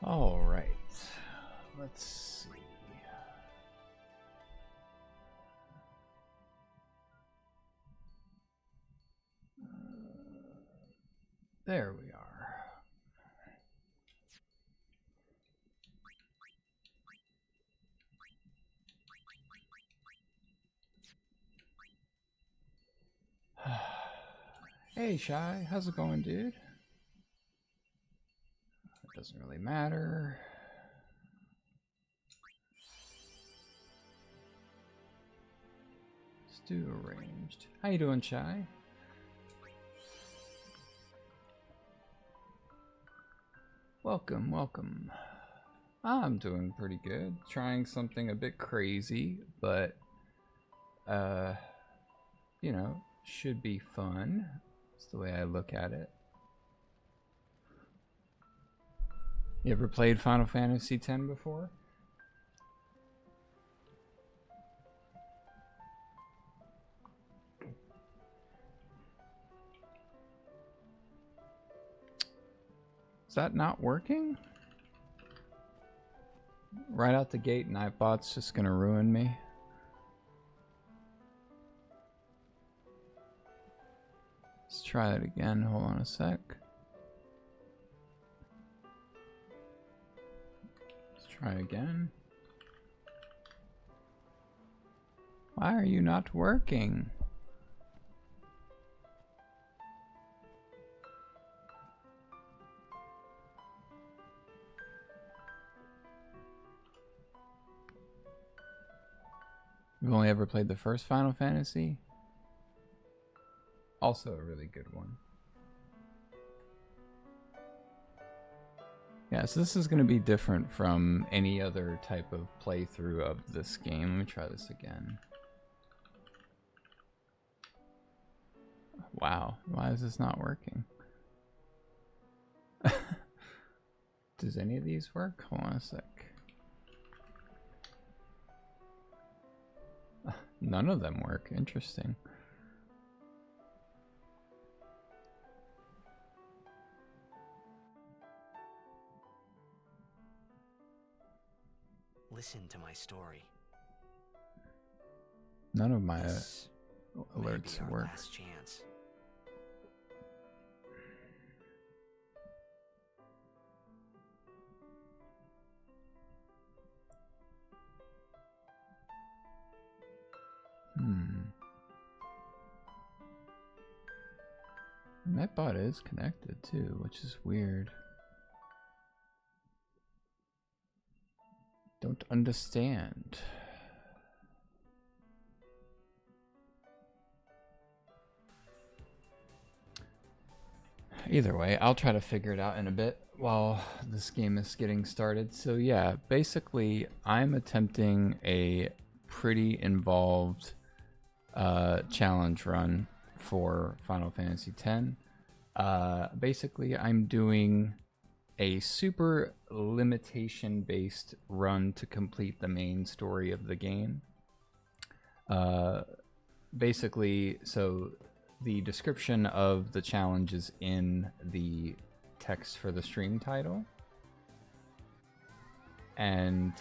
All right, let's see. There we are. Hey, Shy, how's it going, dude? It doesn't really matter. Let's do arranged. How you doing, Shy? Welcome, welcome. I'm doing pretty good. Trying something a bit crazy, but you know, should be fun. That's the way I look at it. You ever played Final Fantasy X before? Is that not working? Right out the gate, Nightbot's just gonna ruin me. Let's try it again. Hold on a sec. Let's try again. Why are you not working? You've only ever played the first Final Fantasy? Also a really good one. Yeah, so this is going to be different from any other type of playthrough of this game. Let me try this again. Wow, why is this not working? Does any of these work? Hold on a sec. None of them work. Interesting. Listen to my story. None of my This may alerts be our work. last chance. Nightbot is connected too, which is weird. Don't understand. Either way, I'll try to figure it out in a bit while this game is getting started. So yeah, basically I'm attempting a pretty involved challenge run for Final Fantasy X. Basically I'm doing a super limitation based run to complete the main story of the game. Basically, so the description of the challenge is in the text for the stream title, and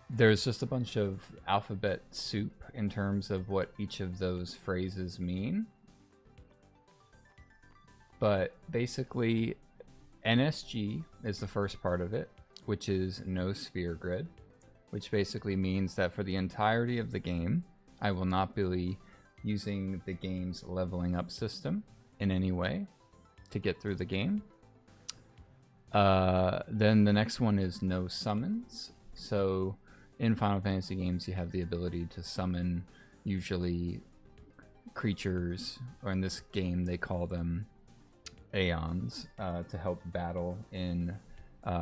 there's just a bunch of alphabet soup in terms of what each of those phrases mean. But basically, NSG is the first part of it, which is no sphere grid, which basically means that for the entirety of the game, I will not be using the game's leveling up system in any way to get through the game. Then the next one is no summons. So in Final Fantasy games, you have the ability to summon usually creatures, or in this game they call them Aeons, to help battle in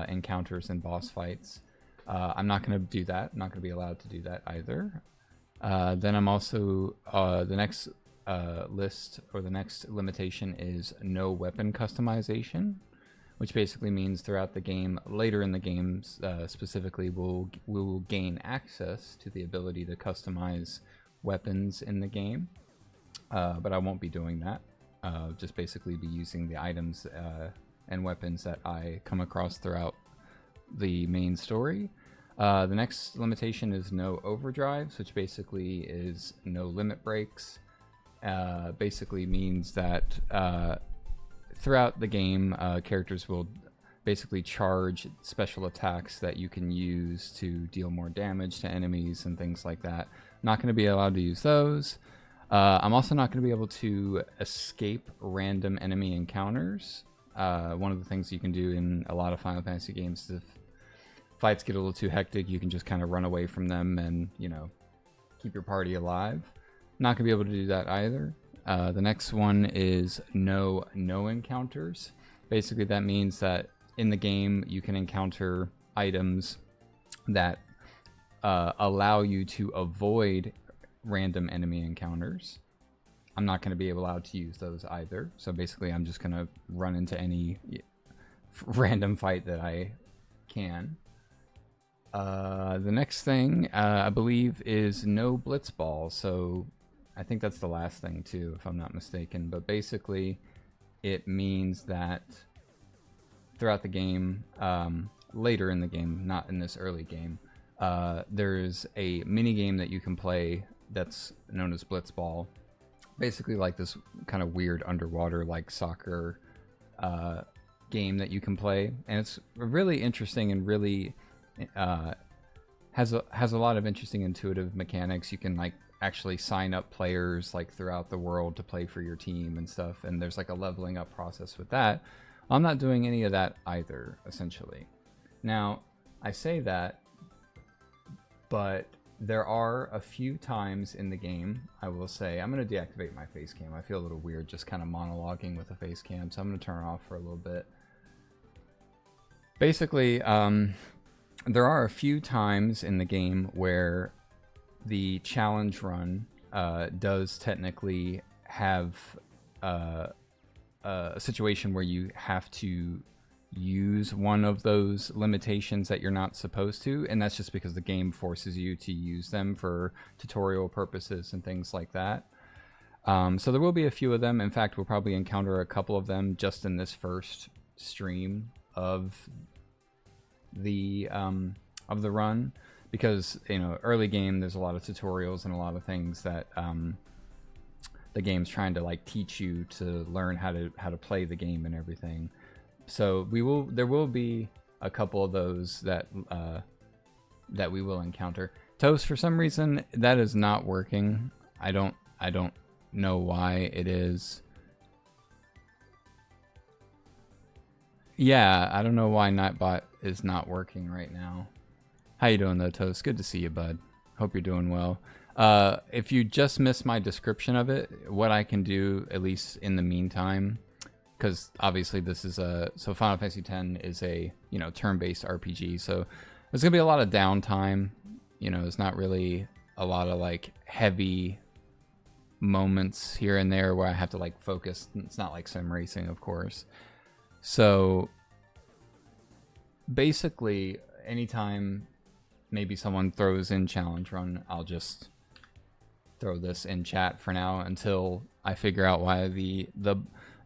encounters and boss fights. I'm not going to do that. I'm not going to be allowed to do that either. Then I'm also, the next list, or the next limitation is no weapon customization, which basically means throughout the game, later in the game specifically, we will gain access to the ability to customize weapons in the game, but I won't be doing that. Just basically be using the items and weapons that I come across throughout the main story. The next limitation is no overdrives, which basically is no limit breaks. Basically means that throughout the game, characters will basically charge special attacks that you can use to deal more damage to enemies and things like that. Not going to be allowed to use those. I'm also not going to be able to escape random enemy encounters. One of the things you can do in a lot of Final Fantasy games is if fights get a little too hectic, you can just kind of run away from them and, you know, keep your party alive. Not going to be able to do that either. The next one is no encounters. Basically, that means that in the game, you can encounter items that allow you to avoid random enemy encounters. I'm not going to be allowed to use those either. So basically, I'm just going to run into any random fight that I can. The next thing, I believe, is no blitz balls. So I think that's the last thing too, if I'm not mistaken. But basically, it means that throughout the game, later in the game, not in this early game, there's a mini game that you can play that's known as Blitzball. Basically like this kind of weird underwater like soccer game that you can play, and it's really interesting and really has a lot of interesting intuitive mechanics. You can like actually sign up players like throughout the world to play for your team and stuff, and there's like a leveling up process with that. I'm not doing any of that either, essentially. Now, I say that, but there are a few times in the game, I will say, I'm going to deactivate my face cam. I feel a little weird just kind of monologuing with a face cam, so I'm going to turn it off for a little bit. Basically, there are a few times in the game where the challenge run does technically have a situation where you have to use one of those limitations that you're not supposed to, and that's just because the game forces you to use them for tutorial purposes and things like that. So there will be a few of them. In fact, we'll probably encounter a couple of them just in this first stream of the run, because, you know, early game, there's a lot of tutorials and a lot of things that the game's trying to like teach you to learn how to play the game and everything. So there will be a couple of those that that we will encounter. Toast, for some reason that is not working. I don't know why it is. Yeah, I don't know why Nightbot is not working right now. How you doing though, Toast? Good to see you, bud. Hope you're doing well. If you just missed my description of it, what I can do, at least in the meantime, because obviously this is so Final Fantasy X is a, you know, turn-based RPG, so there's gonna be a lot of downtime. You know, there's not really a lot of like heavy moments here and there where I have to like focus. It's not like sim racing, of course. So basically, anytime maybe someone throws in challenge run, I'll just throw this in chat for now until I figure out why the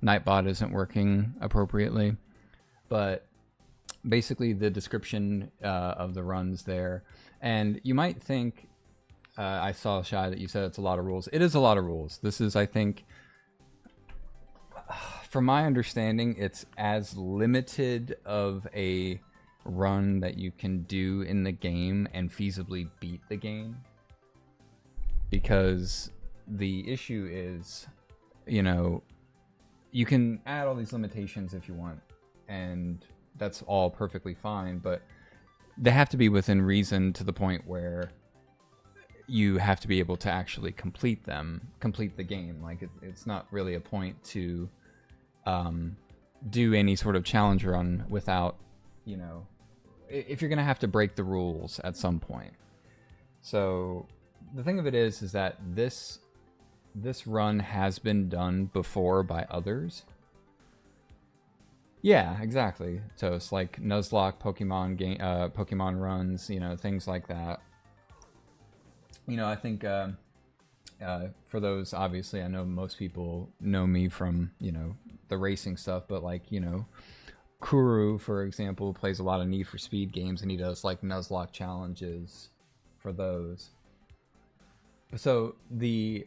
Nightbot isn't working appropriately. But basically the description of the runs there, and you might think, I saw, Shy, that you said it's a lot of rules. It is a lot of rules. This is, I think, from my understanding, it's as limited of a run that you can do in the game and feasibly beat the game. Because the issue is, you know, you can add all these limitations if you want, and that's all perfectly fine, but they have to be within reason, to the point where you have to be able to actually complete the game. Like, it's not really a point to do any sort of challenge run without, you know, if you're gonna have to break the rules at some point. So the thing of it is that this run has been done before by others. Yeah, exactly. So it's like Nuzlocke Pokemon game, Pokemon runs, you know, things like that. You know, I think for those, obviously, I know most people know me from, you know, the racing stuff, but like, you know, Kuru, for example, plays a lot of Need for Speed games, and he does like Nuzlocke challenges for those. So the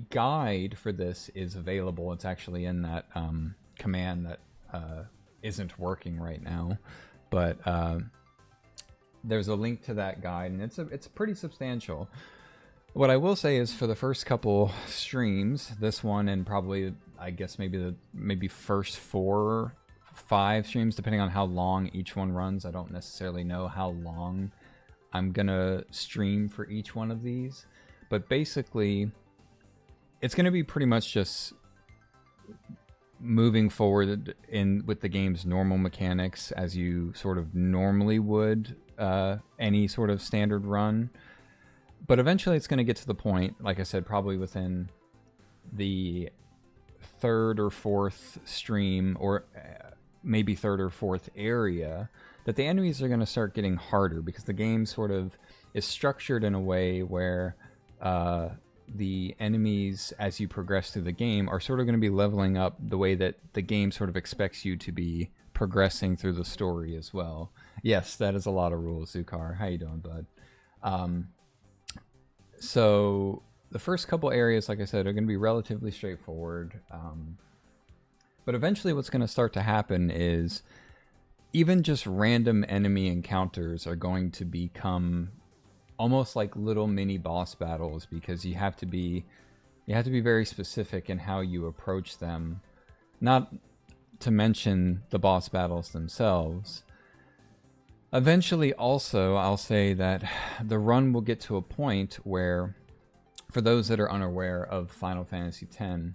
guide for this is available. It's actually in that command that isn't working right now, but there's a link to that guide, and it's pretty substantial. What I will say is, for the first couple streams, this one and probably, I guess, maybe first 4 or 5 streams, depending on how long each one runs. I don't necessarily know how long I'm gonna stream for each one of these, but basically it's gonna be pretty much just moving forward with the game's normal mechanics as you sort of normally would any sort of standard run. But eventually it's going to get to the point, like I said, probably within the 3rd or 4th stream, or maybe 3rd or 4th area, that the enemies are going to start getting harder, because the game sort of is structured in a way where the enemies, as you progress through the game, are sort of going to be leveling up the way that the game sort of expects you to be progressing through the story as well. Yes, that is a lot of rules, Zukar. How you doing, bud? So the first couple areas, like I said, are going to be relatively straightforward. But eventually what's going to start to happen is even just random enemy encounters are going to become almost like little mini boss battles, because you have to be very specific in how you approach them. Not to mention the boss battles themselves. Eventually, also, I'll say that the run will get to a point where, for those that are unaware of Final Fantasy X,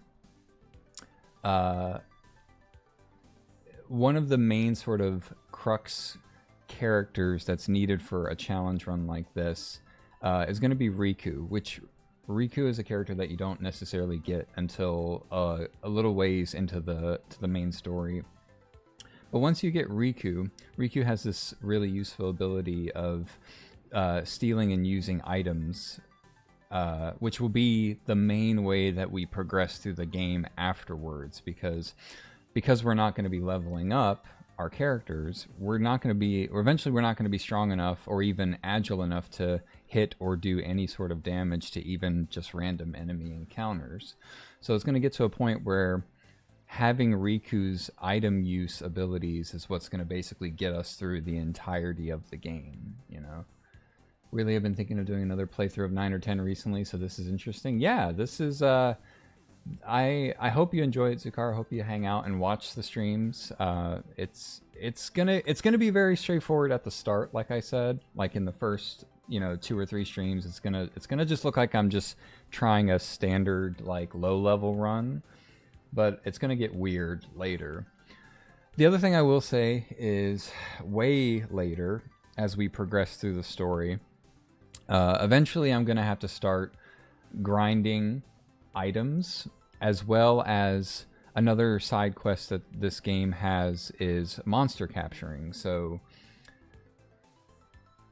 one of the main sort of crux characters that's needed for a challenge run like this is going to be Riku, which Riku is a character that you don't necessarily get until a little ways into the main story. But once you get Riku has this really useful ability of stealing and using items, which will be the main way that we progress through the game afterwards, because we're not going to be leveling up our characters, eventually we're not going to be strong enough or even agile enough to hit or do any sort of damage to even just random enemy encounters. So it's going to get to a point where having Riku's item use abilities is what's going to basically get us through the entirety of the game, you know? Really, I've been thinking of doing another playthrough of 9 or 10 recently, so this is interesting. Yeah, this is, I hope you enjoy it, Zukar. I hope you hang out and watch the streams. It's gonna be very straightforward at the start, like I said. Like in the first, 2 or 3 streams, it's gonna just look like I'm just trying a standard, like, low-level run. But it's going to get weird later. The other thing I will say is, way later, as we progress through the story, eventually I'm going to have to start grinding items, as well as another side quest that this game has is monster capturing. So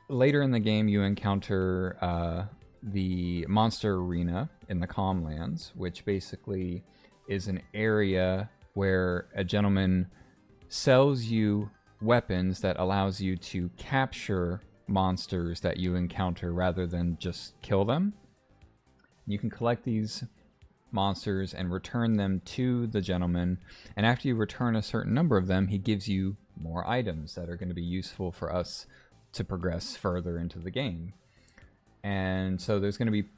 later in the game you encounter the monster arena in the Calmlands, which basically is an area where a gentleman sells you weapons that allows you to capture monsters that you encounter rather than just kill them. You can collect these monsters and return them to the gentleman, and after you return a certain number of them, he gives you more items that are going to be useful for us to progress further into the game. And so there's going to be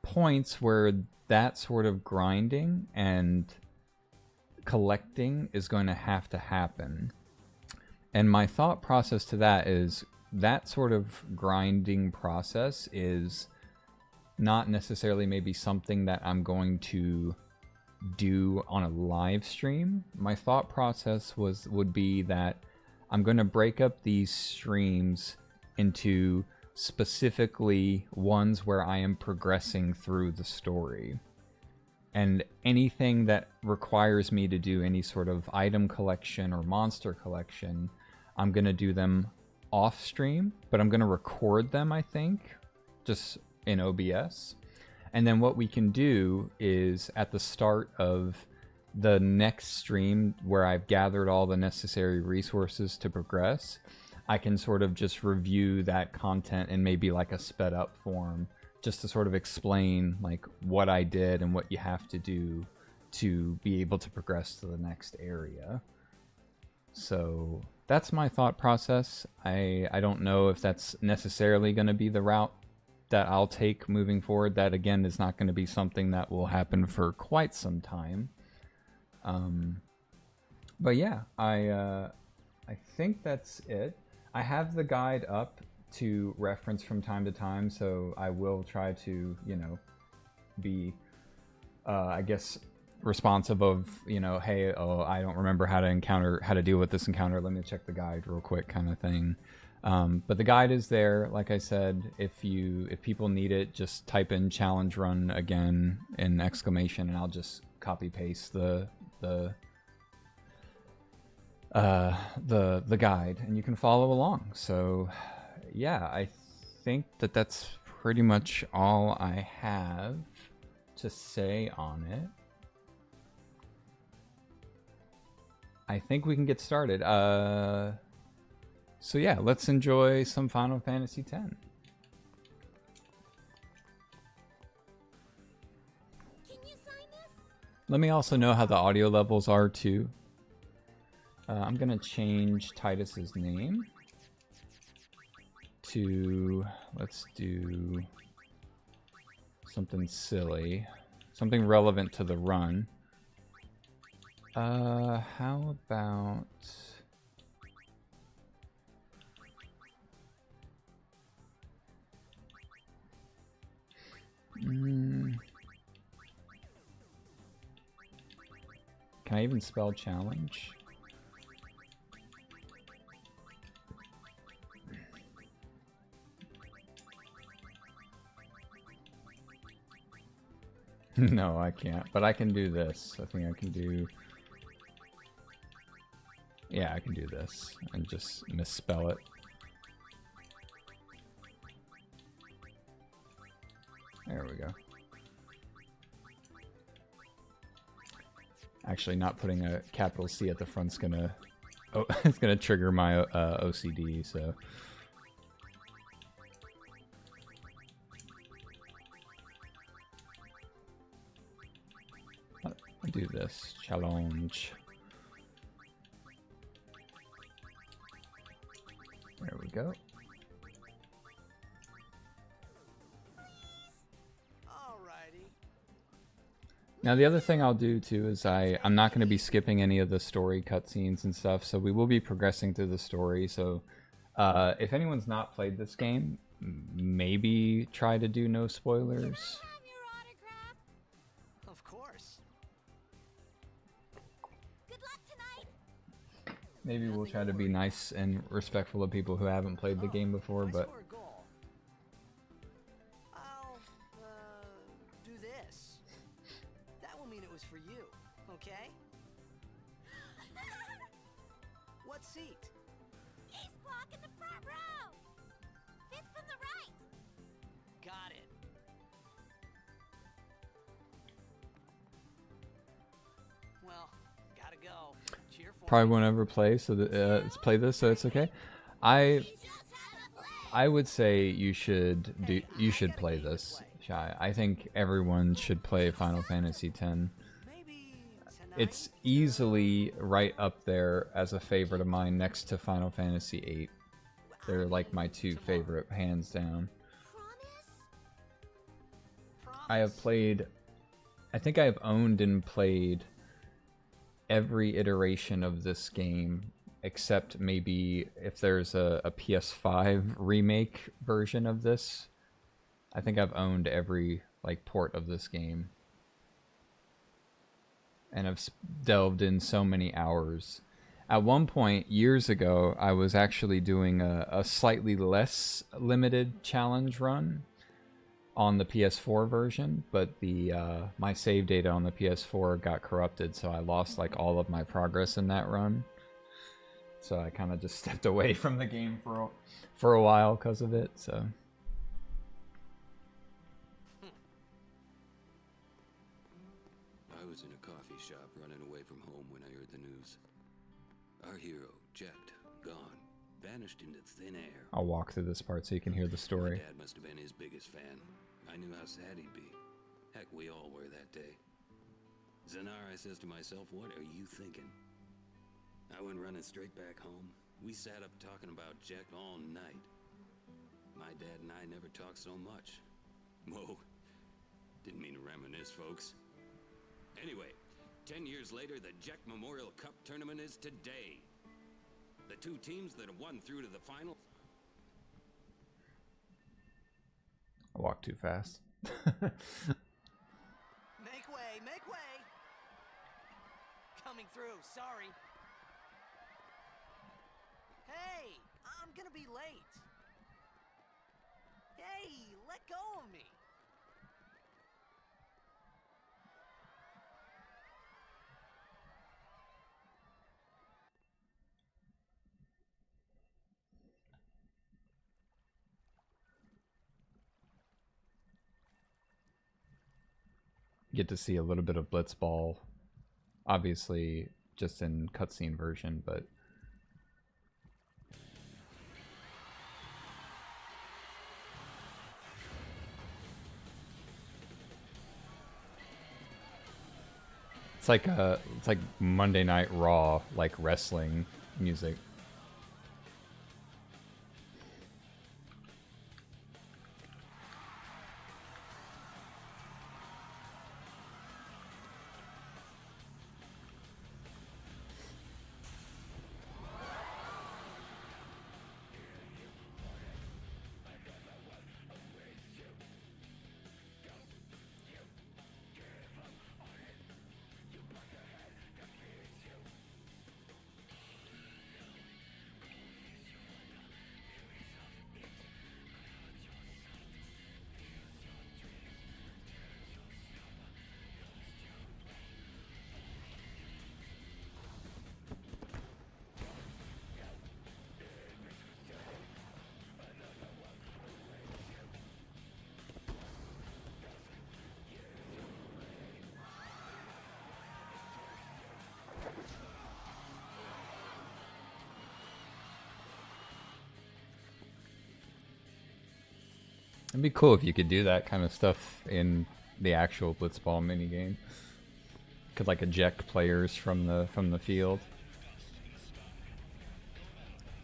points where that sort of grinding and collecting is going to have to happen. And my thought process to that is, that sort of grinding process is not necessarily maybe something that I'm going to do on a live stream. My thought process would be that I'm going to break up these streams into specifically ones where I am progressing through the story. And anything that requires me to do any sort of item collection or monster collection, I'm going to do them off stream, but I'm going to record them, I think, just in OBS. And then what we can do is, at the start of the next stream where I've gathered all the necessary resources to progress, I can sort of just review that content in maybe like a sped up form, just to sort of explain like what I did and what you have to do to be able to progress to the next area. So that's my thought process. I don't know if that's necessarily going to be the route that I'll take moving forward. That again is not going to be something that will happen for quite some time. But yeah, I think that's it. I have the guide up to reference from time to time, so I will try to, you know, be, I guess, responsive of, you know, hey, oh, I don't remember how to deal with this encounter. Let me check the guide real quick, kind of thing. But the guide is there. Like I said, if people need it, just type in challenge run again in exclamation, and I'll just copy paste the guide, and you can follow along. So yeah, I think that's pretty much all I have to say on it. I think we can get started. So yeah, let's enjoy some Final Fantasy X. Can you sign this? Let me also know how the audio levels are too. I'm gonna change Titus's name to, let's do something silly, something relevant to the run. How about can I even spell challenge? No, I can't, but I can do this. I think I can do... Yeah, I can do this and just misspell it. There we go. Actually, not putting a capital C at the front's gonna... Oh, it's gonna trigger my OCD, so... I'll do this. Challenge. There we go. Alrighty. Now the other thing I'll do too is I'm not going to be skipping any of the story cutscenes and stuff, so we will be progressing through the story. So if anyone's not played this game, maybe try to do no spoilers. Have your autograph? Of course. Good luck tonight. Maybe we'll try to be nice and respectful of people who haven't played the game before, I but score a goal. I'll do this. That will mean it was for you, okay? What seat? He's blocking the front row. Fifth from the right. Got it. Well, gotta go. Cheer for probably me. won't ever play. So let's play this, so it's okay. He just had a play. I would say you should play this, Shy. I think everyone should play Final Fantasy X. Maybe tonight. It's easily right up there as a favorite of mine, next to Final Fantasy VIII. They're like my two favorite, hands down. Promise? I think I have owned and played every iteration of this game, except maybe if there's a PS5 remake version of this. I think I've owned every like port of this game, and I've delved in so many hours. At one point years ago, I was actually doing a slightly less limited challenge run on the PS4 version, but the my save data on the PS4 got corrupted, so I lost like all of my progress in that run. So I kind of just stepped away from the game for a while because of it. So was in a coffee shop running away from home when I heard the news. Our hero, Jet, gone, vanished into thin air. I'll walk through this part so you can hear the My story. dad must have been his biggest fan. I knew how sad he'd be. Heck, we all were that day. Zanar, I says to myself, what are you thinking? I went running straight back home. We sat up talking about Jet all night. My dad and I never talked so much. Whoa. Didn't mean to reminisce, folks. Anyway, 10 years later, the Jet Memorial Cup tournament is today. The two teams that have won through to the final. I walk too fast. Make way, make way! Coming through, sorry. Hey, I'm gonna be late. Hey, let go of me. Get to see a little bit of Blitzball, obviously just in cutscene version, but it's like Monday Night Raw, like wrestling music. It'd be cool if you could do that kind of stuff in the actual Blitzball minigame. Could like eject players from the field.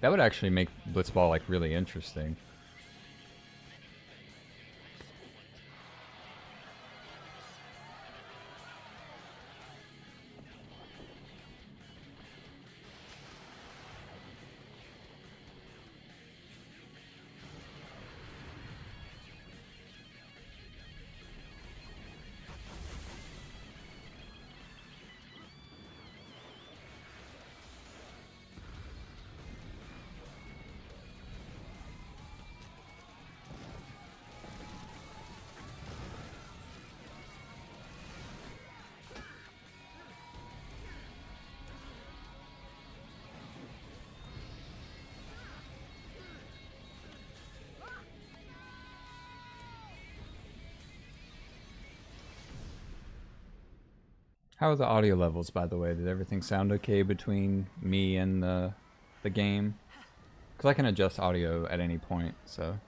That would actually make Blitzball like really interesting. How are the audio levels, by the way? Did everything sound okay between me and the game? Because I can adjust audio at any point, so.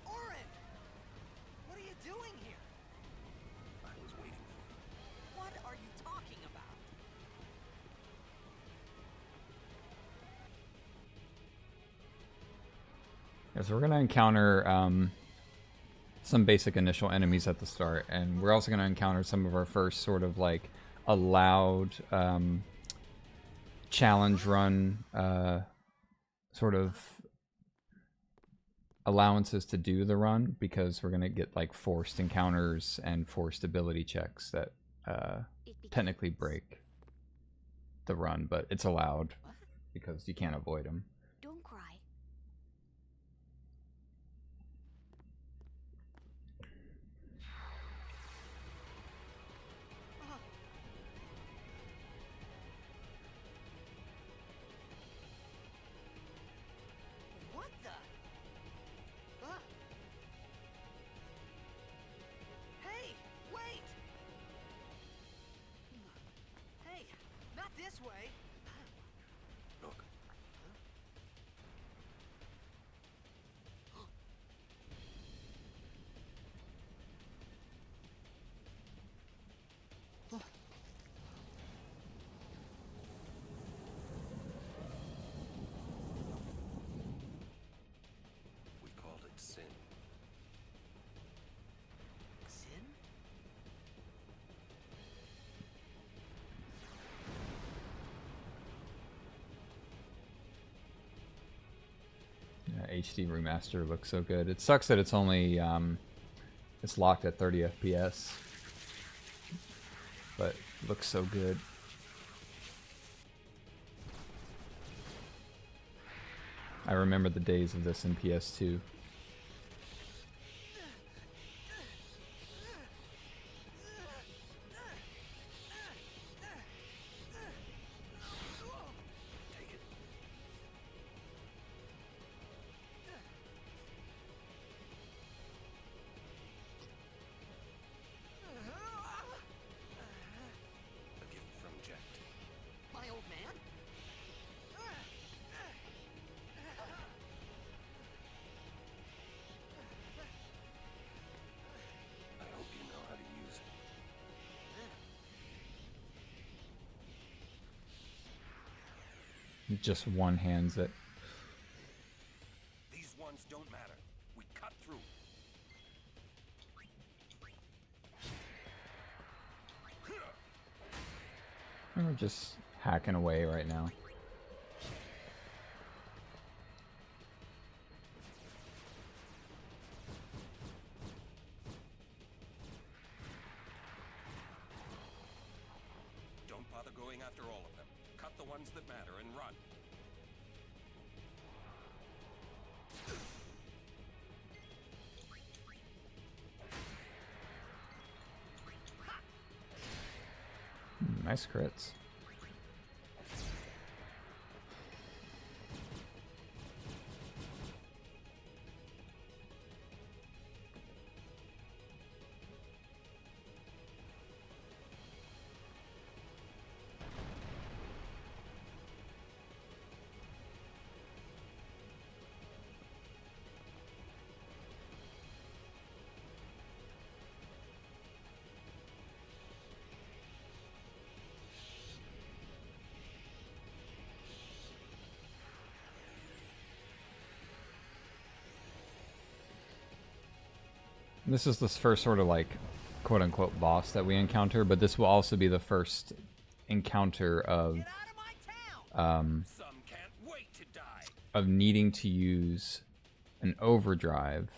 Orin! What are you doing here? I was waiting for you. What are you talking about? Yeah, so we're going to encounter some basic initial enemies at the start, and we're also going to encounter some of our first sort of like allowed challenge run sort of allowances to do the run, because we're going to get like forced encounters and forced ability checks that technically break the run, but it's allowed because you can't avoid them. Don't cry. HD remaster looks so good. It sucks that it's only it's locked at 30 FPS, but it looks so good. I remember the days of this in PS2. Just one hands it. These ones don't matter. We cut through. We're just hacking away right now. Don't bother going after all of them. Cut the ones that matter and run. Nice crits. This is the first sort of like quote-unquote boss that we encounter, but this will also be the first encounter of Some can't wait to die. of needing to use an overdrive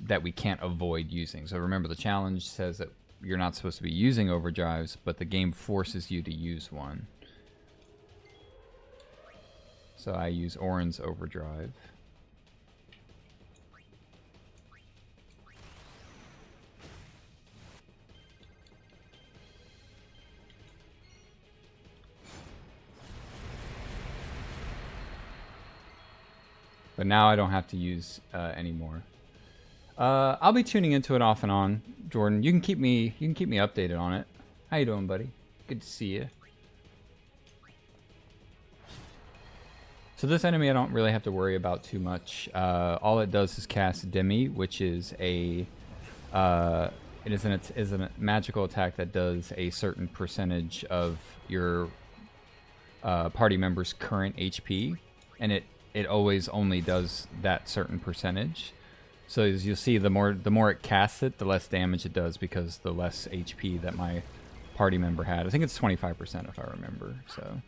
that we can't avoid using. So remember, the challenge says that you're not supposed to be using overdrives, but the game forces you to use one. So I use Orin's overdrive. But now I don't have to use anymore. I'll be tuning into it off and on, Jordan. You can keep me updated on it. How you doing, buddy? Good to see you. So this enemy I don't really have to worry about too much. All it does is cast Demi, which is a it is a magical attack that does a certain percentage of your party member's current HP, and it always only does that certain percentage. So as you'll see, the more it casts it, the less damage it does, because the less HP that my party member had. I think it's 25% if I remember. So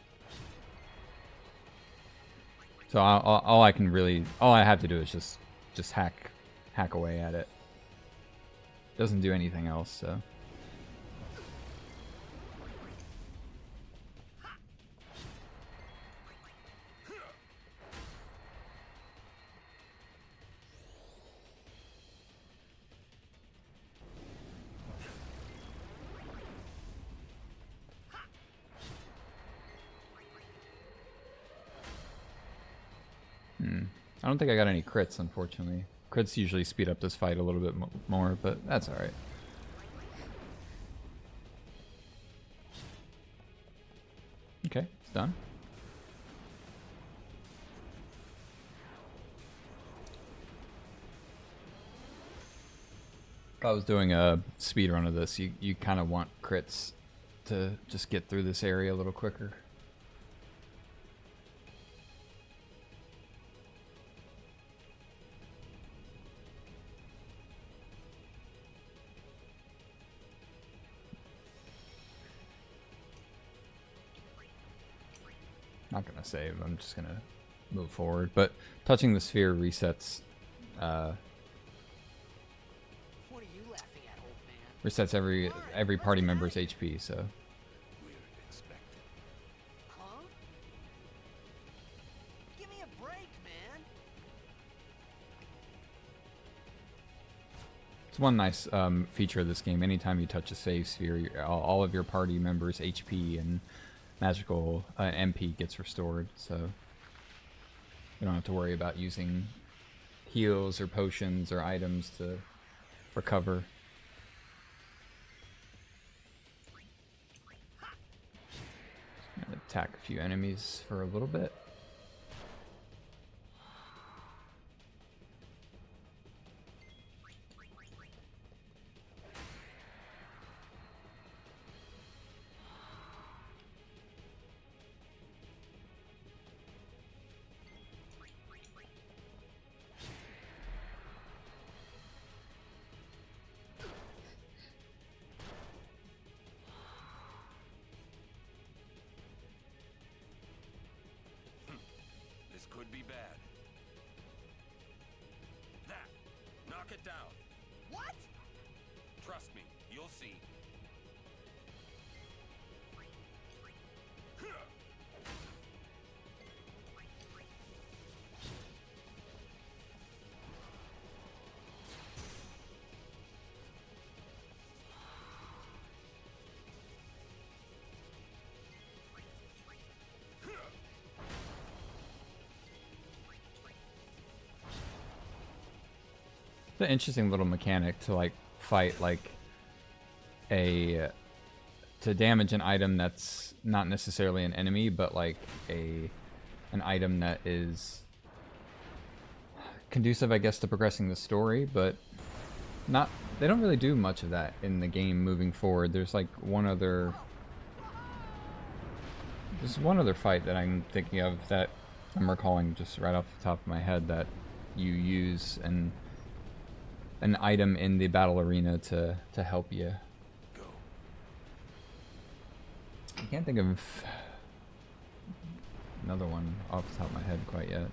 all I have to do is just hack away at it. Doesn't do anything else, so. I don't think I got any crits, unfortunately. Crits usually speed up this fight a little bit more, but that's alright. Okay, it's done. If I was doing a speed run of this, you kind of want crits to just get through this area a little quicker. Not gonna save, I'm just gonna move forward. But touching the sphere resets What are you laughing at, old man? resets every party member's HP. So We're expected. Huh? Give me a break, man. it's one nice feature of this game. Anytime you touch a save sphere, all of your party members' HP and magical MP gets restored. So you don't have to worry about using heals or potions or items to recover. Gonna attack a few enemies for a little bit. This could be bad. That! Knock it down. What? Trust me, you'll see. It's an interesting little mechanic to like fight like to damage an item that's not necessarily an enemy, but like an item that is conducive, I guess, to progressing the story, but not. They don't really do much of that in the game moving forward. There's like there's one other fight that I'm thinking of that I'm recalling just right off the top of my head that you use an item in the battle arena to help you. Go. I can't think of another one off the top of my head quite yet.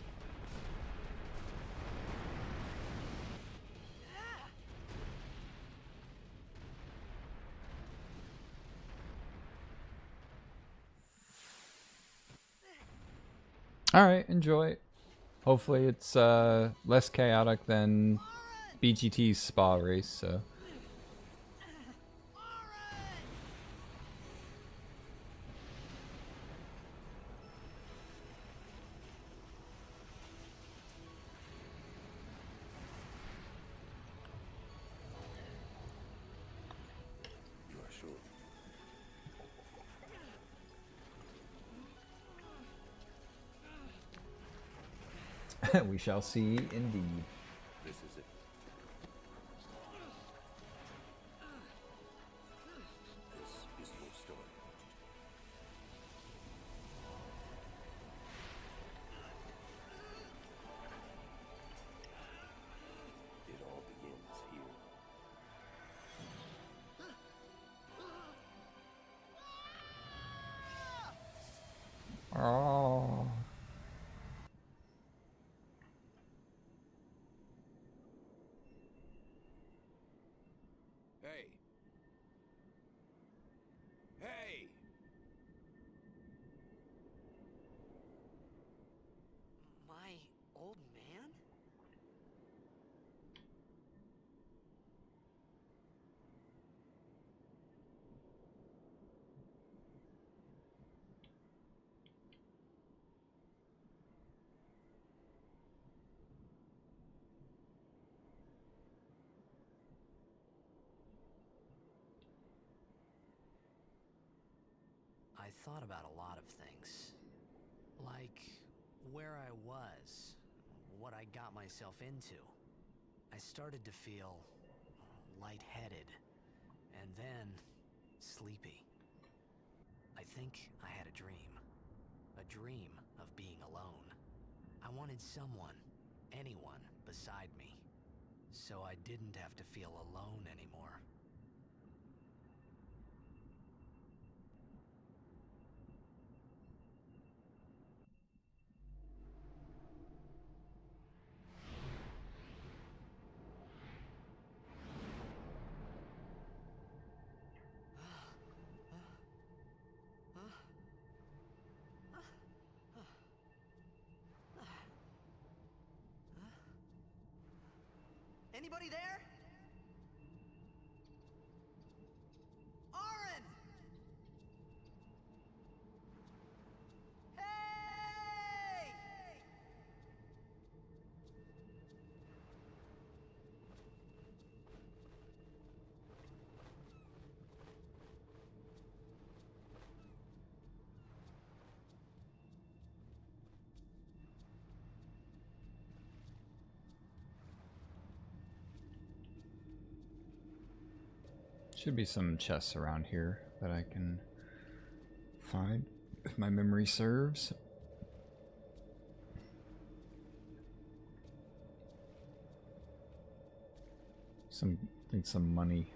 Alright, enjoy. Hopefully it's less chaotic than BGT's spa race, so. You are sure? We shall see indeed. This is it. This is your story. It all begins here. Oh. Hey! Hey! My old man? I thought about a lot of things. Like where I was, what I got myself into. I started to feel lightheaded, and then sleepy. I think I had a dream of being alone. I wanted someone, anyone beside me, so I didn't have to feel alone anymore. Anybody there? Aaron! Hey! Should be some chests around here that I can find if my memory serves. I think some money.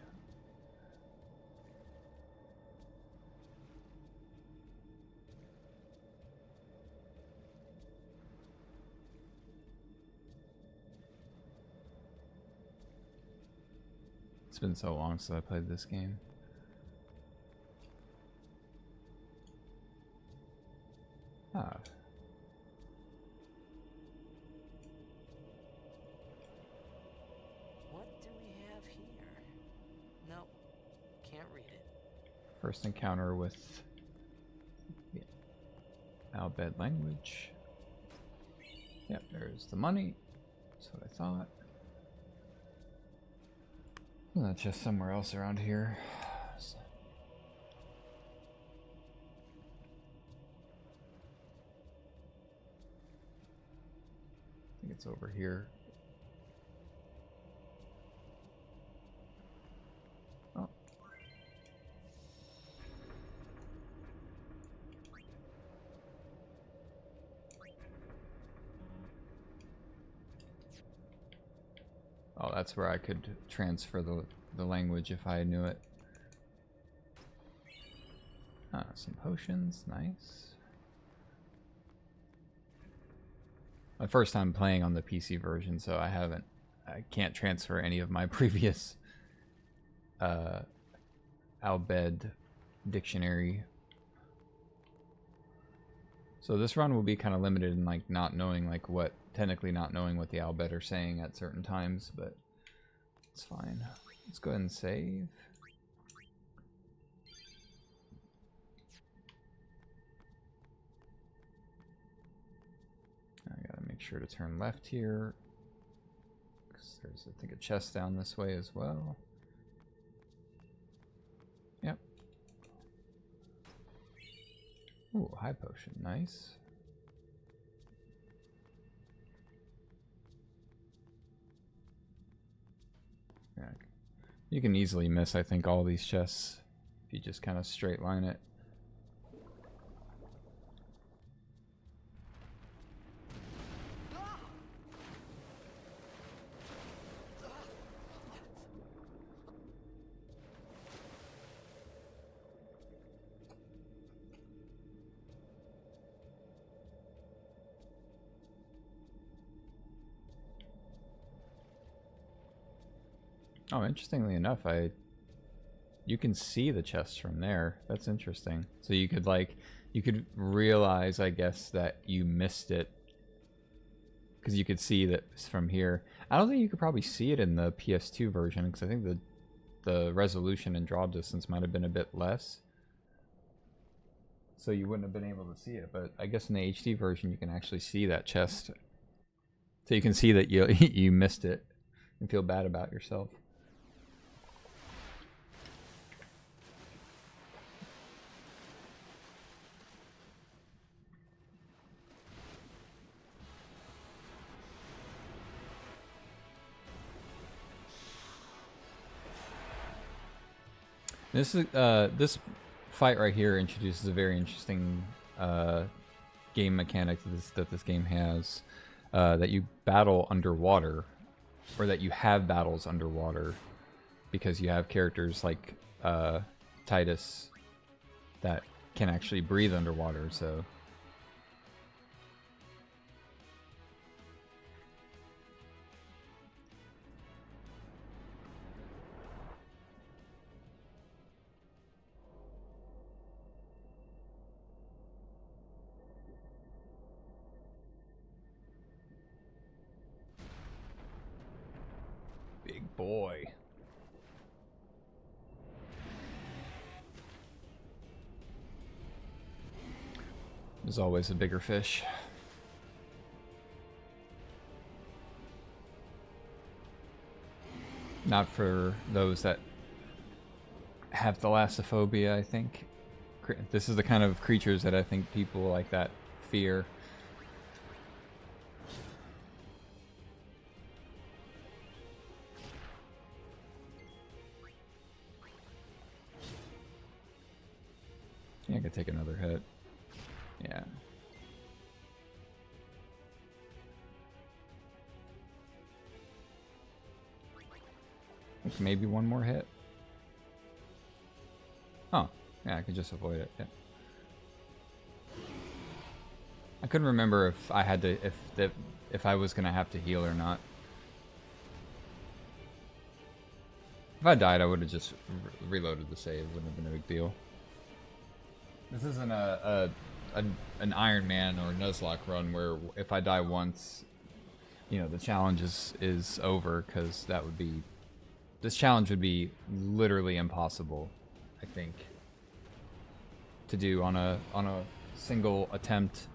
It's been so long since I played this game. Ah. What do we have here? Nope. Can't read it. First encounter with the Albed language. Yep, there's the money. That's what I thought. Well, that's just somewhere else around here. I think it's over here. Oh. Oh, that's where I could transfer the language if I knew it. Ah, some potions, nice. My first time playing on the PC version, so I can't transfer any of my previous Albed dictionary. So this run will be kind of limited in like not knowing like what, technically not knowing what the Albed are saying at certain times, but it's fine. Let's go ahead and save. I gotta make sure to turn left here, because there's, I think, a chest down this way as well. Yep. Ooh, high potion, nice. Yeah, you can easily miss, I think, all these chests if you just kind of straight line it. Oh, interestingly enough, you can see the chests from there. That's interesting. So you could you could realize, I guess, that you missed it because you could see that from here. I don't think you could probably see it in the PS2 version because I think the resolution and draw distance might have been a bit less. So you wouldn't have been able to see it, but I guess in the HD version you can actually see that chest. So you can see that you you missed it and feel bad about yourself. This is this fight right here introduces a very interesting game mechanic that this game has, that you battle underwater, or that you have battles underwater, because you have characters like Titus that can actually breathe underwater. So boy. There's always a bigger fish. Not for those that have thalassophobia, I think. This is the kind of creatures that I think people like that fear. Yeah, I could take another hit. Yeah. Like maybe one more hit. Oh, yeah, I could just avoid it. Yeah. I couldn't remember if I had to, if I was gonna have to heal or not. If I died, I would have just reloaded the save. Wouldn't have been a big deal. This isn't an Iron Man or Nuzlocke run where if I die once, you know, the challenge is over, because that would be, this challenge would be literally impossible, I think, to do on a single attempt.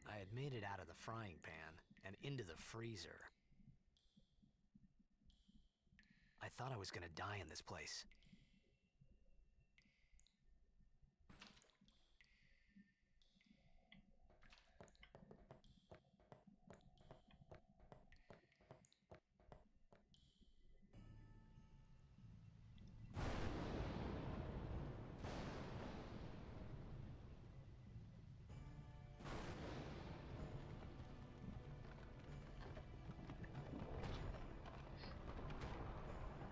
I had made it out of the frying pan and into the freezer. I thought I was gonna die in this place.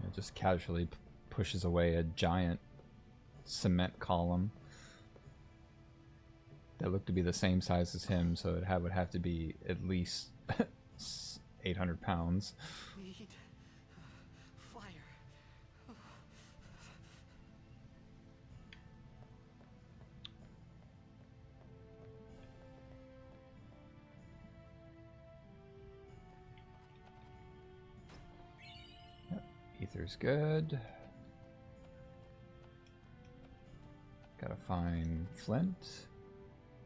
It just casually pushes away a giant cement column that looked to be the same size as him, so it would have to be at least 800 pounds. We need fire. Ether's good. Gotta find flint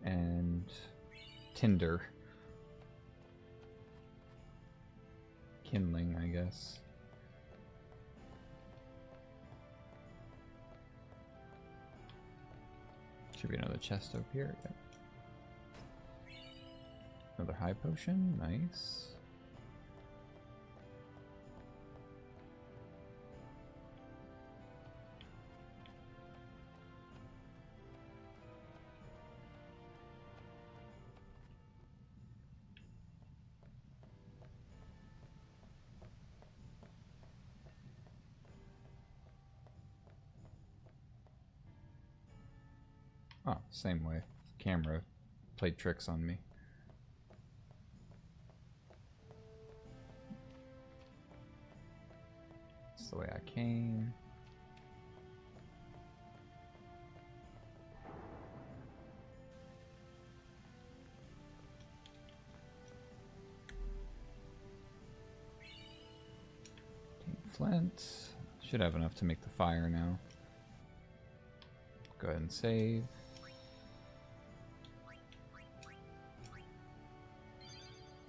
and tinder. Kindling, I guess. Should be another chest up here. Yep. Another high potion, nice. Oh, same way. Camera played tricks on me. That's the way I came. Flint. Should have enough to make the fire now. Go ahead and save.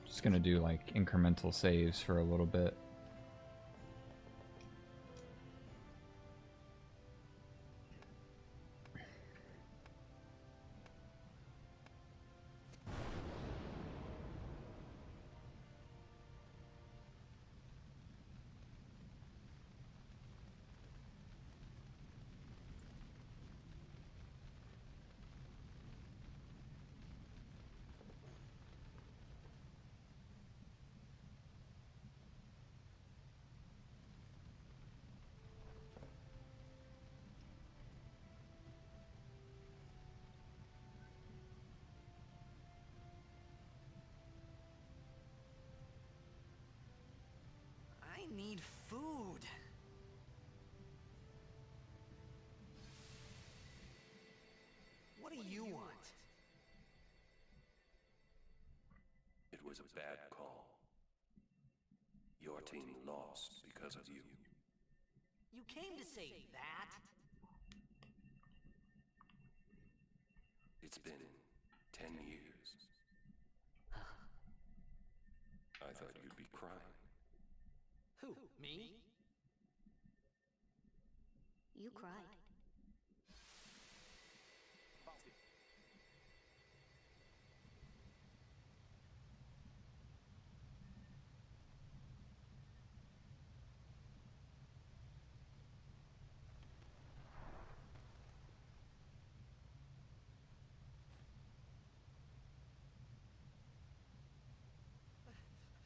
Just gonna do like incremental saves for a little bit. was a bad call. Your team lost because of you. You came to say that? It's been 10 years. I thought you'd be crying. Who, me? You cried.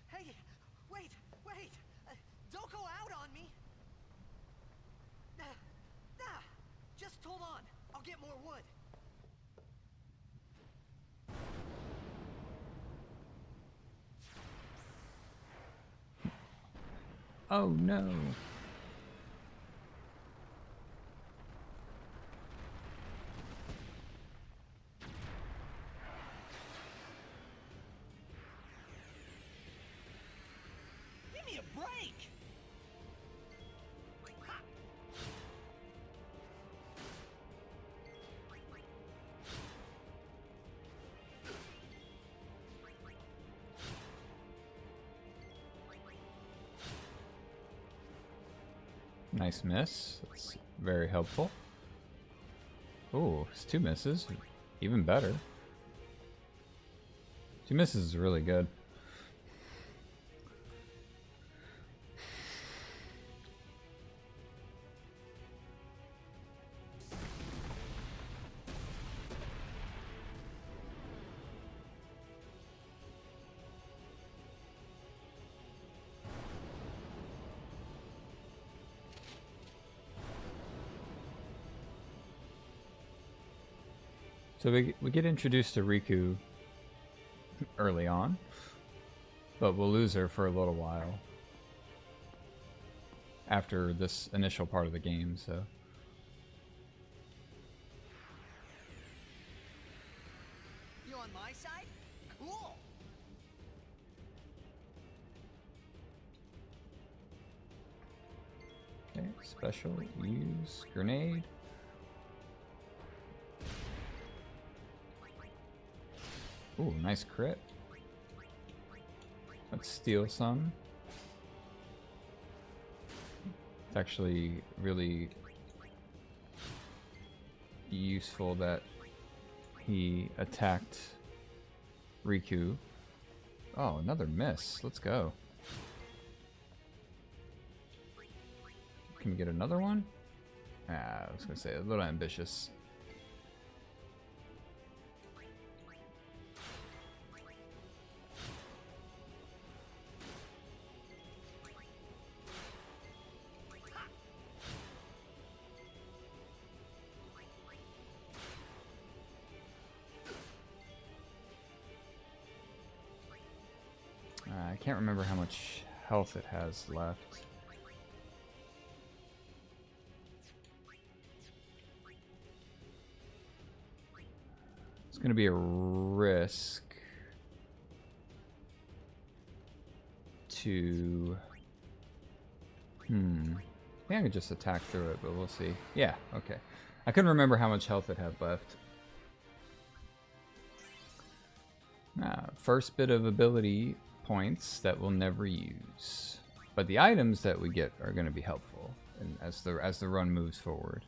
Hey, wait! Don't go out on me! Just hold on. I'll get more wood. Oh no. Give me a break! Nice miss. That's very helpful. Oh, it's 2 misses. Even better. 2 misses is really good. So we get introduced to Riku early on, but we'll lose her for a little while after this initial part of the game, so. You on my side? Cool! Okay, special use grenade. Ooh, nice crit. Let's steal some. It's actually really useful that he attacked Riku. Oh, another miss. Let's go. Can we get another one? Ah, I was gonna say a little ambitious. I can't remember how much health it has left. It's going to be a risk to... I think I could just attack through it, but we'll see. Yeah, okay. I couldn't remember how much health it had left. First bit of ability points that we'll never use, but the items that we get are going to be helpful, and as the run moves forward.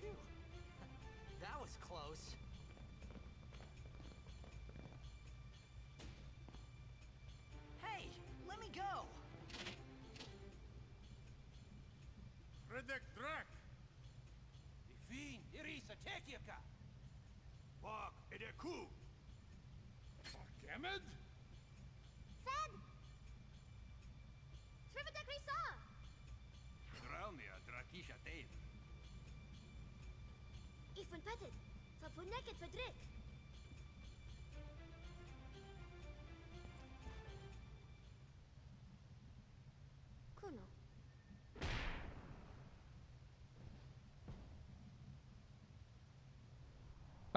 Phew. That was close. Hey, let me go! Redek Drak! Ifin, Irisa Tekiaka! Wag Edeku! Gamed? Fed! Srivatek Risa! Dralmia Drakisha Dave. Ifun Petit! Fapuneket Fedrik!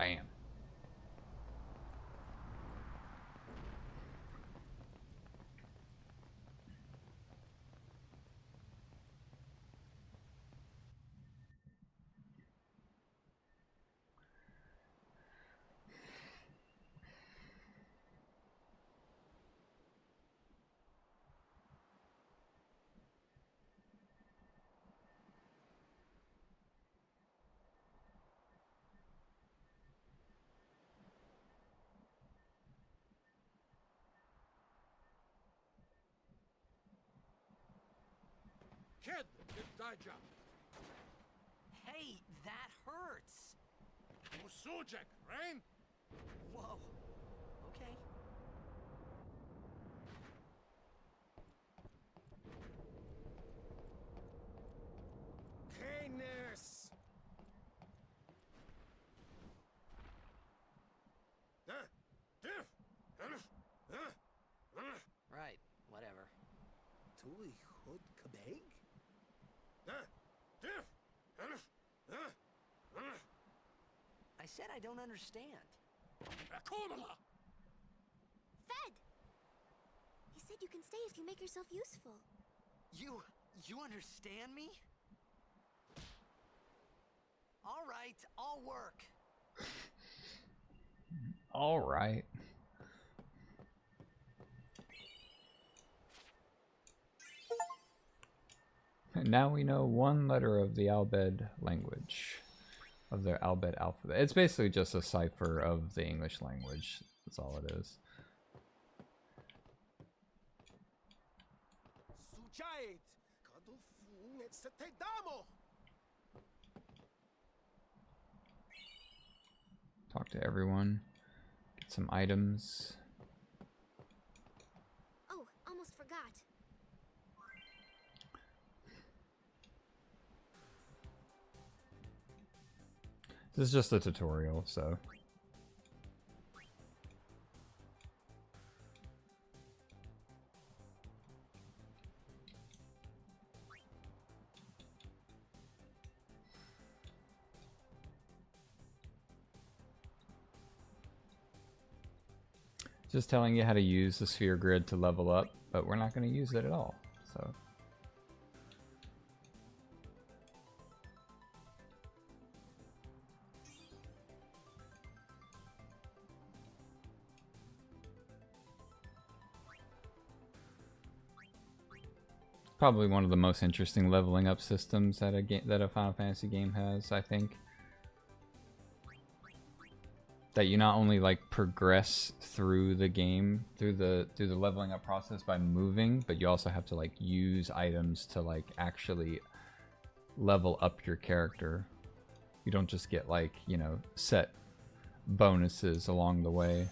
Bam. Kid, it's Daja. Hey, that hurts. Usujek, right? Whoa. Okay. Kenes. Right, whatever. Tui hod kabeg? I said I don't understand. Akumala. Fed! He said you can stay if you make yourself useful. You understand me? All right, I'll work. All right. And now we know one letter of the Albed language, of their Albed alphabet. It's basically just a cipher of the English language. That's all it is. Sujait! Kadofun et setedamo! Talk to everyone. Get some items. Oh, almost forgot. This is just a tutorial, so. Just telling you how to use the sphere grid to level up, but we're not going to use it at all, so. Probably one of the most interesting leveling up systems that a Final Fantasy game has, I think. That you not only like progress through the game, through the leveling up process by moving, but you also have to like use items to like actually level up your character. You don't just get like, you know, set bonuses along the way.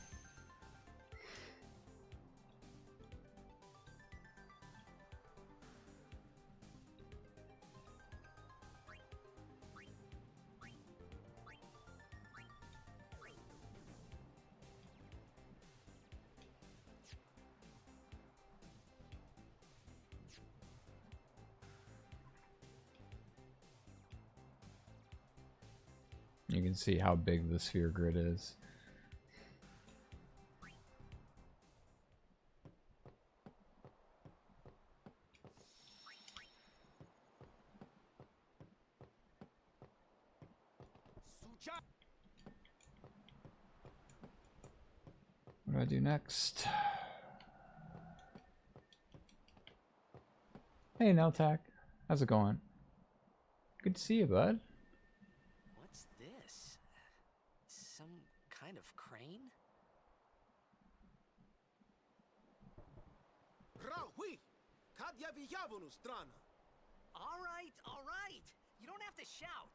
You can see how big the sphere grid is. What do I do next? Hey, Neltak. How's it going? Good to see you, bud. What's this? Some kind of crane? Rahui! Kadya vijavonu strana! All right. You don't have to shout.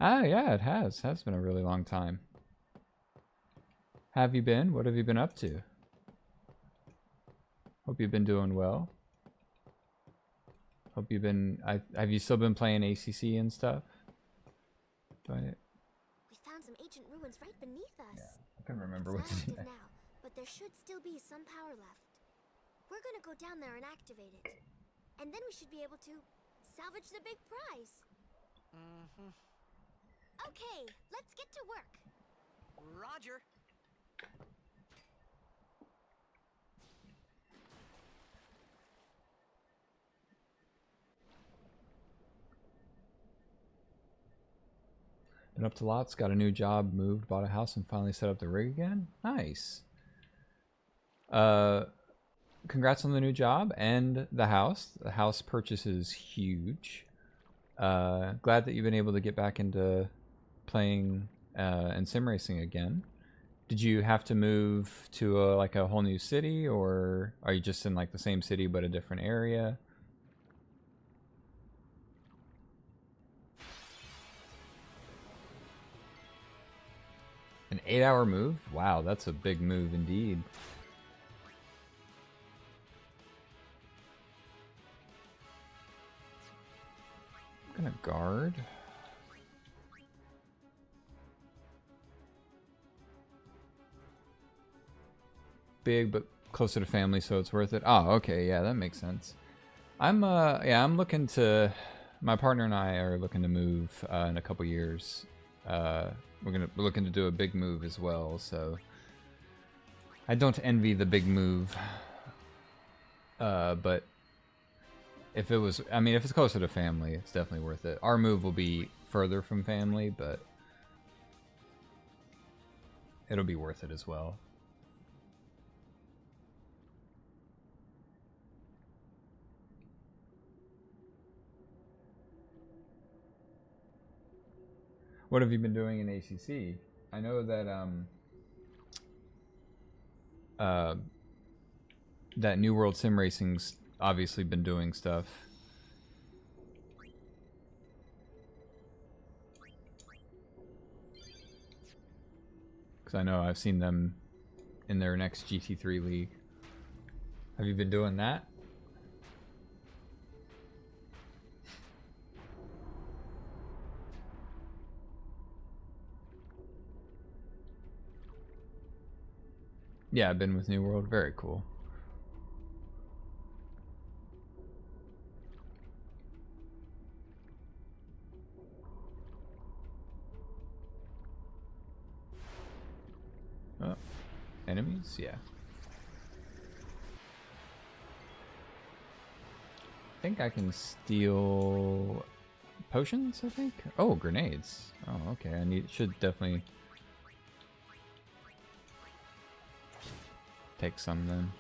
Ah, yeah, it has. Has been a really long time. Have you been? What have you been up to? Hope you've been doing well. Hope you've been... have you still been playing ACC and stuff? We found some ancient ruins right beneath us. Yeah, I couldn't remember It's what's not in active there. now, but there should still be some power left. We're gonna go down there and activate it. And then we should be able to salvage the big prize. Mm-hmm. Okay, let's get to work. Roger. Been up to lots, got a new job, moved, bought a house, and finally set up the rig again. Nice. Congrats on the new job and the house. The house purchase is huge. Glad that you've been able to get back into playing and sim racing again. Did you have to move to like a whole new city, or are you just in like the same city but a different area? An 8-hour move? Wow, that's a big move indeed. I'm gonna guard. Big but closer to family, so it's worth it. Oh, okay, yeah, that makes sense. I'm looking to, my partner and I are looking to move in a couple years. We're looking to do a big move as well, so I don't envy the big move. But if it was, I mean, if it's closer to family, it's definitely worth it. Our move will be further from family, but it'll be worth it as well. What have you been doing in ACC? I know that that New World Sim Racing's obviously been doing stuff. Because I know I've seen them in their next GT3 league. Have you been doing that? Yeah, I've been with New World. Very cool. Oh, enemies? Yeah. I think I can steal potions, I think? Oh, grenades. Oh, okay. I should definitely take some then.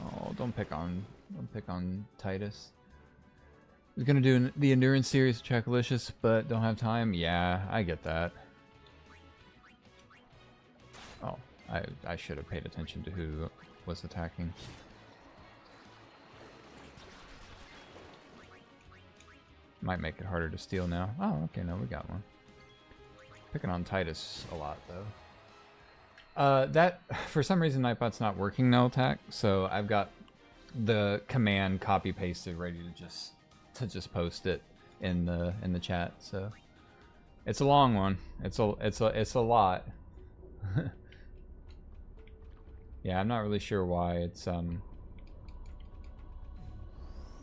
Oh, don't pick on Titus. I was gonna do the endurance series with Chakalicious, but don't have time. Yeah, I get that. Oh, I should have paid attention to who was attacking. Might make it harder to steal now. Oh, okay, no, we got one. Picking on Titus a lot though. That for some reason Nightbot's not working no attack, so I've got the command copy pasted ready to just post it in the chat. So it's a long one. It's a lot. Yeah, I'm not really sure why it's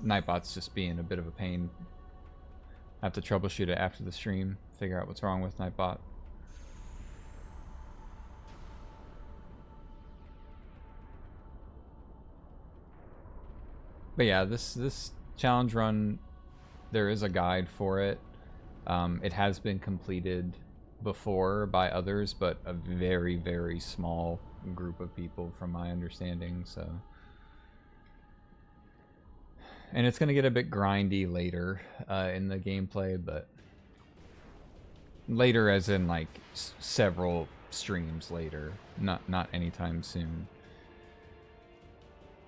Nightbot's just being a bit of a pain. I have to troubleshoot it after the stream, figure out what's wrong with Nightbot. But yeah, this challenge run, there is a guide for it. It has been completed before by others, but a very, very small group of people from my understanding, so. And it's going to get a bit grindy later in the gameplay, but later as in like several streams later, not anytime soon.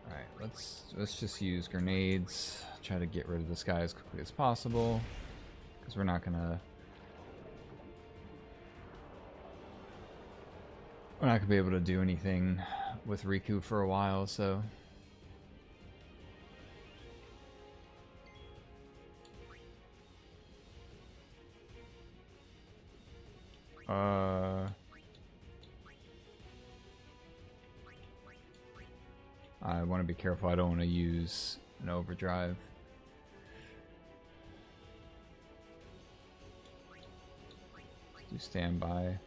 All right, let's just use grenades. Try to get rid of this guy as quickly as possible, because we're not gonna be able to do anything with Riku for a while, so. I want to be careful. I don't want to use an overdrive. Do standby.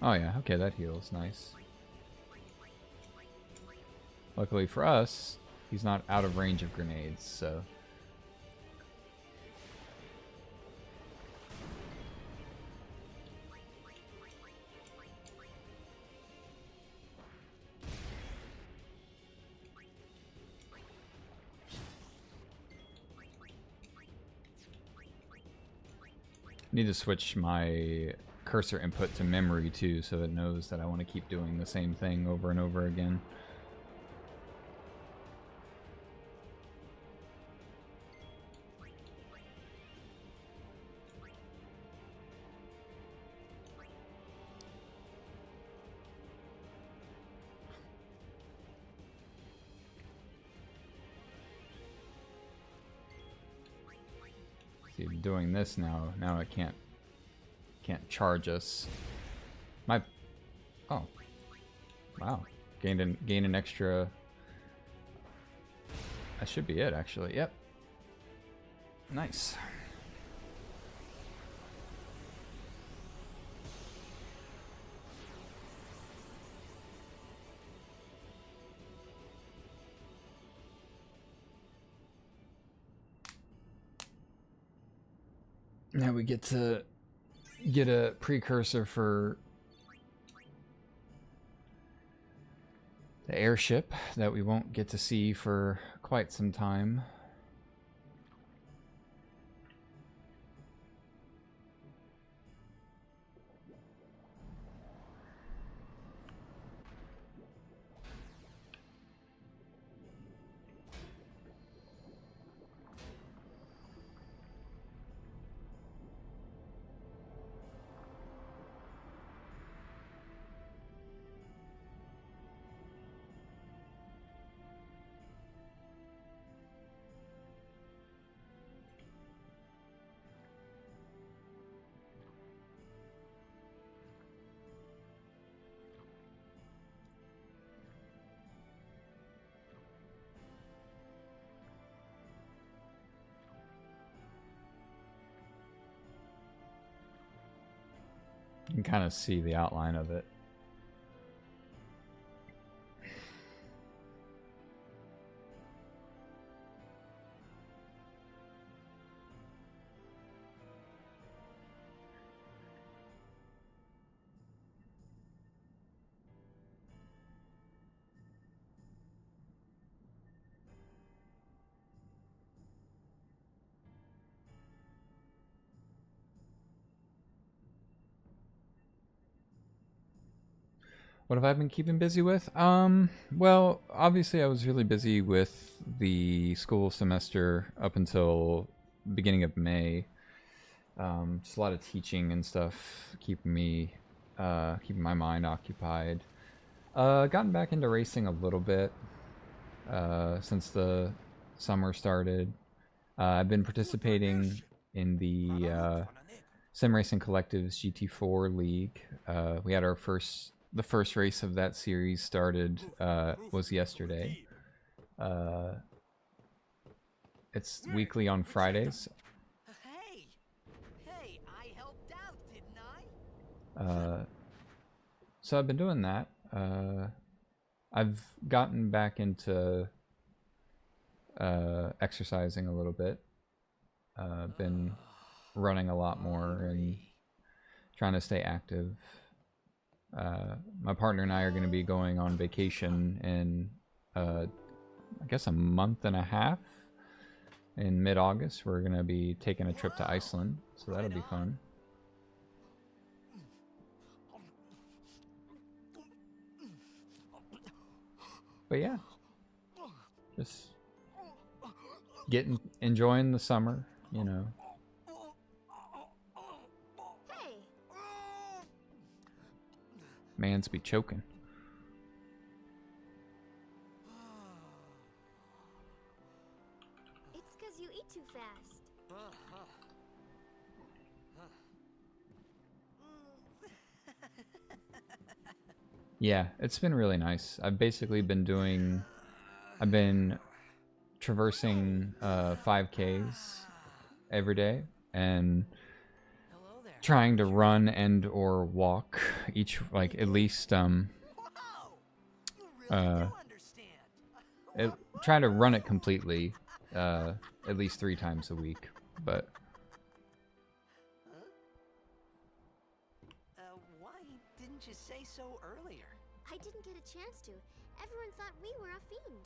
Oh yeah, okay, that heals. Nice. Luckily for us, he's not out of range of grenades, so... Need to switch my cursor input to memory too, so it knows that I want to keep doing the same thing over and over again. See, doing this now it can't charge us. My oh wow, gained an extra. That should be it actually. Yep, nice. Now we get to get a precursor for the airship that we won't get to see for quite some time. You can kind of see the outline of it. What have I been keeping busy with? Well, obviously I was really busy with the school semester up until beginning of May. Just a lot of teaching and stuff, keeping my mind occupied. Gotten back into racing a little bit since the summer started. I've been participating in the Sim Racing Collective's GT4 League. We had the first race of that series started was yesterday. It's weekly on Fridays. Hey, I helped out, didn't I? So I've been doing that. I've gotten back into exercising a little bit. Been running a lot more and trying to stay active. My partner and I are going to be going on vacation in, I guess, a month and a half. In mid-August, we're going to be taking a trip to Iceland, so that'll be fun. But yeah, just enjoying the summer, you know. Mans be choking. It's because you eat too fast. Yeah, it's been really nice. I've basically been doing, I've been traversing 5Ks every day and Hello there. trying to run and or walk each, like at least Whoa! You really uh do understand. try to run it completely at least 3 times a week. But Why didn't you say so earlier? I didn't get a chance to. Everyone thought we were a fiend.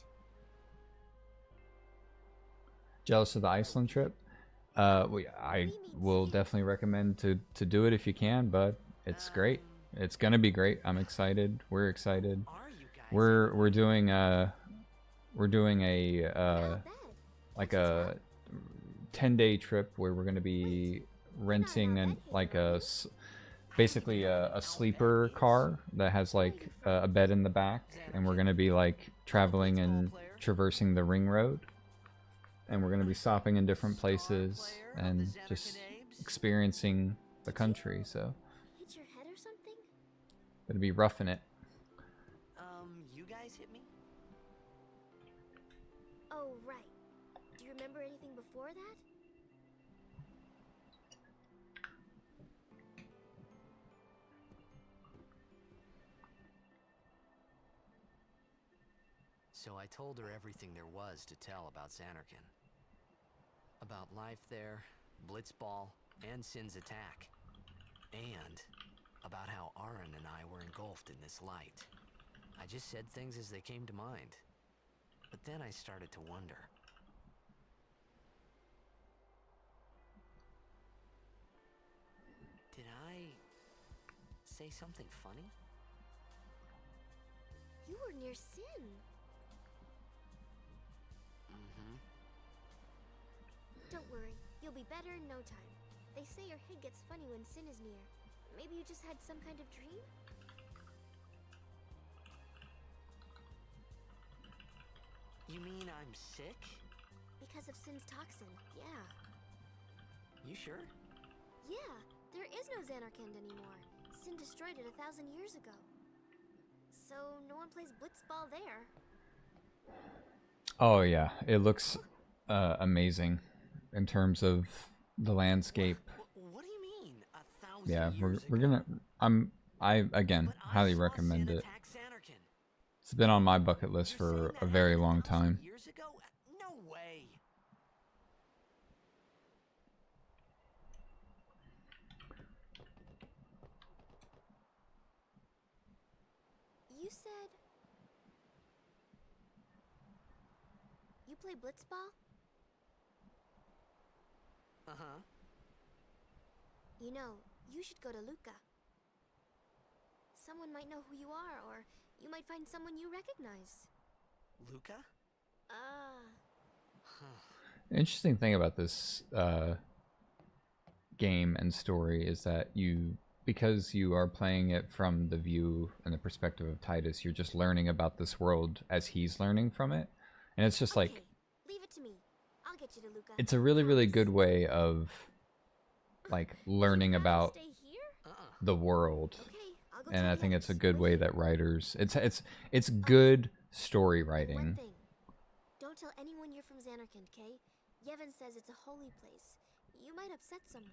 jealous of the Iceland trip? I will definitely recommend to do it if you can, but it's great. It's gonna be great. I'm excited. We're excited. Are you guys? We're doing a Not bad. like a 10-day trip where we're gonna be renting and like basically a sleeper car that has like a bed in the back, and we're gonna be like traveling and traversing the ring road, and we're gonna be stopping in different places and just experiencing the country. So Hit your head or something? it'll be roughing it. You guys hit me? Oh, right. Do you remember anything before that? So I told her everything there was to tell about Xanarkand. About life there, Blitzball, and Sin's attack. And about how Aaron and I were engulfed in this light. I just said things as they came to mind. But then I started to wonder. Did I say something funny? You were near Sin. Mm-hmm. Don't worry, you'll be better in no time. They say your head gets funny when Sin is near. Maybe you just had some kind of dream? You mean I'm sick? Because of Sin's toxin, yeah. You sure? Yeah, there is no Xanarkand anymore. Sin destroyed it 1,000 years ago. So no one plays Blitzball there. Oh yeah, it looks amazing in terms of the landscape. What do you mean, 1,000 Yeah, years we're ago? gonna. I again But I highly saw recommend Sin it. attack Xanarkand. It's been on my bucket list You're saying for that a very happened long 1,000 time. Years ago? No way. You said... You play Blitzball? Uh-huh. You know, you should go to Luca. Someone might know who you are, or you might find someone you recognize. Luca? Interesting thing about this game and story is that because you are playing it from the view and the perspective of Titus, you're just learning about this world as he's learning from it, and it's just Okay, like leave it to me. I'll get you to Luca. it's a really really Promise. good way of like learning You'd rather about stay here? the world. Okay, I'll go And tell I the think it's a others. good way Wait that here. writers it's good story And one writing. thing. Don't tell anyone you're from Xanarkand, okay? Yevon says it's a holy place. You might upset someone.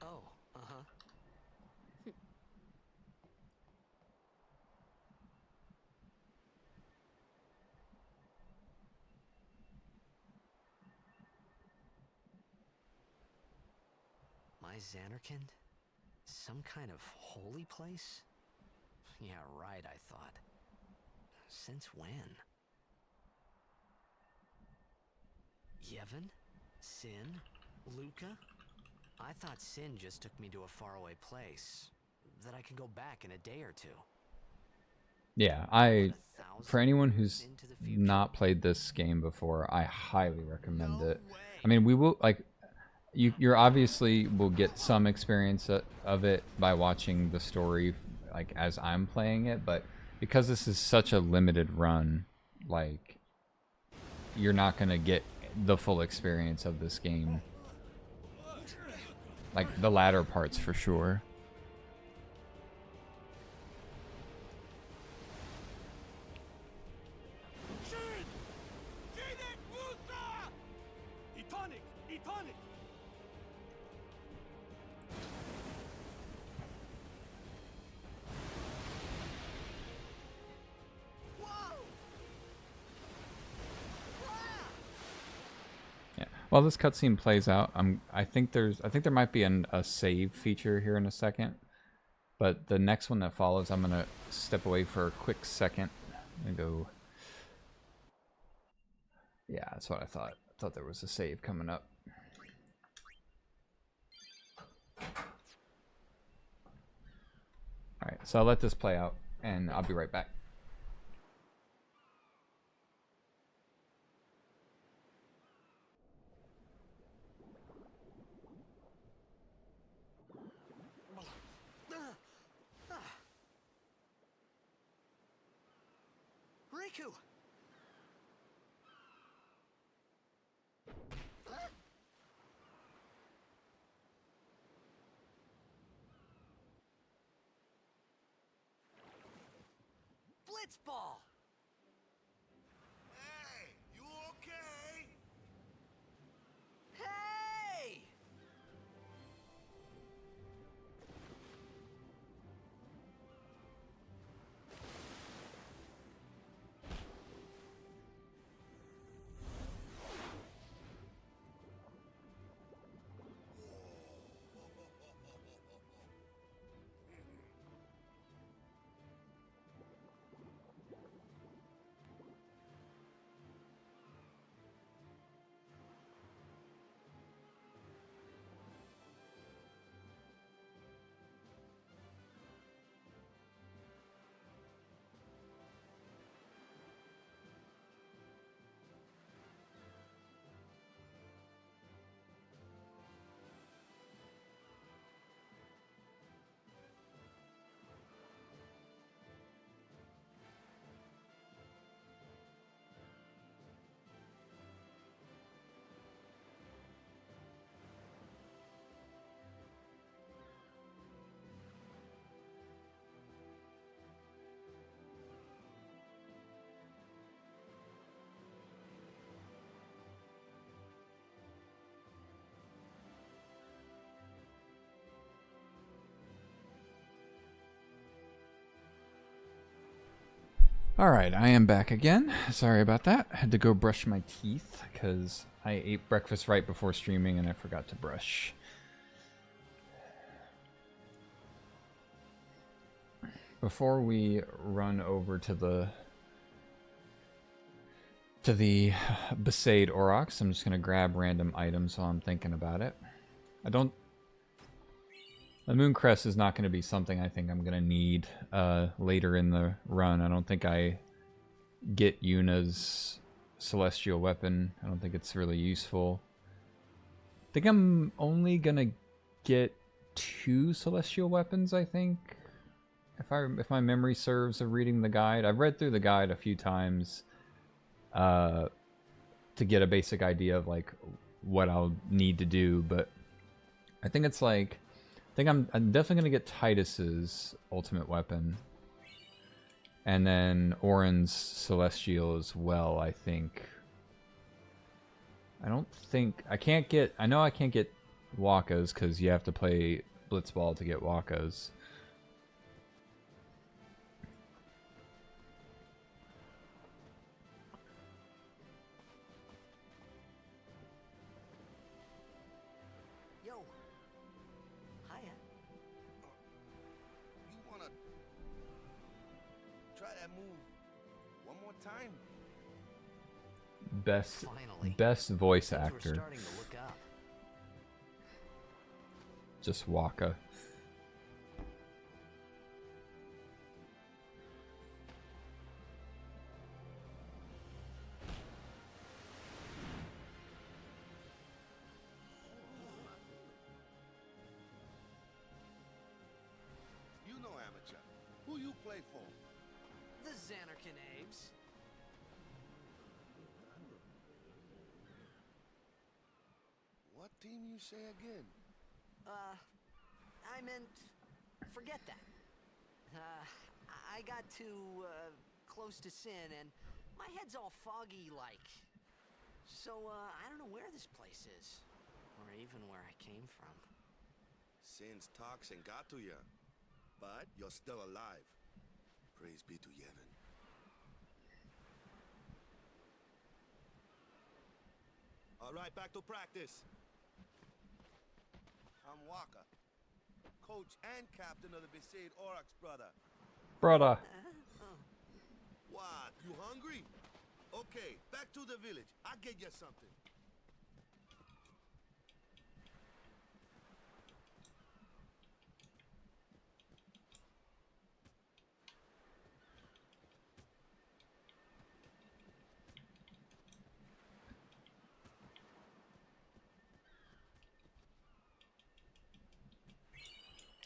Oh, uh-huh. My Xanarkand? Some kind of holy place? Yeah, right, I thought. Since when? Yevon? Sin? Luca? I thought Sin just took me to a faraway place that I could go back in a day or two. Yeah, But 1,000 for anyone years who's into the future? not played this game before, I highly recommend No it. way. I mean, we will like you're obviously will get some experience of it by watching the story like as I'm playing it, but because this is such a limited run, like you're not going to get the full experience of this game. Like the latter parts for sure. While this cutscene plays out, I think there might be a save feature here in a second, but the next one that follows, I'm gonna step away for a quick second and go. Yeah, that's what I thought. I thought there was a save coming up. All right, so I'll let this play out, and I'll be right back. Riku! Blitzball! Hey, you okay? Hey! Alright, I am back again. Sorry about that. I had to go brush my teeth because I ate breakfast right before streaming and I forgot to brush. Before we run over to the Besaid Aurochs, I'm just going to grab random items while I'm thinking about it. The Mooncrest is not going to be something I think I'm going to need later in the run. I don't think I get Yuna's celestial weapon. I don't think it's really useful. I think I'm only going to get 2 celestial weapons, I think. If my memory serves of reading the guide. I've read through the guide a few times to get a basic idea of like what I'll need to do, but I think it's like I'm definitely gonna get Titus's ultimate weapon, and then Auron's celestial as well. I think. I know I can't get Wakka's because you have to play Blitzball to get Wakka's. Best voice actor. Just Wakka. You know amateur. Who you play for? The Xanarkanabbs. What team you say again? I meant, forget that. I got too, close to Sin, and my head's all foggy like. So, I don't know where this place is, or even where I came from. Sin's toxin got to you, but you're still alive. Praise be to Yevon. All right, back to practice. I'm Waka, coach and captain of the Besaid Aurochs, brother. Brother. What? You hungry? Okay, back to the village. I'll get you something.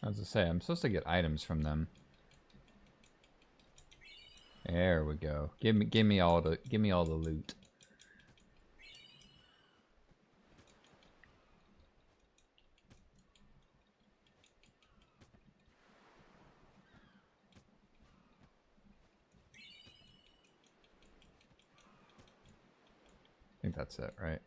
I was to say, I'm supposed to get items from them. There we go. Give me all the loot. I think that's it, right?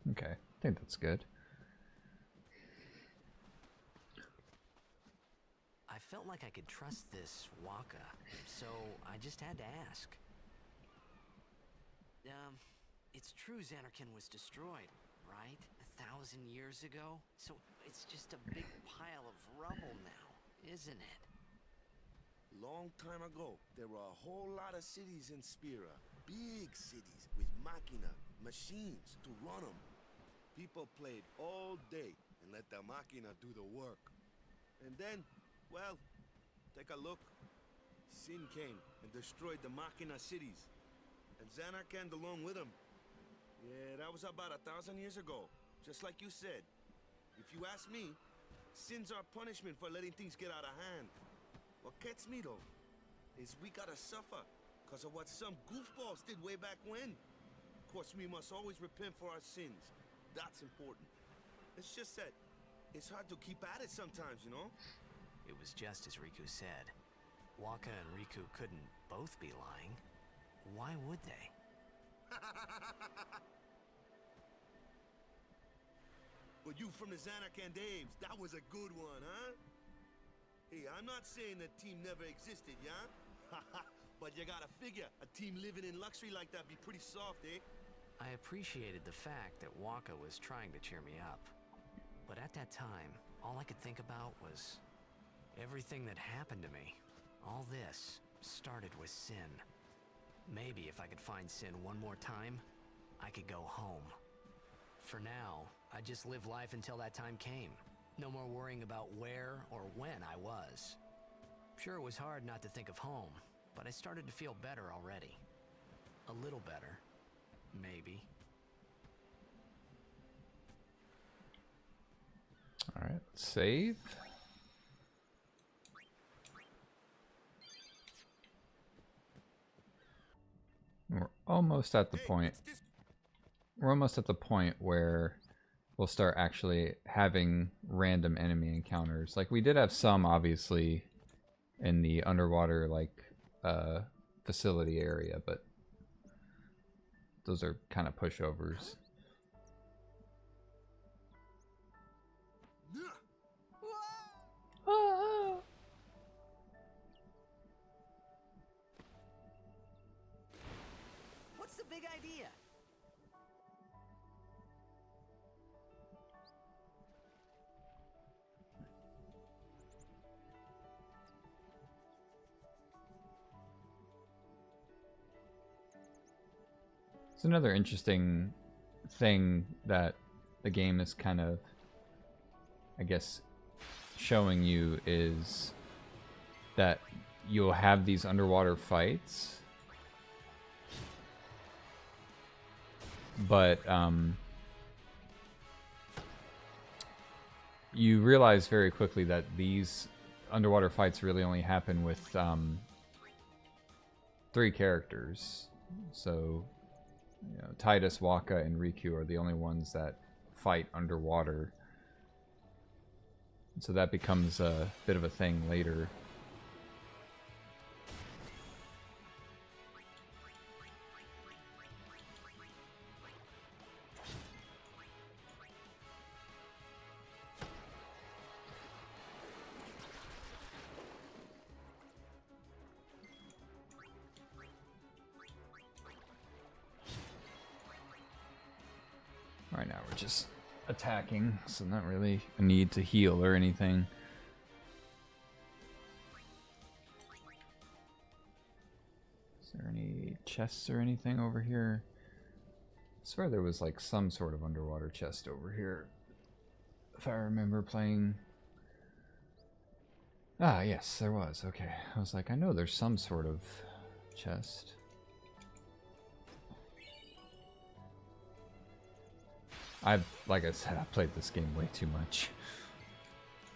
Okay, I think that's good. I felt like I could trust this Waka, so I just had to ask. It's true Xanarkand was destroyed, right? 1,000 years ago? So it's just a big pile of rubble now, isn't it? Long time ago, there were a whole lot of cities in Spira. Big cities with machina, machines to run them. People played all day and let the machina do the work. And then, well, take a look. Sin came and destroyed the machina cities. And Xanarkand along with them. Yeah, that was about 1,000 years ago. Just like you said. If you ask me, sin's our punishment for letting things get out of hand. What gets me though, is we gotta suffer because of what some goofballs did way back when. Of course, we must always repent for our sins. That's important. It's just that it's hard to keep at it sometimes, you know? It was just as Riku said. Waka and Riku couldn't both be lying. Why would they? But you from the Xanarkand Daves, that was a good one, huh? Hey, I'm not saying that team never existed, yeah? But you gotta figure, a team living in luxury like that be pretty soft, eh? I appreciated the fact that Waka was trying to cheer me up. But at that time, all I could think about was everything that happened to me. All this started with Sin. Maybe if I could find Sin one more time, I could go home. For now, I just live life until that time came. No more worrying about where or when I was. Sure, it was hard not to think of home, but I started to feel better already. A little better, maybe. Alright, save. We're almost at the point. We're almost at the point where we'll start actually having random enemy encounters. Like, we did have some, obviously, in the underwater, like, facility area, but those are kind of pushovers. What's the big idea? It's another interesting thing that the game is kind of, I guess, showing you is that you'll have these underwater fights, but you realize very quickly that these underwater fights really only happen with 3 characters. So, you know, Titus, Waka, and Riku are the only ones that fight underwater. So that becomes a bit of a thing later. Right now we're just attacking, so not really a need to heal or anything. Is there any chests or anything over here? I swear there was like some sort of underwater chest over here, if I remember playing. Ah, yes, there was. Okay, I was like, I know there's some sort of chest. Like I said, I've played this game way too much.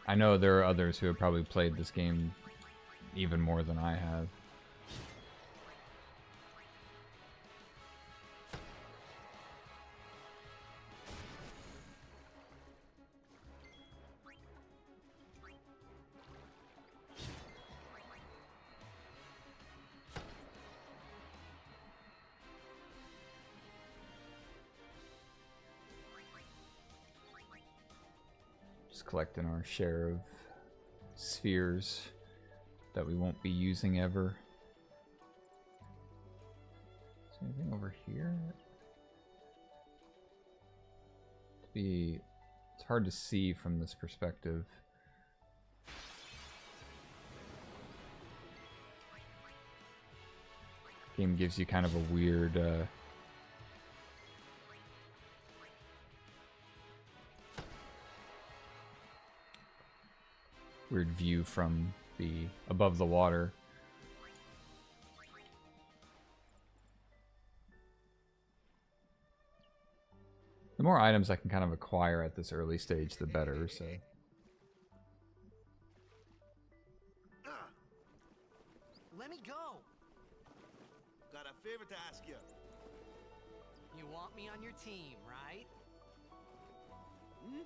I know there are others who have probably played this game even more than I have. Just collecting our share of spheres that we won't be using ever. Is there anything over here? It's hard to see from this perspective. Game gives you kind of a weird weird view from the above the water. The more items I can kind of acquire at this early stage, the better, so. Let me go! Got a favor to ask you. You want me on your team, right? Hmm?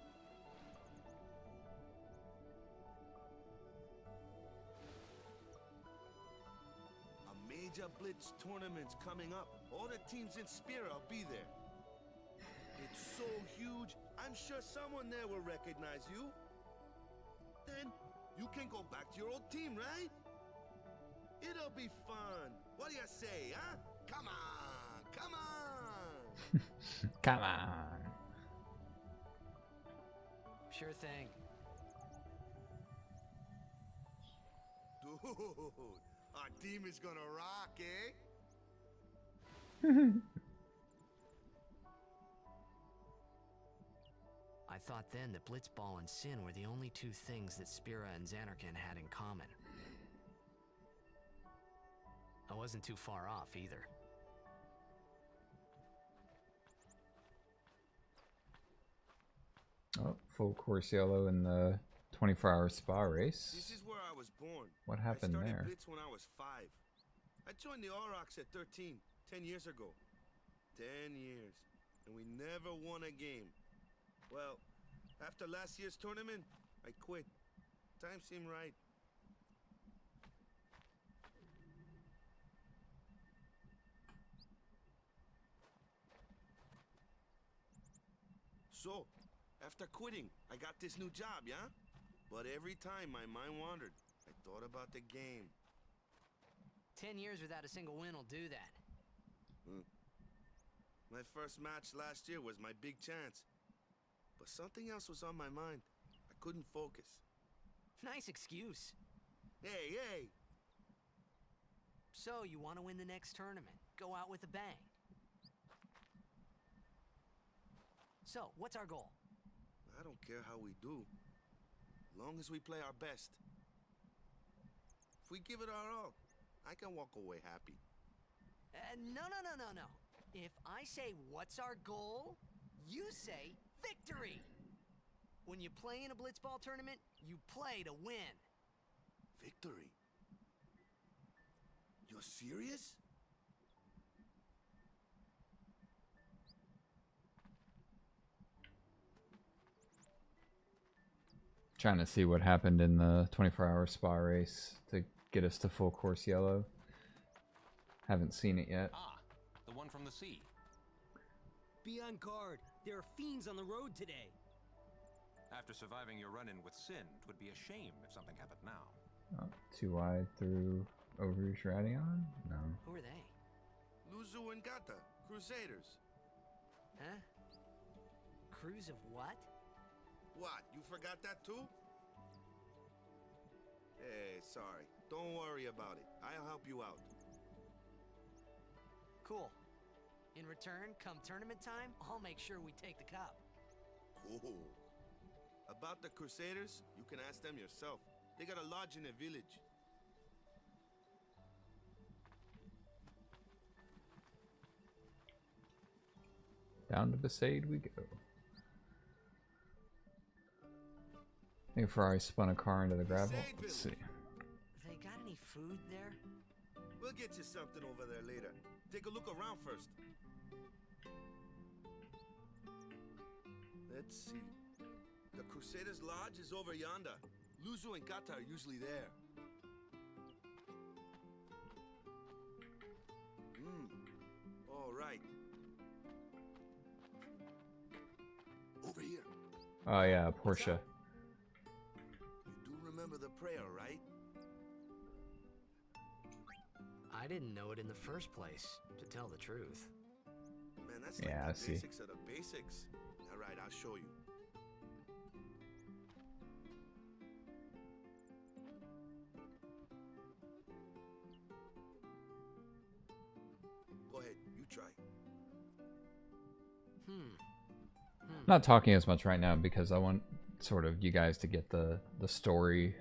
A major blitz tournament's coming up. All the teams in Spira will be there. It's so huge, I'm sure someone there will recognize you. Then you can go back to your old team, right? It'll be fun. What do you say, huh? Come on, come on. Come on. Sure thing. Dude, our team is gonna rock, eh? I thought then that Blitzball and Sin were the only two things that Spira and Xanarkand had in common. I wasn't too far off either. Oh, full course yellow in the 24-hour spa race. This is where I was born. What happened I started there? Blitz when I was 5. I joined the Aurochs at 13, 10 years ago. 10 years, and we never won a game. Well, after last year's tournament, I quit. Time seemed right. So, after quitting, I got this new job, yeah? But every time my mind wandered, I thought about the game. 10 years without a single win will do that. My first match last year was my big chance. But something else was on my mind. I couldn't focus. Nice excuse. Hey, hey! So, you want to win the next tournament? Go out with a bang. So, what's our goal? I don't care how we do. Long as we play our best. If we give it our all, I can walk away happy. No. If I say, what's our goal? You say, victory! When you play in a Blitzball tournament, you play to win. Victory? You're serious? Trying to see what happened in the 24-hour spa race to get us to full course yellow. Haven't seen it yet. Ah, the one from the sea. Be on guard. There are fiends on the road today. After surviving your run-in with Sin, 'twould be a shame if something happened now. Oh, too wide through Overreach Radion? No. Who are they? Luzu and Gata, Crusaders. Huh? Crews of what? What, you forgot that too? Hey, sorry. Don't worry about it. I'll help you out. Cool. In return, come tournament time, I'll make sure we take the cup. Cool. About the Crusaders, you can ask them yourself. They got a lodge in a village. Down to Besaid we go. I think Ferrari spun a car into the gravel. Let's see. They got any food there? We'll get you something over there later. Take a look around first. Let's see. The Crusaders' Lodge is over yonder. Luzu and Gata are usually there. All right. Over here. Oh yeah, Porsche. You do remember the prayer, right? I didn't know it in the first place, to tell the truth. Man, that's Yeah, I like the see. basics of the basics. All right, I'll show you. Go ahead, you try. Not talking as much right now because I want sort of you guys to get the story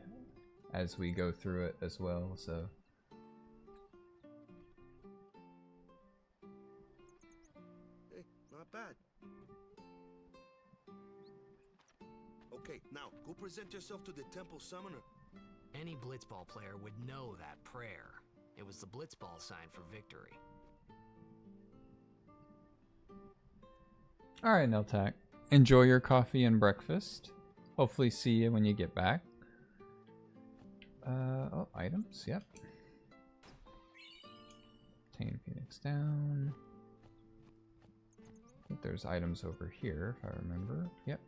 as we go through it as well, so. Hey, not bad. Okay, now go present yourself to the temple summoner. Any blitzball player would know that prayer. It was the blitzball sign for victory. Alright, Neltak. Enjoy your coffee and breakfast. Hopefully see you when you get back. Oh, items, yep. Obtain Phoenix down. I think there's items over here, if I remember. Yep.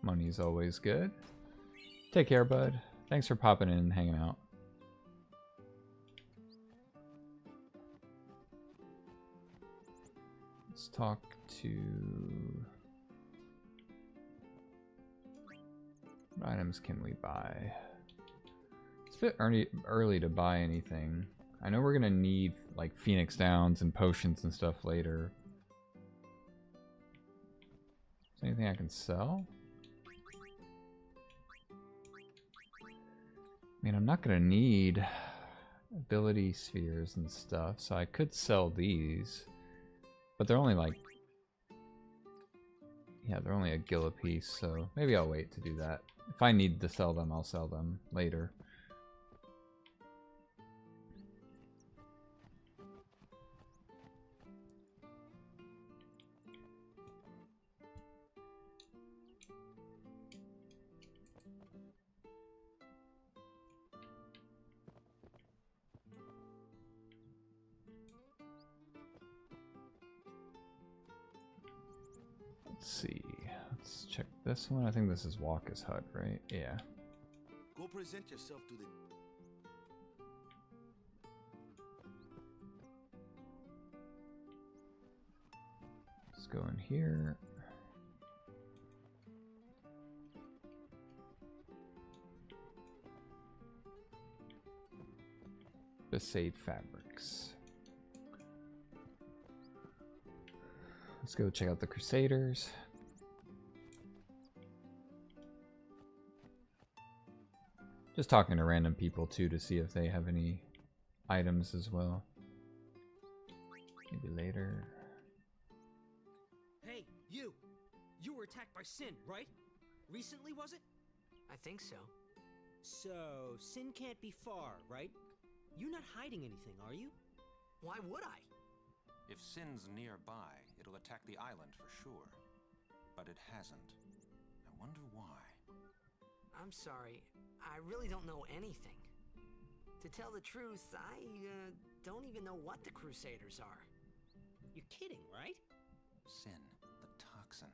Money's always good. Take care, bud. Thanks for popping in and hanging out. Let's talk to... What items can we buy? It's a bit early to buy anything. I know we're gonna need like Phoenix Downs and potions and stuff later. Is there anything I can sell? I mean, I'm not gonna need ability spheres and stuff, so I could sell these. But they're only like... Yeah, they're only a gil a piece, so maybe I'll wait to do that. If I need to sell them, I'll sell them later. Let's see. Let's check this one. I think this is Waka's hut, right? Yeah. Go present yourself to the... Let's go in here. Besaid fabrics. Let's go check out the Crusaders. Just talking to random people too to see if they have any items as well. Maybe later. Hey, you! You were attacked by Sin, right? Recently, was it? I think so. So, Sin can't be far, right? You're not hiding anything, are you? Why would I? If Sin's nearby, it'll attack the island for sure. But it hasn't. I wonder why. I'm sorry. I really don't know anything. To tell the truth, I don't even know what the Crusaders are. You're kidding, right? Sin, the toxin.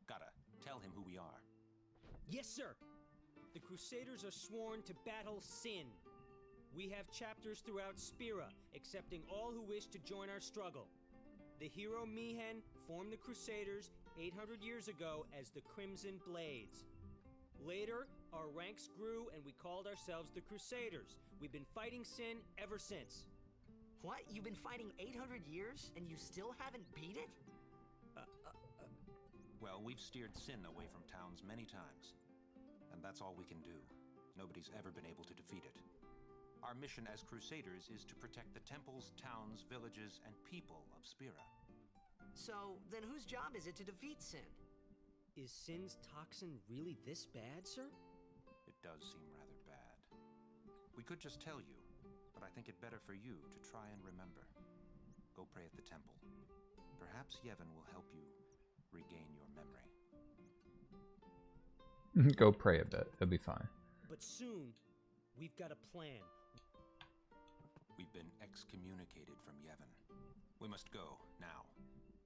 Gotta tell him who we are. Yes, sir. The Crusaders are sworn to battle Sin. We have chapters throughout Spira, accepting all who wish to join our struggle. The hero Mihen formed the Crusaders 800 years ago as the Crimson Blades. Later, our ranks grew and we called ourselves the Crusaders. We've been fighting Sin ever since. What? You've been fighting 800 years and you still haven't beat it? Well, we've steered Sin away from towns many times. And that's all we can do. Nobody's ever been able to defeat it. Our mission as Crusaders is to protect the temples, towns, villages, and people of Spira. So, then whose job is it to defeat Sin? Is Sin's toxin really this bad, sir? It does seem rather bad. We could just tell you, but I think it better for you to try and remember. Go pray at the temple. Perhaps Yevon will help you regain your memory. Go pray a bit. It'll be fine. But soon, we've got a plan. We've been excommunicated from Yevon. We must go, now.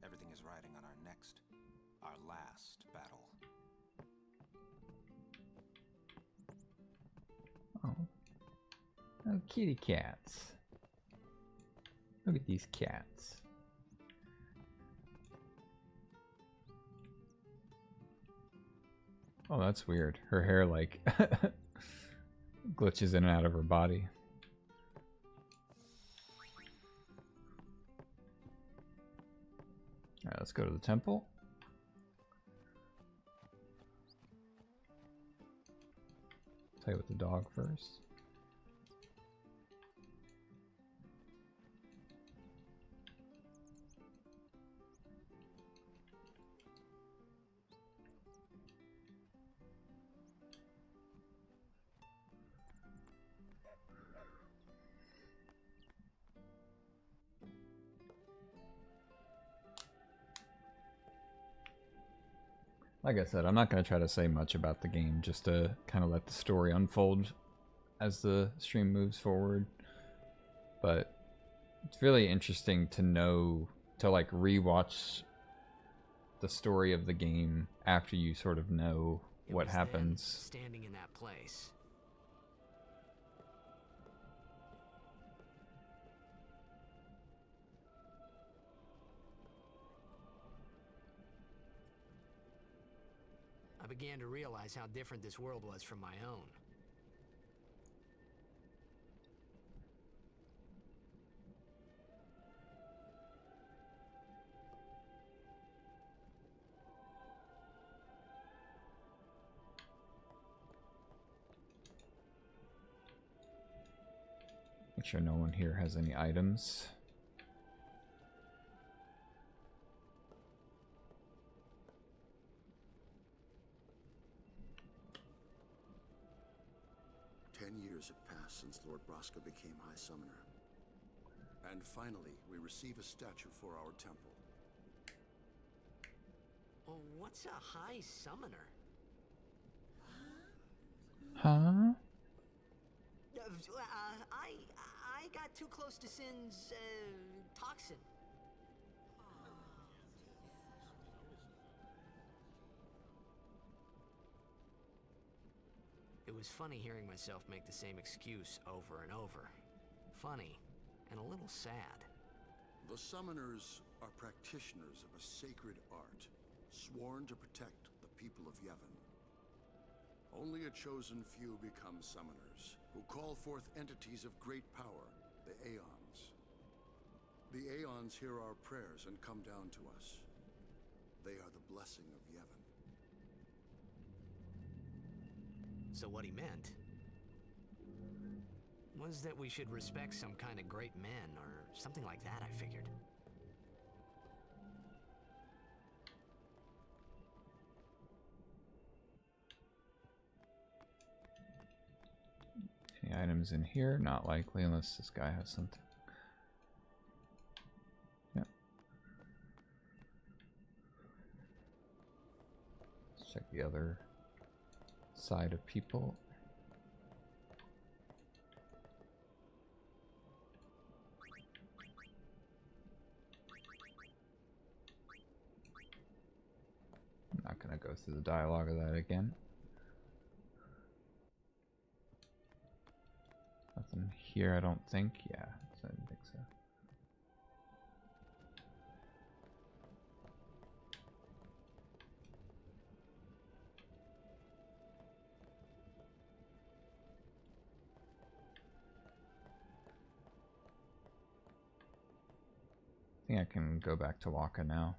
Everything is riding on our last battle. Oh, kitty cats. Look at these cats. Oh, that's weird. Her hair, like, glitches in and out of her body. Alright, let's go to the temple. Play with the dog first. Like I said, I'm not going to try to say much about the game, just to kind of let the story unfold as the stream moves forward. But it's really interesting to know, to like rewatch the story of the game after you sort of know what happens. Standing in that place. I began to realize how different this world was from my own. Make sure no one here has any items. Years have passed since Lord Braska became High Summoner. And finally, we receive a statue for our temple. Oh, what's a High Summoner? Huh? I got too close to Sin's, toxin. It was funny hearing myself make the same excuse over and over. Funny, and a little sad. The summoners are practitioners of a sacred art, sworn to protect the people of Yevon. Only a chosen few become summoners, who call forth entities of great power, the Aeons. The Aeons hear our prayers and come down to us. They are the blessing of Yevon. So what he meant was that we should respect some kind of great men, or something like that, I figured. Any items in here? Not likely, unless this guy has something. Yep. Let's check the other side of people. I'm not going to go through the dialogue of that again. Nothing here, I don't think. Yeah, I didn't think so. I think I can go back to Waka now.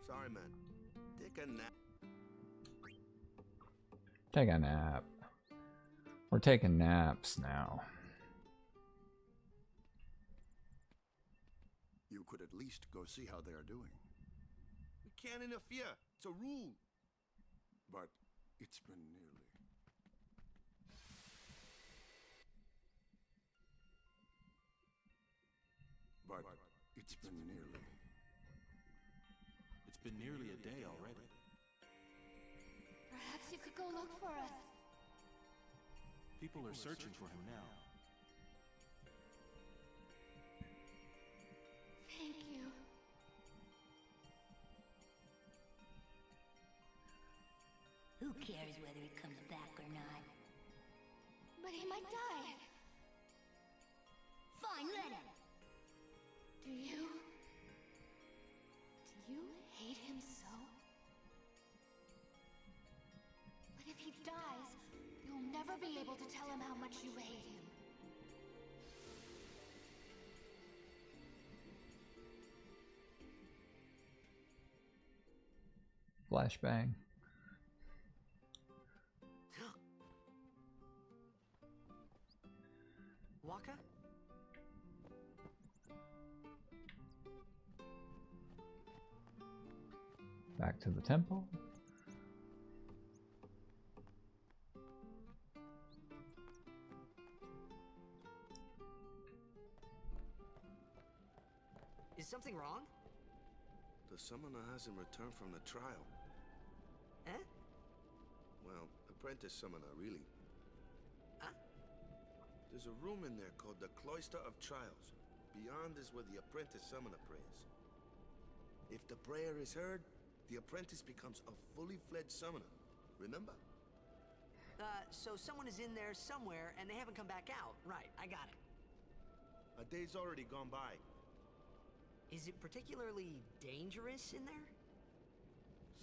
Sorry, man. Take a nap. Take a nap. We're taking naps now. You could at least go see how they are doing. We can't interfere. It's a rule. But it's been nearly. But it's been nearly. It's been nearly a day already. Perhaps you could go look for us. People are searching for him now. Thank you. Who cares whether he comes back or not? But he might die. Fine, let him. Do you hate him so? But if he dies, you'll never be able to tell him how much you hate him. Flashbang. Waka? Back to the temple. Is something wrong? The summoner hasn't returned from the trial. Eh? Well, apprentice summoner, really. Huh? There's a room in there called the Cloister of Trials. Beyond is where the apprentice summoner prays. If the prayer is heard, the apprentice becomes a fully fledged summoner. Remember? So someone is in there somewhere and they haven't come back out. Right, I got it. A day's already gone by. Is it particularly dangerous in there?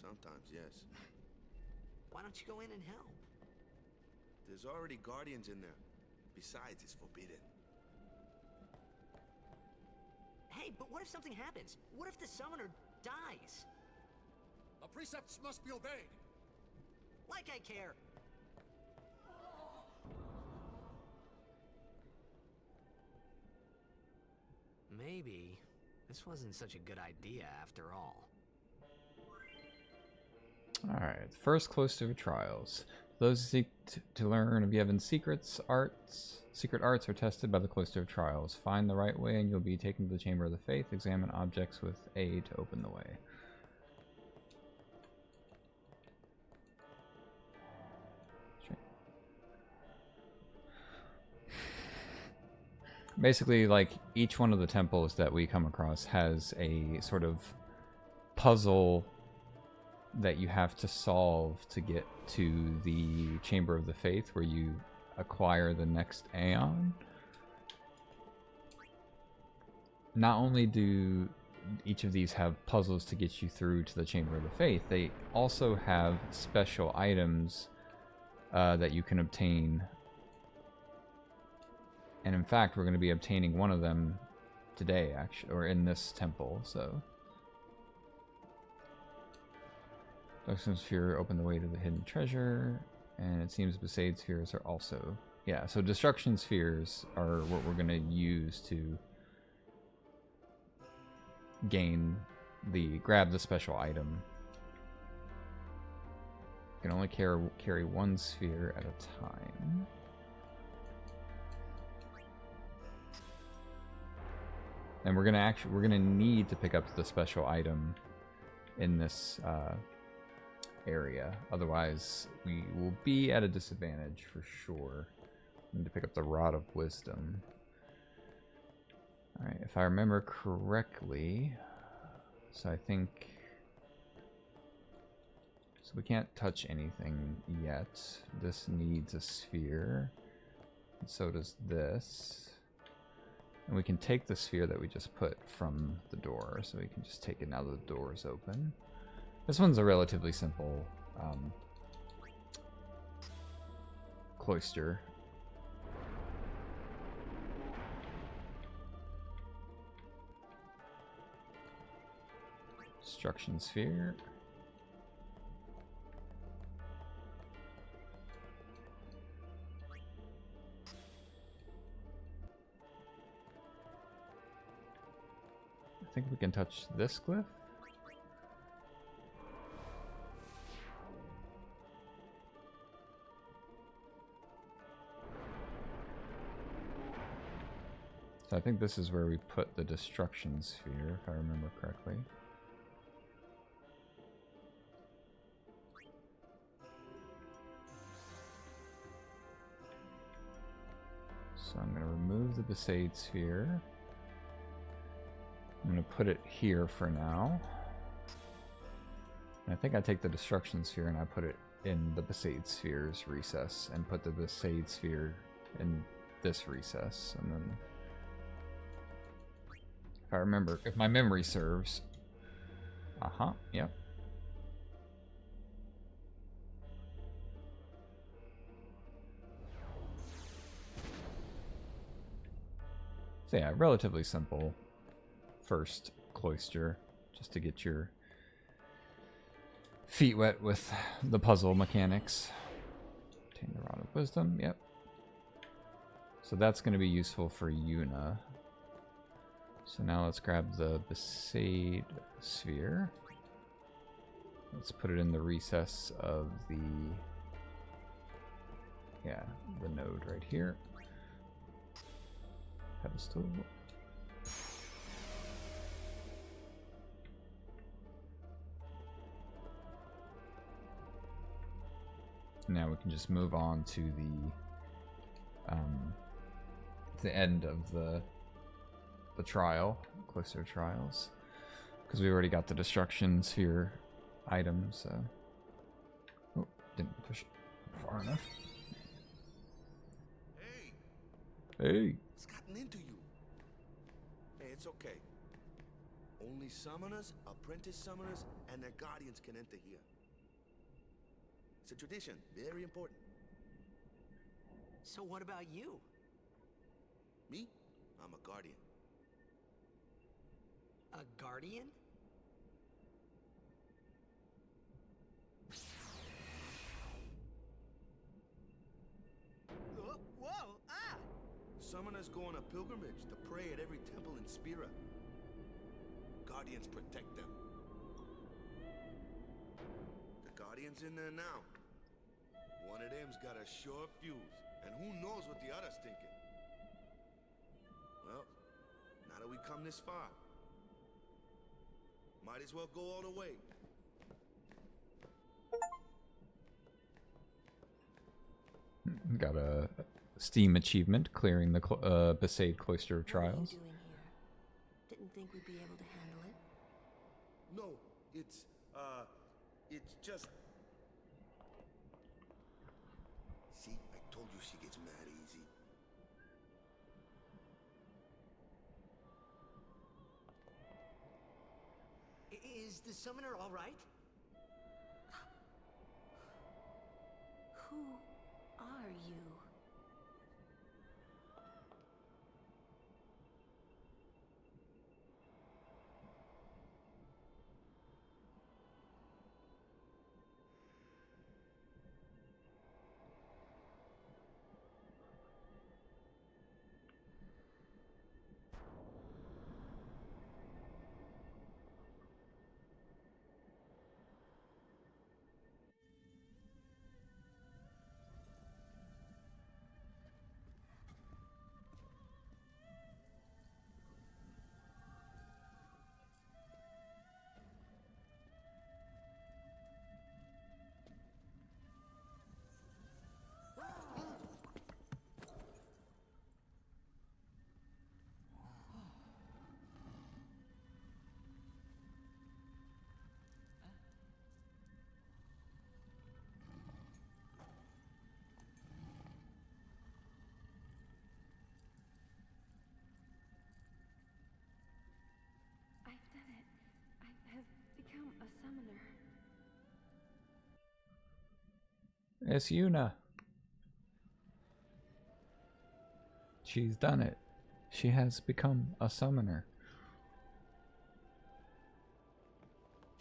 Sometimes, yes. Why don't you go in and help? There's already guardians in there. Besides, it's forbidden. Hey, but what if something happens? What if the summoner dies? The precepts must be obeyed. Like I care. Maybe this wasn't such a good idea after all. Alright, first Cloister of Trials. Those who seek to learn of Yevon's secret arts are tested by the Cloister of Trials. Find the right way and you'll be taken to the Chamber of the Faith. Examine objects with A to open the way. Basically, like, each one of the temples that we come across has a sort of puzzle that you have to solve to get to the Chamber of the Faith, where you acquire the next Aeon. Not only do each of these have puzzles to get you through to the Chamber of the Faith, they also have special items that you can obtain. And in fact, we're going to be obtaining one of them today, actually, or in this temple, so. Destruction Sphere opened the way to the hidden treasure, and it seems Besaid spheres are also. Yeah, so Destruction Spheres are what we're going to use to grab the special item. You can only carry one sphere at a time. And we're gonna need to pick up the special item in this area. Otherwise, we will be at a disadvantage for sure. Need to pick up the Rod of Wisdom. All right, if I remember correctly, so I think. So we can't touch anything yet. This needs a sphere. And so does this. And we can take the sphere that we just put from the door. So we can just take it now that the door is open. This one's a relatively simple cloister. Destruction sphere. I think we can touch this glyph. So I think this is where we put the destruction sphere, if I remember correctly. So I'm going to remove the Besaid sphere. I'm going to put it here for now. And I think I take the destruction sphere and I put it in the Besaid sphere's recess and put the Besaid sphere in this recess. And then, if I remember, if my memory serves. Yep. So yeah, relatively simple first cloister, just to get your feet wet with the puzzle mechanics. Obtain the Rod of Wisdom, yep. So that's going to be useful for Yuna. So now let's grab the Besaid sphere. Let's put it in the recess of the node right here. Pedestal. Now we can just move on to the end of the trial, cloister trials, because we already got the destruction sphere item. So, oh, didn't push it far enough. Hey. What's gotten into you? Hey, it's okay. Only summoners, apprentice summoners, and their guardians can enter here. It's a tradition, very important. So what about you? Me? I'm a guardian. A guardian? Whoa! Ah! Summoners go on a pilgrimage to pray at every temple in Spira. Guardians protect them. The guardian's in there now. One of them's got a sure fuse, and who knows what the other's thinking. Well, now that we come this far, might as well go all the way. Got a Steam achievement, clearing the Besaid Cloister of Trials. What are you doing here? Didn't think we'd be able to handle it. No, it's just... See, I told you she gets mad easy. Is the summoner all right? Who are you? It's Yuna. She's done it. She has become a summoner.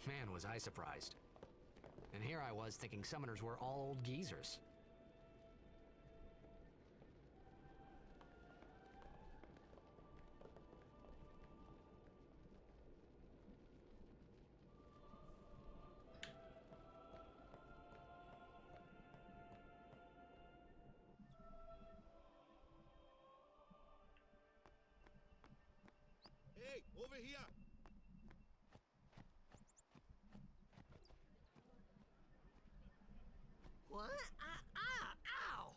Man, was I surprised. And here I was thinking summoners were all old geezers. Hey, over here! What? Ow!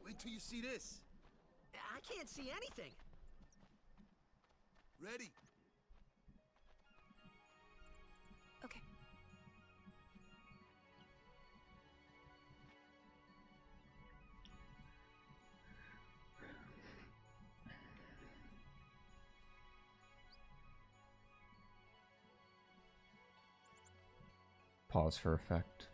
Wait till you see this. I can't see anything. Ready? Okay. Pause for effect.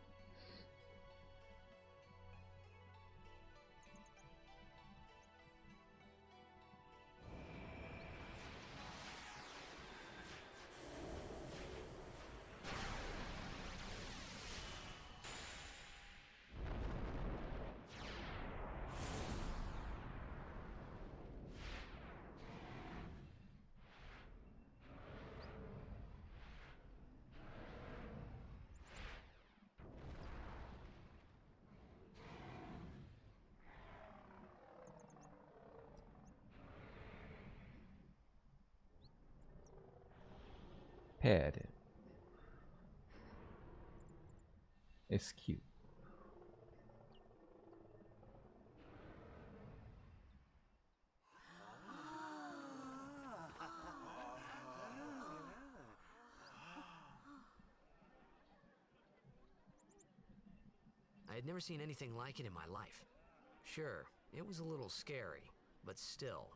Pet it. It's cute. I had never seen anything like it in my life. Sure, it was a little scary, but still,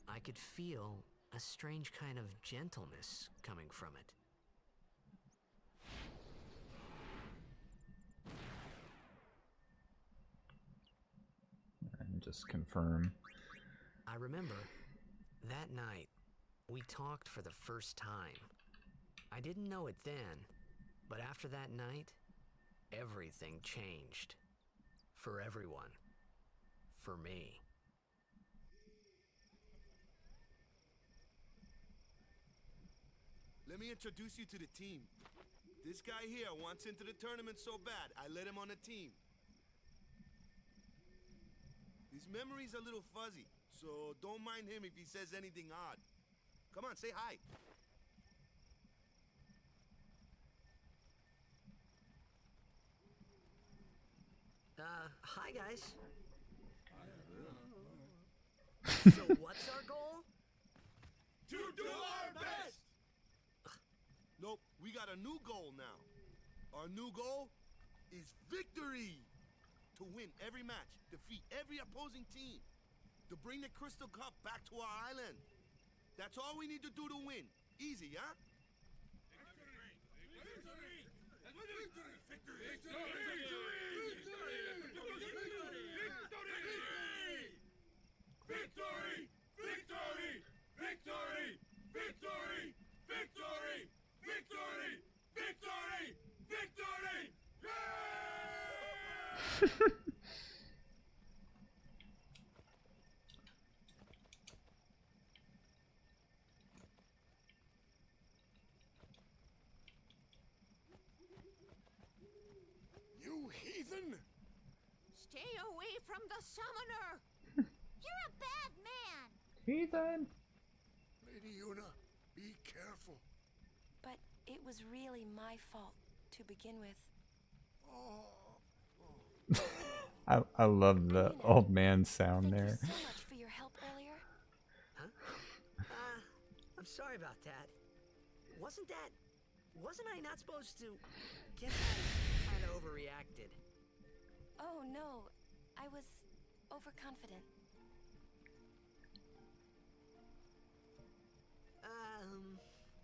I could feel a strange kind of gentleness coming from it. And just confirm. I remember that night we talked for the first time. I didn't know it then, but after that night, everything changed. For everyone. For me. Let me introduce you to the team. This guy here wants into the tournament so bad, I let him on the team. His memory's a little fuzzy, so don't mind him if he says anything odd. Come on, say hi. Hi guys. So what's our goal? To do our best! Nope, we got a new goal now. Our new goal is victory! To win every match, defeat every opposing team, to bring the Crystal Cup back to our island. That's all we need to do to win. Easy, huh? Victory! Victory! Victory! Victory! Victory! Victory! Victory! Victory! Victory! Victory! Victory! Victory! Victory! You heathen! Stay away from the summoner! You're a bad man! Heathen! Lady Yuna, be careful. But it was really my fault to begin with. I love the old man sound Thank you there. so much for your help earlier. Huh? I'm sorry about that. Wasn't I not supposed to? Guess I kind of overreacted. Oh no, I was overconfident.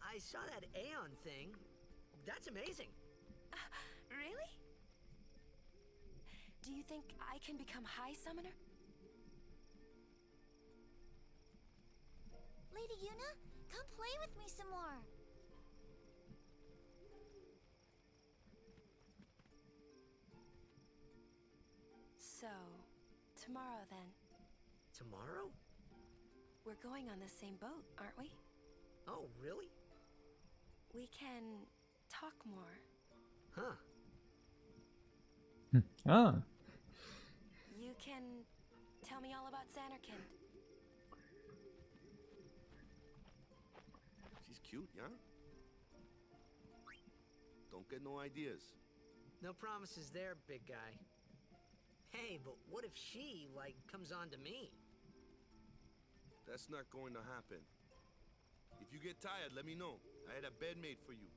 I saw that Aeon thing. That's amazing. Really? Do you think I can become High Summoner? Lady Yuna, come play with me some more. So, tomorrow then. Tomorrow? We're going on the same boat, aren't we? Oh, really? We can talk more. Huh. Ah. You can tell me all about Xanarkand. She's cute, yeah? Don't get no ideas. No promises there, big guy. Hey, but what if she, like, comes on to me? That's not going to happen. If you get tired, let me know. I had a bed made for you.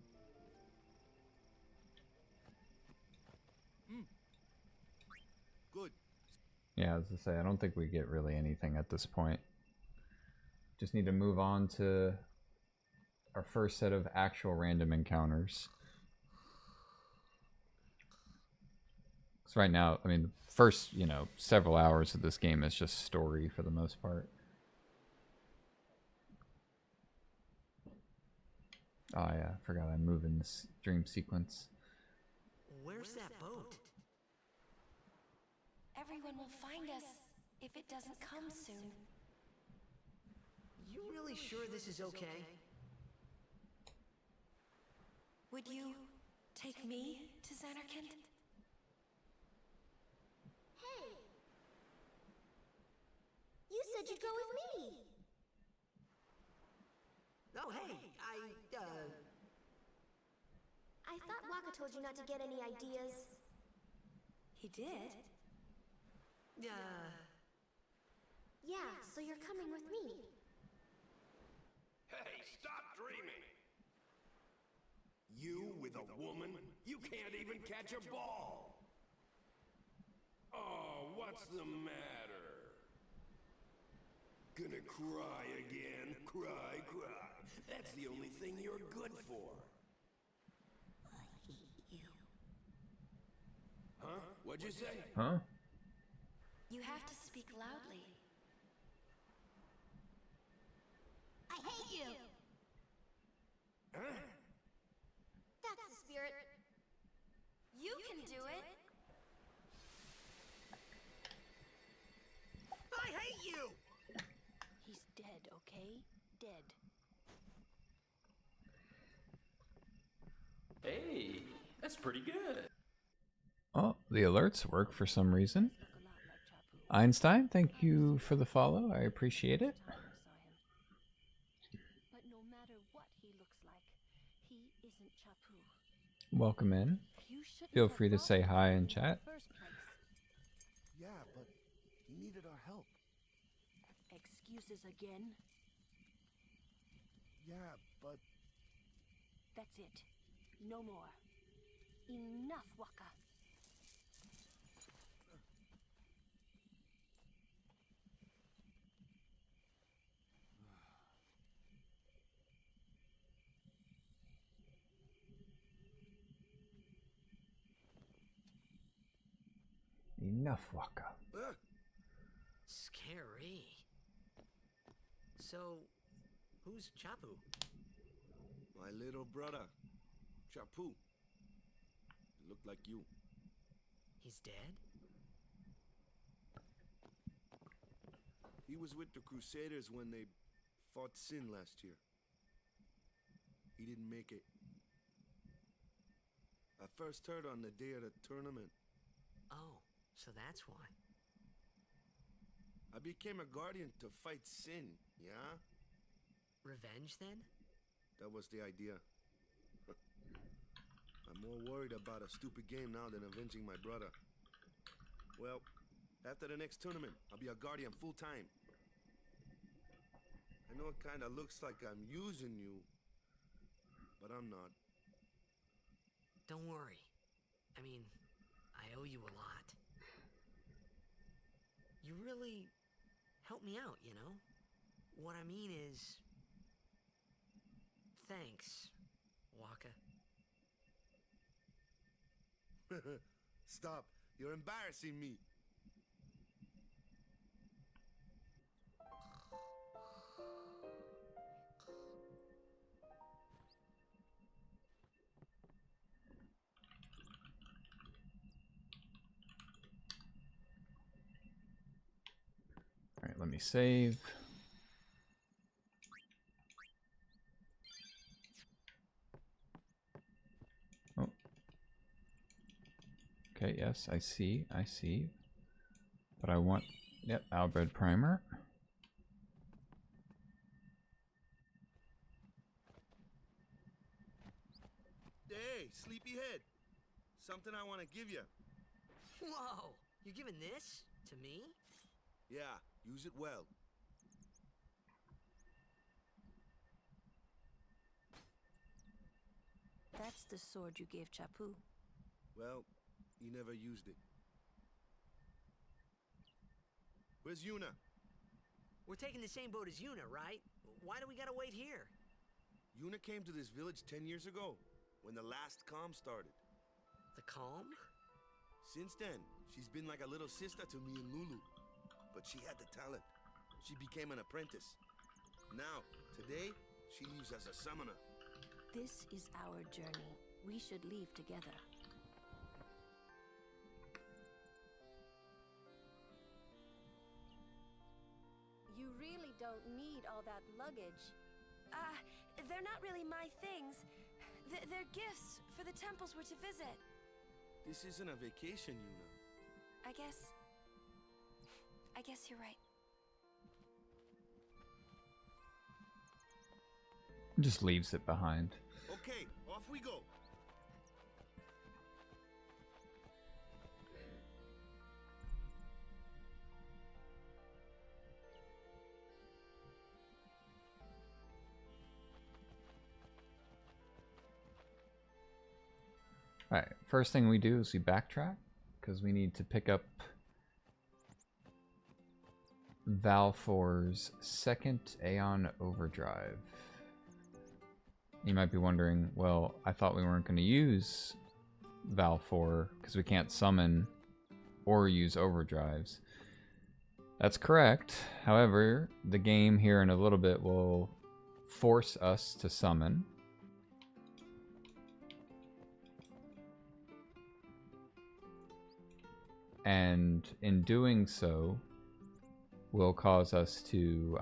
Good. Yeah, as I say, I don't think we get really anything at this point. Just need to move on to our first set of actual random encounters. Because right now, I mean, the first, several hours of this game is just story for the most part. Oh yeah, I forgot I move in this dream sequence. Where's that boat? Everyone will find us if it doesn't come soon. You really sure this is okay? Would you take me to Xanarkand? Hey! You said you'd go with me! Oh, hey, I thought Waka told you not to get any ideas. He did? Yeah, so you're coming with me. Hey, stop dreaming! You with a woman? You can't even catch a ball! Oh, what's the matter? Gonna cry again? Cry, cry. That's the only thing you're good for. I hate you. Huh? What'd you say? Huh? You have to speak loudly. I hate you! Huh? That's the spirit. You can do it! I hate you! He's dead, okay? Dead. Hey, that's pretty good. Oh, the alerts work for some reason. Einstein, thank you for the follow. I appreciate it. But no matter what he looks like, he isn't Chapu. Welcome in. You shouldn't Feel have free to brought say him hi here in the chat. first place. Yeah, but he needed our help. Excuses again? Yeah, but That's it. No more. Enough, Waka. Enough, Waka. Scary. So, who's Chapu? my little brother, Chapu. He looked like you. He's dead? He was with the Crusaders when they fought Sin last year. He didn't make it. I first heard on the day of the tournament. Oh, so that's why. I became a guardian to fight Sin, yeah? Revenge, then? That was the idea. I'm more worried about a stupid game now than avenging my brother. Well, after the next tournament, I'll be a guardian full-time. I know it kinda looks like I'm using you, but I'm not. Don't worry. I mean, I owe you a lot. You really helped me out, you know? What I mean is... Thanks, Waka. Stop. You're embarrassing me. All right, let me save. Oh. Okay, yes, I see. But I want, yep, Albred Primer. Hey, sleepyhead. Something I want to give you. Whoa! You're giving this to me? Yeah, use it well. That's the sword you gave Chapu. Well, he never used it. Where's Yuna? We're taking the same boat as Yuna, right? Why do we gotta wait here? Yuna came to this village 10 years ago, when the last calm started. The calm? Since then, she's been like a little sister to me and Lulu. But she had the talent. She became an apprentice. Now, today, she leaves as a summoner. This is our journey. We should leave together. You really don't need all that luggage. They're not really my things. They're gifts for the temples we're to visit. This isn't a vacation, Yuna. I guess you're right. Just leaves it behind. Okay, off we go. Alright, first thing we do is we backtrack, because we need to pick up Valfor's second Aeon Overdrive. You might be wondering, well, I thought we weren't going to use Valfor, because we can't summon or use overdrives. That's correct. However, the game here in a little bit will force us to summon. And in doing so, will cause us to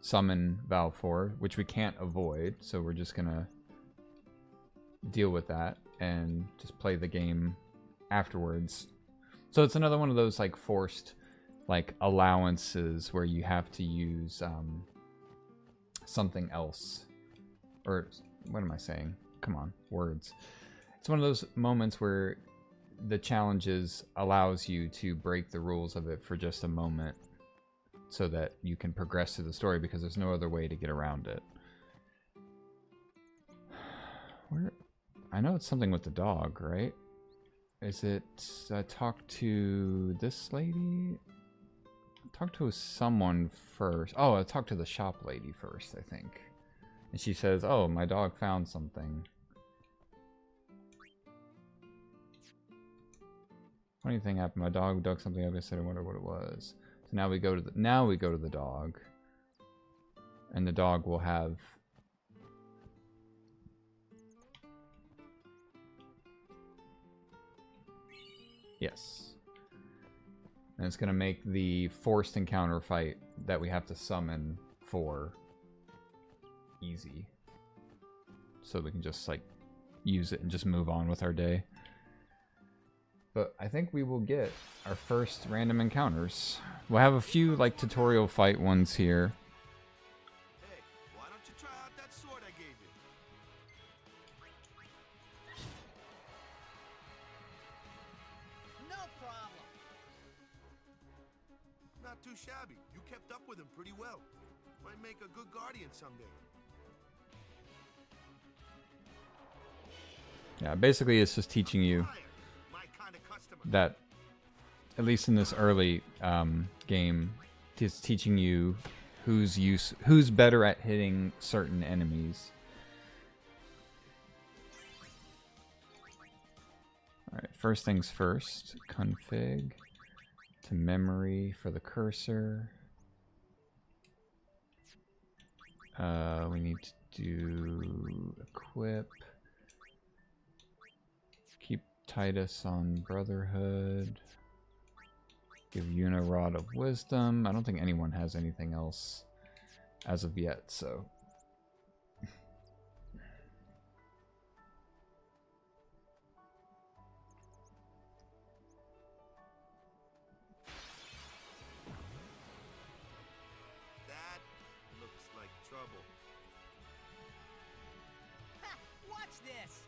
summon Valfor, which we can't avoid, so we're just gonna deal with that and just play the game afterwards. So it's another one of those like forced like allowances where you have to use something else. Or what am I saying? Come on, words. It's one of those moments where the challenges allows you to break the rules of it for just a moment so that you can progress through the story, because there's no other way to get around it. I know it's something with the dog, right? Is it talk to this lady? Talk to someone first. Oh, I talked to the shop lady first, I think. And she says, oh, my dog found something. Funny thing happened. My dog dug something up. I said, I wonder what it was. So now we go to the dog, and the dog will have yes, and it's gonna make the forced encounter fight that we have to summon for easy, so we can just like use it and just move on with our day. But I think we will get our first random encounters. We'll have a few like tutorial fight ones here. Hey, why don't you try out that sword I gave you? No problem. Not too shabby. You kept up with him pretty well. Might make a good guardian someday. Yeah, basically it's just teaching you that, at least in this early game, it's teaching you who's better at hitting certain enemies. Alright, first things first. Config to memory for the cursor. We need to do equip. Keep Titus on Brotherhood. Give Yuna Rod of Wisdom. I don't think anyone has anything else as of yet, so. That looks like trouble. Ha! Watch this!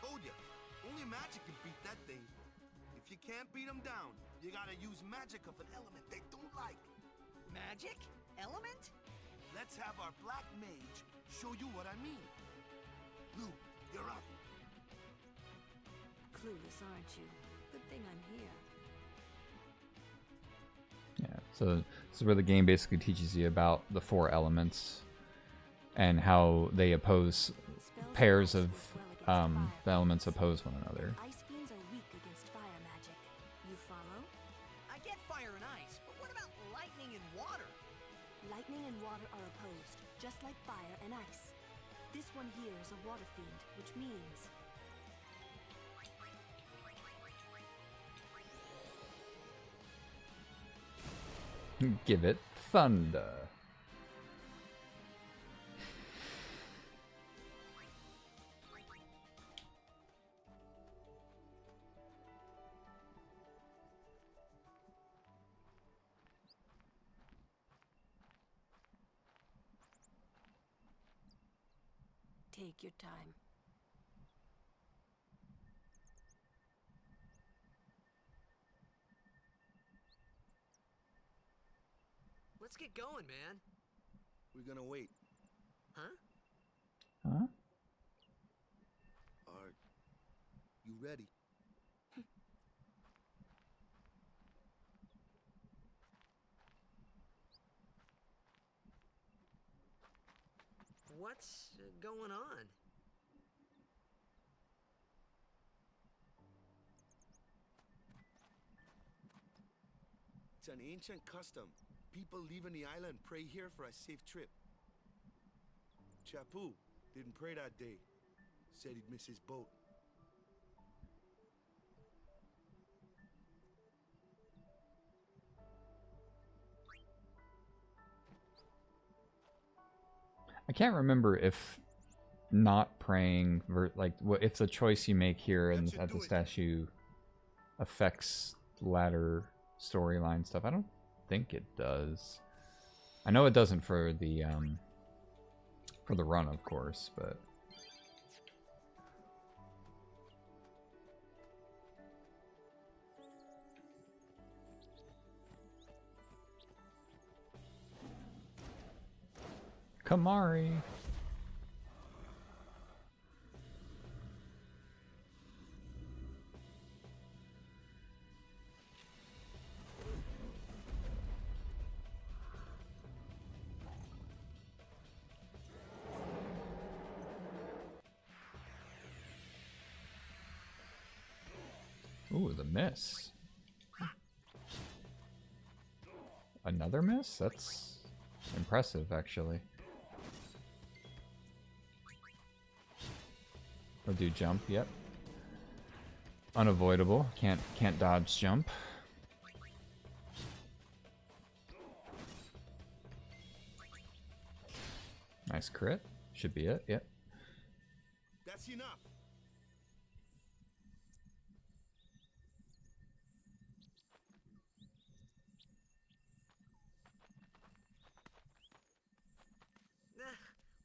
Told ya, only magic can beat that thing. If you can't beat them down, you gotta use magic of an element they don't like. Magic? Element? Let's have our black mage show you what I mean. Lou, you're up. Clueless, aren't you? Good thing I'm here. Yeah, so this is where the game basically teaches you about the 4 elements and how they oppose pairs of the elements oppose one another. Ice fiends are weak against fire magic. You follow? I get fire and ice, but what about lightning and water? Lightning and water are opposed, just like fire and ice. This one here is a water fiend, which means... Give it thunder. Take your time. Let's get going, man. We're gonna wait. Huh? Huh? Are you ready? What's going on? It's an ancient custom. People leaving the island pray here for a safe trip. Chapu didn't pray that day. Said he'd miss his boat. I can't remember if not praying, if the choice you make here and at the statue affects latter storyline stuff. I don't think it does. I know it doesn't for the run, of course, but Kamari. Ooh, the miss. Another miss? That's impressive, actually. Or do jump, yep. Unavoidable. Can't dodge jump. Nice crit. Should be it, yep. That's enough.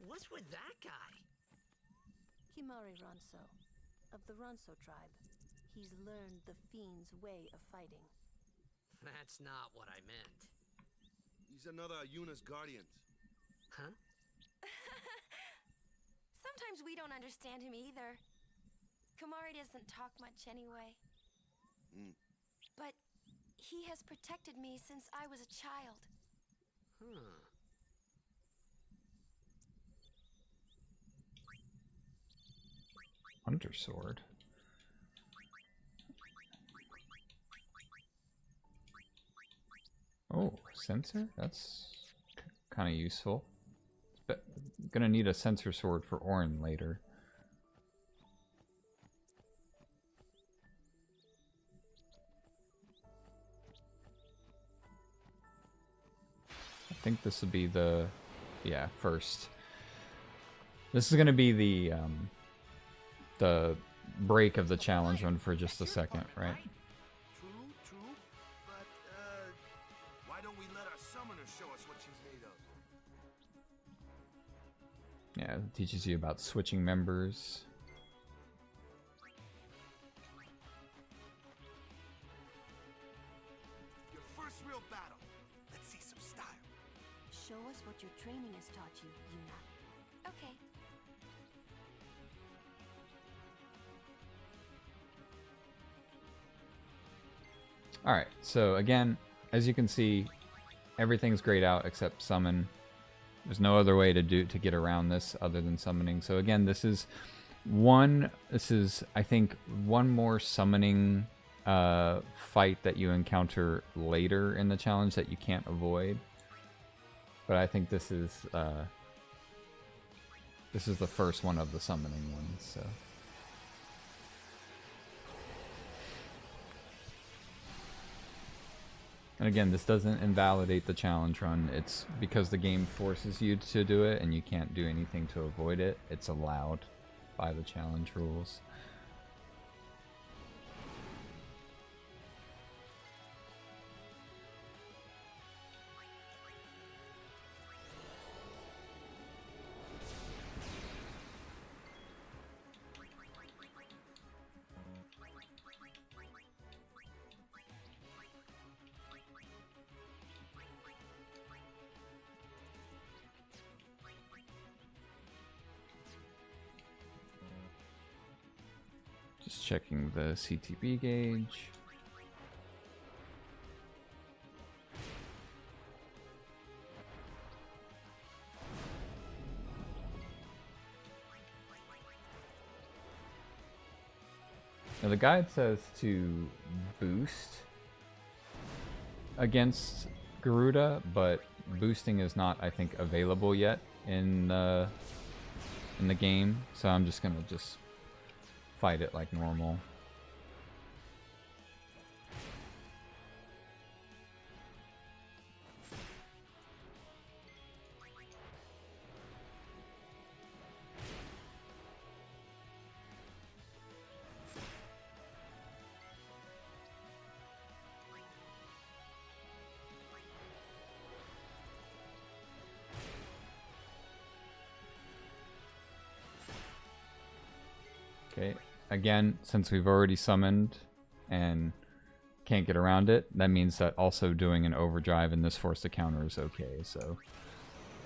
What's with that guy? Kimari Ronso, of the Ronso tribe. He's learned the fiend's way of fighting. That's not what I meant. He's another Yuna's guardians. Huh? Sometimes we don't understand him either. Kumari doesn't talk much anyway. But he has protected me since I was a child. Undersword. Oh, sensor? That's kind of useful. But gonna need a sensor sword for Orin later. I think this would be the, yeah, first. This is gonna be the break of the challenge run for just a second, right? True, but, why don't we let our summoner show us what she's made of? Yeah, it teaches you about switching members. Your first real battle. Let's see some style. Show us what your training has taught you, Yuna. Okay. Alright, so again, as you can see, everything's grayed out except summon. There's no other way to get around this other than summoning. So again, this is I think one more summoning fight that you encounter later in the challenge that you can't avoid. But I think this is the first one of the summoning ones, so. And again, this doesn't invalidate the challenge run. It's because the game forces you to do it and you can't do anything to avoid it. It's allowed by the challenge rules. Just checking the CTB gauge. Now the guide says to boost against Garuda, but boosting is not, I think, available yet in the game, so I'm just gonna fight it like normal. Okay, again, since we've already summoned and can't get around it, that means that also doing an overdrive in this force to counter is okay, so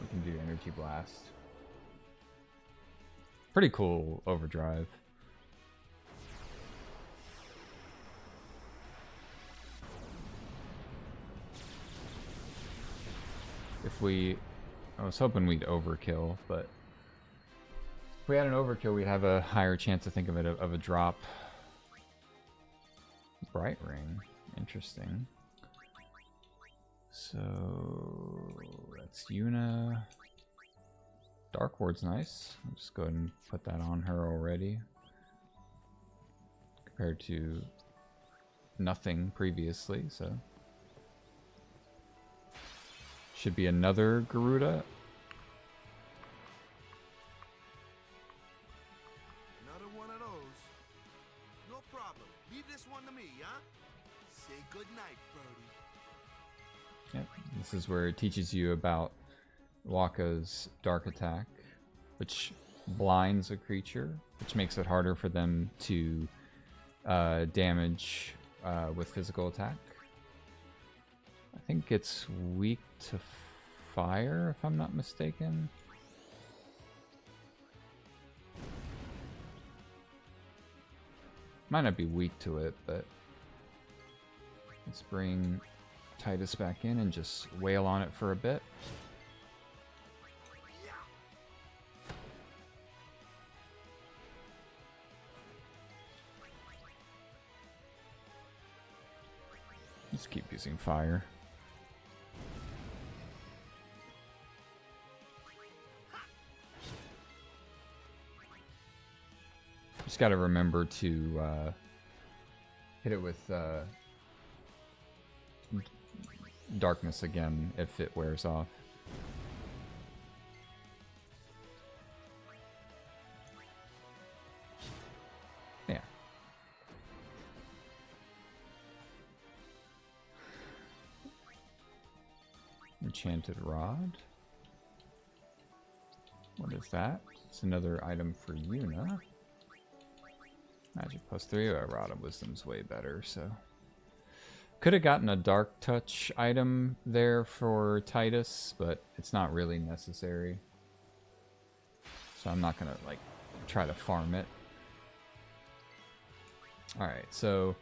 we can do energy blast. Pretty cool overdrive. I was hoping we'd overkill, but if we had an overkill, we'd have a higher chance, I think, of a drop. Bright ring. Interesting. So that's Yuna. Dark Ward's nice. I'll just go ahead and put that on her already. Compared to nothing previously, so. Should be another Garuda. Another one of those. No problem. Leave this one to me, huh? Say goodnight, Brody. Yep, this is where it teaches you about Wakka's Dark Attack, which blinds a creature, which makes it harder for them to damage with physical attack. I think it's weak to fire, if I'm not mistaken. Might not be weak to it, but let's bring Titus back in and just wail on it for a bit. Just keep using fire. Just gotta remember to hit it with darkness again if it wears off. Yeah. Enchanted rod. What is that? It's another item for Yuna. Magic +3. Oh, Rod of Wisdom's way better, so. Could have gotten a Dark Touch item there for Titus, but it's not really necessary. So I'm not gonna, like, try to farm it. Alright, so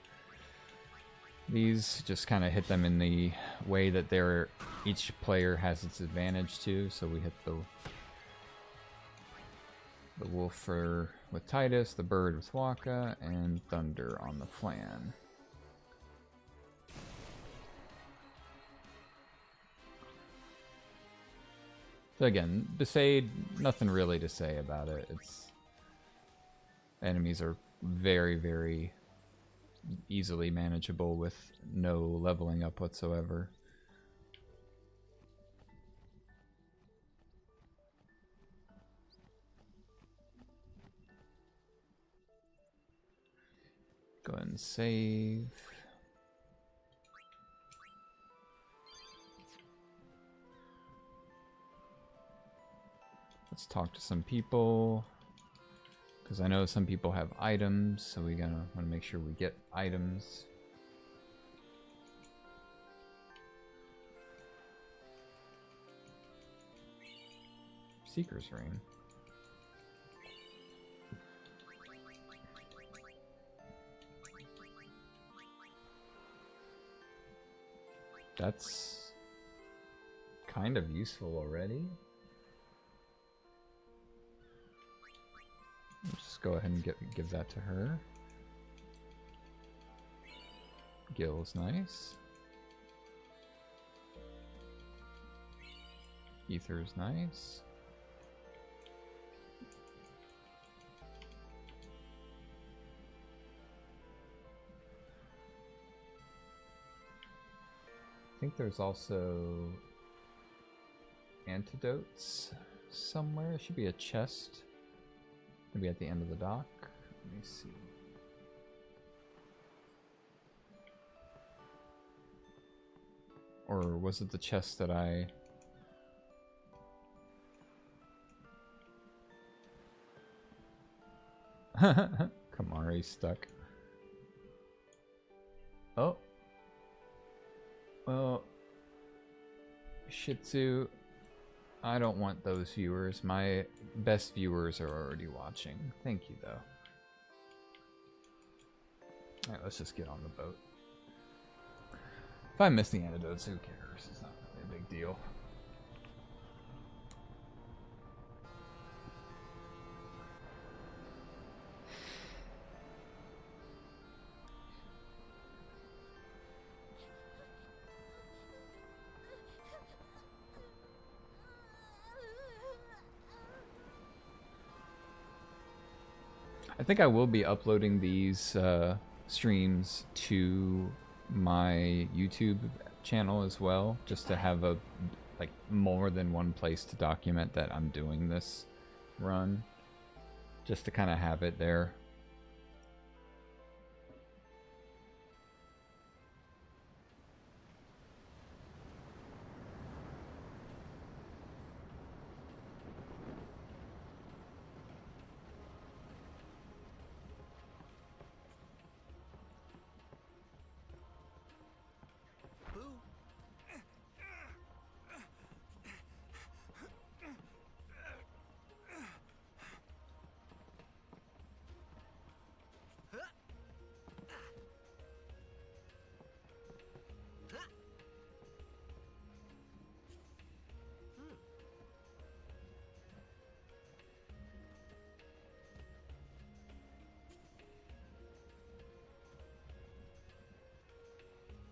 these just kind of hit them in the way that they're each player has its advantage to. So we hit the wolf with Titus, the bird with Waka, and thunder on the flan. So again, Besaid, nothing really to say about it. It's enemies are very, very easily manageable with no leveling up whatsoever. Go ahead and save. Let's talk to some people, because I know some people have items, so we want to make sure we get items. Seeker's Ring. That's kind of useful already. Let's just go ahead and give that to her. Gil's nice. Ether's nice. I think there's also antidotes somewhere. There should be a chest. Maybe at the end of the dock. Let me see. Or was it the chest that I... Kamari stuck. Oh. Well, Shitsu, I don't want those viewers. My best viewers are already watching. Thank you, though. Alright, let's just get on the boat. If I miss the antidotes, who cares? It's not really a big deal. I think I will be uploading these streams to my YouTube channel as well, just to have a more than one place to document that I'm doing this run, just to kind of have it there.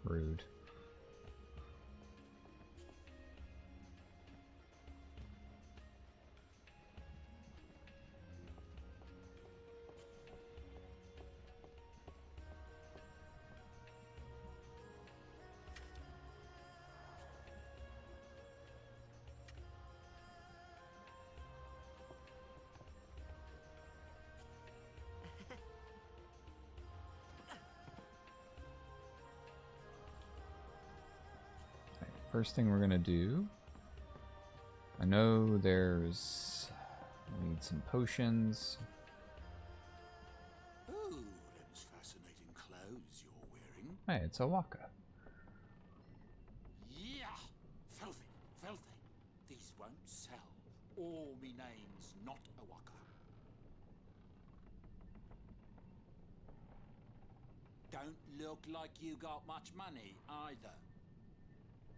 Rude. First thing we're gonna do, I know there's, need some potions. Oh, them's fascinating clothes you're wearing. Hey, it's a waka. Yeah, filthy, filthy. These won't sell. All me name's not a waka. Don't look like you got much money either.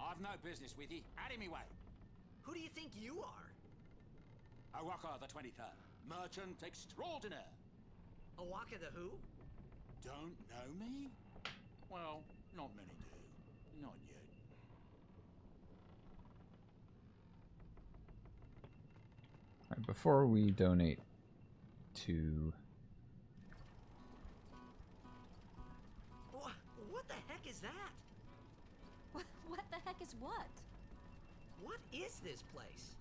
I've no business with you. Out of me way. Who do you think you are? Awaka the 23rd, merchant extraordinaire. Awaka the who? Don't know me? Well, not many do. Not yet. Right, before we donate to... What the heck is that? What the heck is what? What is this place?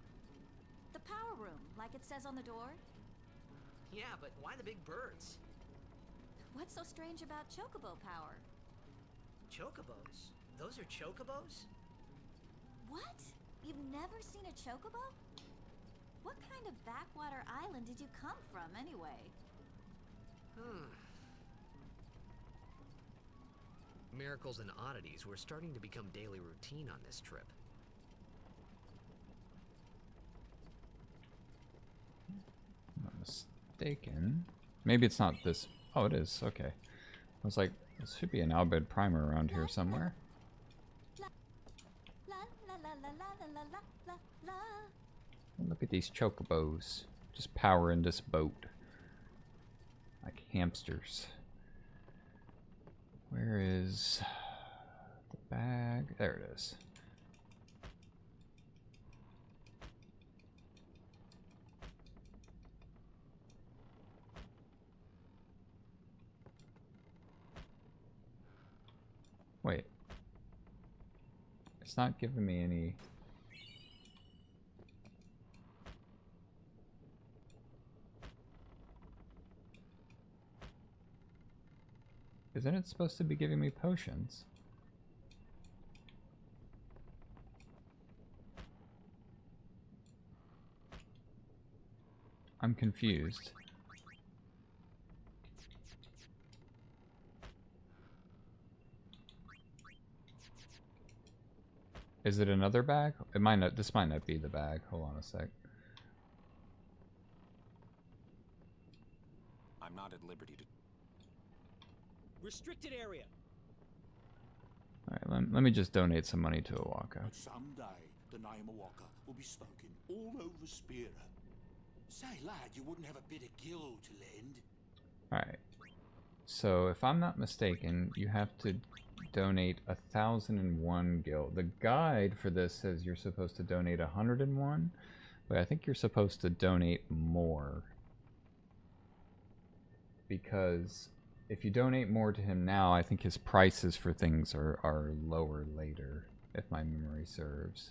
The power room, like it says on the door. Yeah, but why the big birds? What's so strange about chocobo power? Chocobos? Those are chocobos? What? You've never seen a chocobo? What kind of backwater island did you come from, anyway? Miracles and oddities were starting to become daily routine on this trip. I'm not mistaken. Maybe it's not this. Oh, it is. Okay. I was like, this should be an Albed primer around here somewhere. Look at these chocobos. Just powering this boat. Like hamsters. Where is the bag? There it is. Wait. It's not giving me any... Isn't it supposed to be giving me potions? I'm confused. Is it another bag? It might not. This might not be the bag. Hold on a sec. I'm not at liberty to... Restricted area. Alright, let me just donate some money to Awaka. But someday, the name of Waka will be spoken all over Spira. Say, lad, you wouldn't have a bit of gil to lend? Alright. So, if I'm not mistaken, you have to donate 1,001 gil. The guide for this says you're supposed to donate 101, but I think you're supposed to donate more. Because if you donate more to him now, I think his prices for things are lower later, if my memory serves.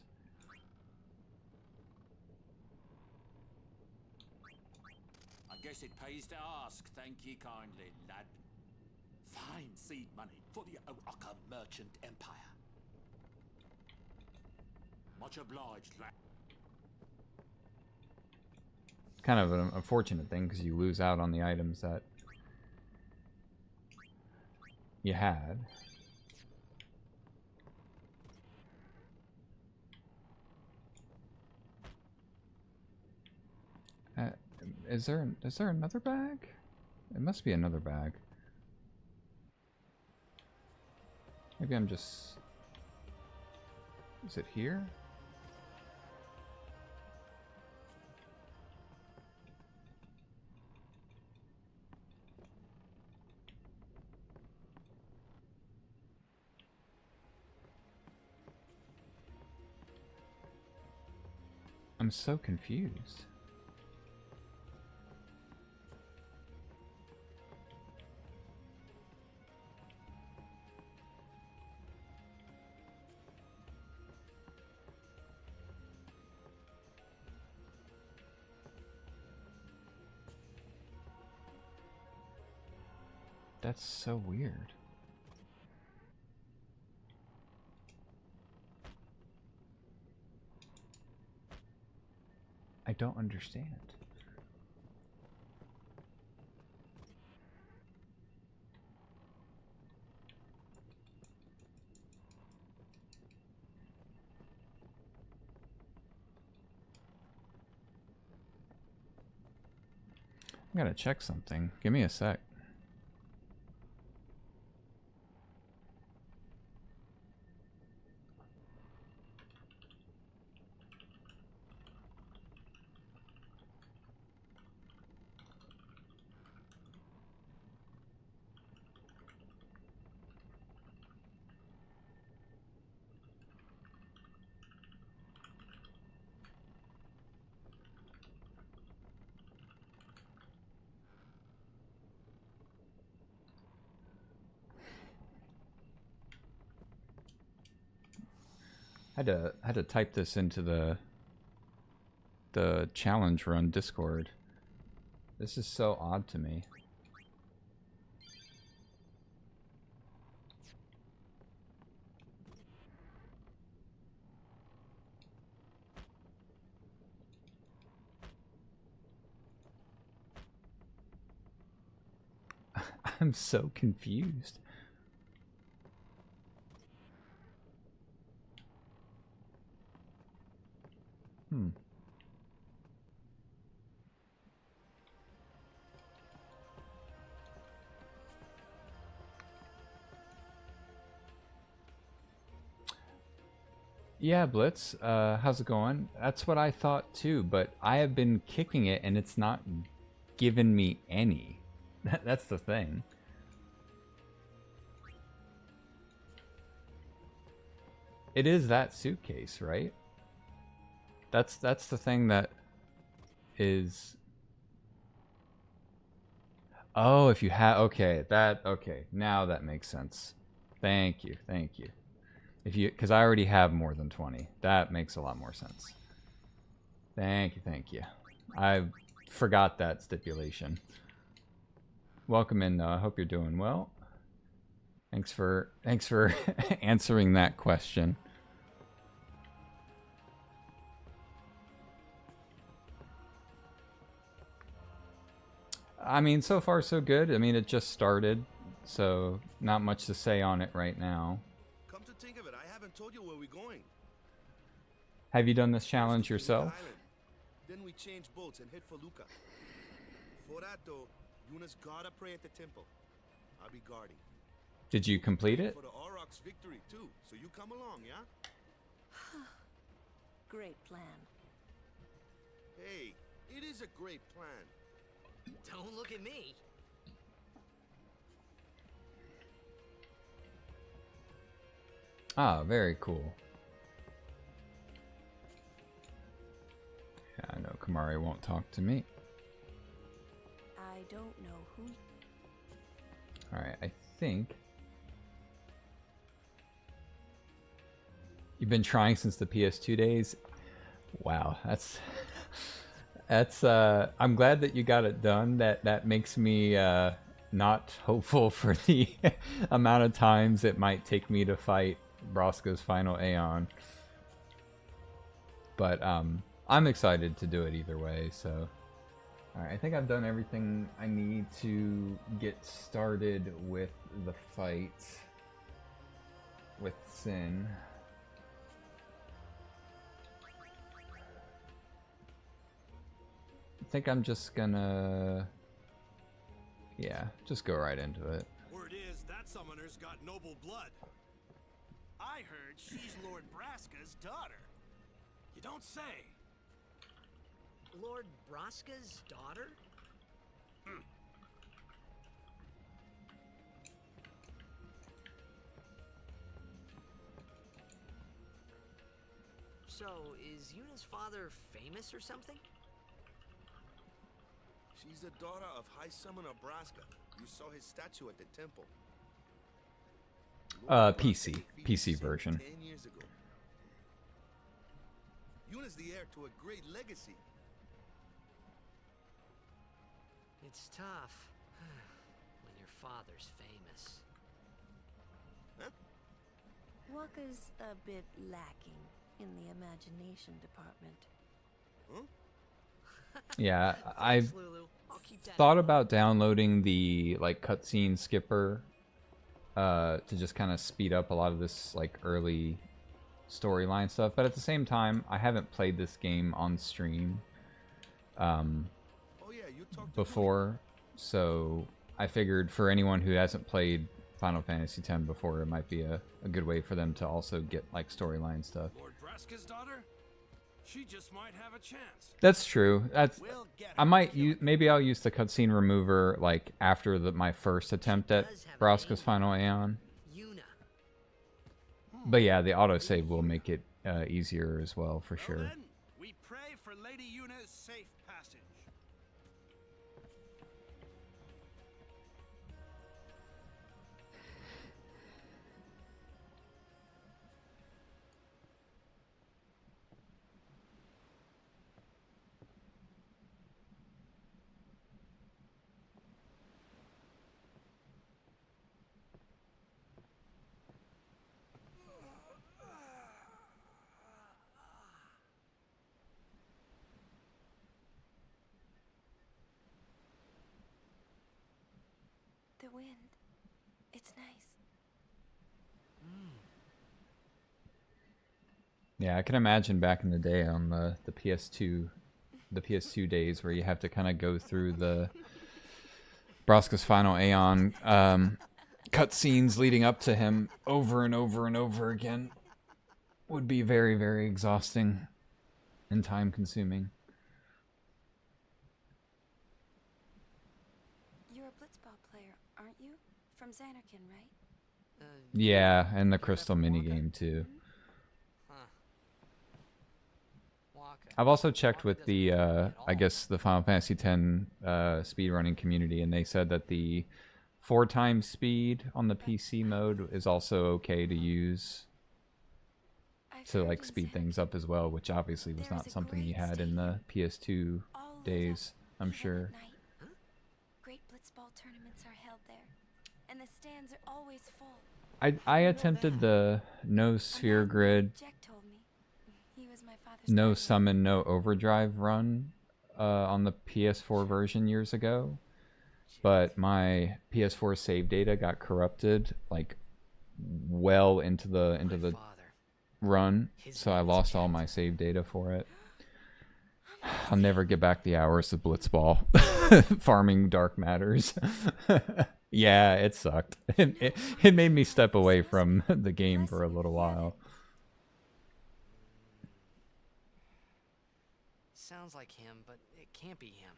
I guess it pays to ask, thank ye kindly, lad. Fine seed money for the O'aka merchant empire. Much obliged, lad. It's kind of an unfortunate thing because you lose out on the items that you had. Is there another bag? It must be another bag. Maybe I'm just... Is it here? I'm so confused. That's so weird. I don't understand. I gotta check something. Give me a sec. Had to type this into the challenge run Discord. This is so odd to me. I'm so confused. Yeah, Blitz, how's it going? That's what I thought too, but I have been kicking it and it's not given me any. That's the thing. It is that suitcase, right? That's the thing that is... Oh, if you have... Okay, now that makes sense. Thank you. If you... Because I already have more than 20. That makes a lot more sense. Thank you. I forgot that stipulation. Welcome in, though. I hope you're doing well. Thanks for answering that question. I mean, so far so good. I mean, it just started, so not much to say on it right now. Come to think of it, I haven't told you where we're going. Have you done this challenge yourself? Then we change boats and head for Luca. For that though, Yuna's gotta pray at the temple. I'll be guarding. Did you complete it? For the Aurochs victory too, so you come along, yeah? Great plan. Hey, it is a great plan. Don't look at me. Ah, very cool. Yeah, I know Kamari won't talk to me. I don't know who... Alright, I think... You've been trying since the PS2 days? Wow, that's... I'm glad that you got it done. That makes me not hopeful for the amount of times it might take me to fight Broska's final Aeon. But I'm excited to do it either way, so... Alright, I think I've done everything I need to get started with the fight with Sin. I think I'm just gonna... Yeah, just go right into it. Word is that summoner's got noble blood. I heard she's Lord Braska's daughter. You don't say. Lord Braska's daughter? So, is Yuna's father famous or something? She's the daughter of High Summoner Braska. You saw his statue at the temple. PC version. 10 years ago. Yuna's the heir to a great legacy. It's tough when your father's famous. Huh? Waka's a bit lacking in the imagination department. Huh? Yeah, I've thought about downloading the like cutscene skipper to just kind of speed up a lot of this like early storyline stuff, but at the same time, I haven't played this game on stream before, so I figured for anyone who hasn't played Final Fantasy X before, it might be a good way for them to also get like storyline stuff. Lord Braska's daughter? She just might have a chance. That's true. I might use, maybe I'll use the cutscene remover like after my first attempt at Braska's Final Aeon. But yeah, the autosave will make it easier as well, for sure. Then, we pray for Lady Yuna's safe passage. The wind. It's nice. Yeah, I can imagine back in the day on the PS2 days where you have to kind of go through the Braska's Final Aeon cutscenes leading up to him over and over and over again would be very, very exhausting and time consuming. You're a blitzball player, aren't you? From Xanarkin, right? Yeah, and the Crystal minigame too. I've also checked with the, I guess, the Final Fantasy X speedrunning community, and they said that the 4x speed on the PC mode is also okay to use to like speed things up as well, which obviously was not something you had in the PS2 days, I'm sure. Great blitzball tournaments are held there, and the stands are always full. I attempted the no sphere grid, no summon, no overdrive run on the PS4 version years ago, but my PS4 save data got corrupted like well into the run, so I lost all my save data for it. I'll never get back the hours of blitzball farming dark matters. Yeah, it sucked. It made me step away from the game for a little while. Sounds like him, but it can't be him.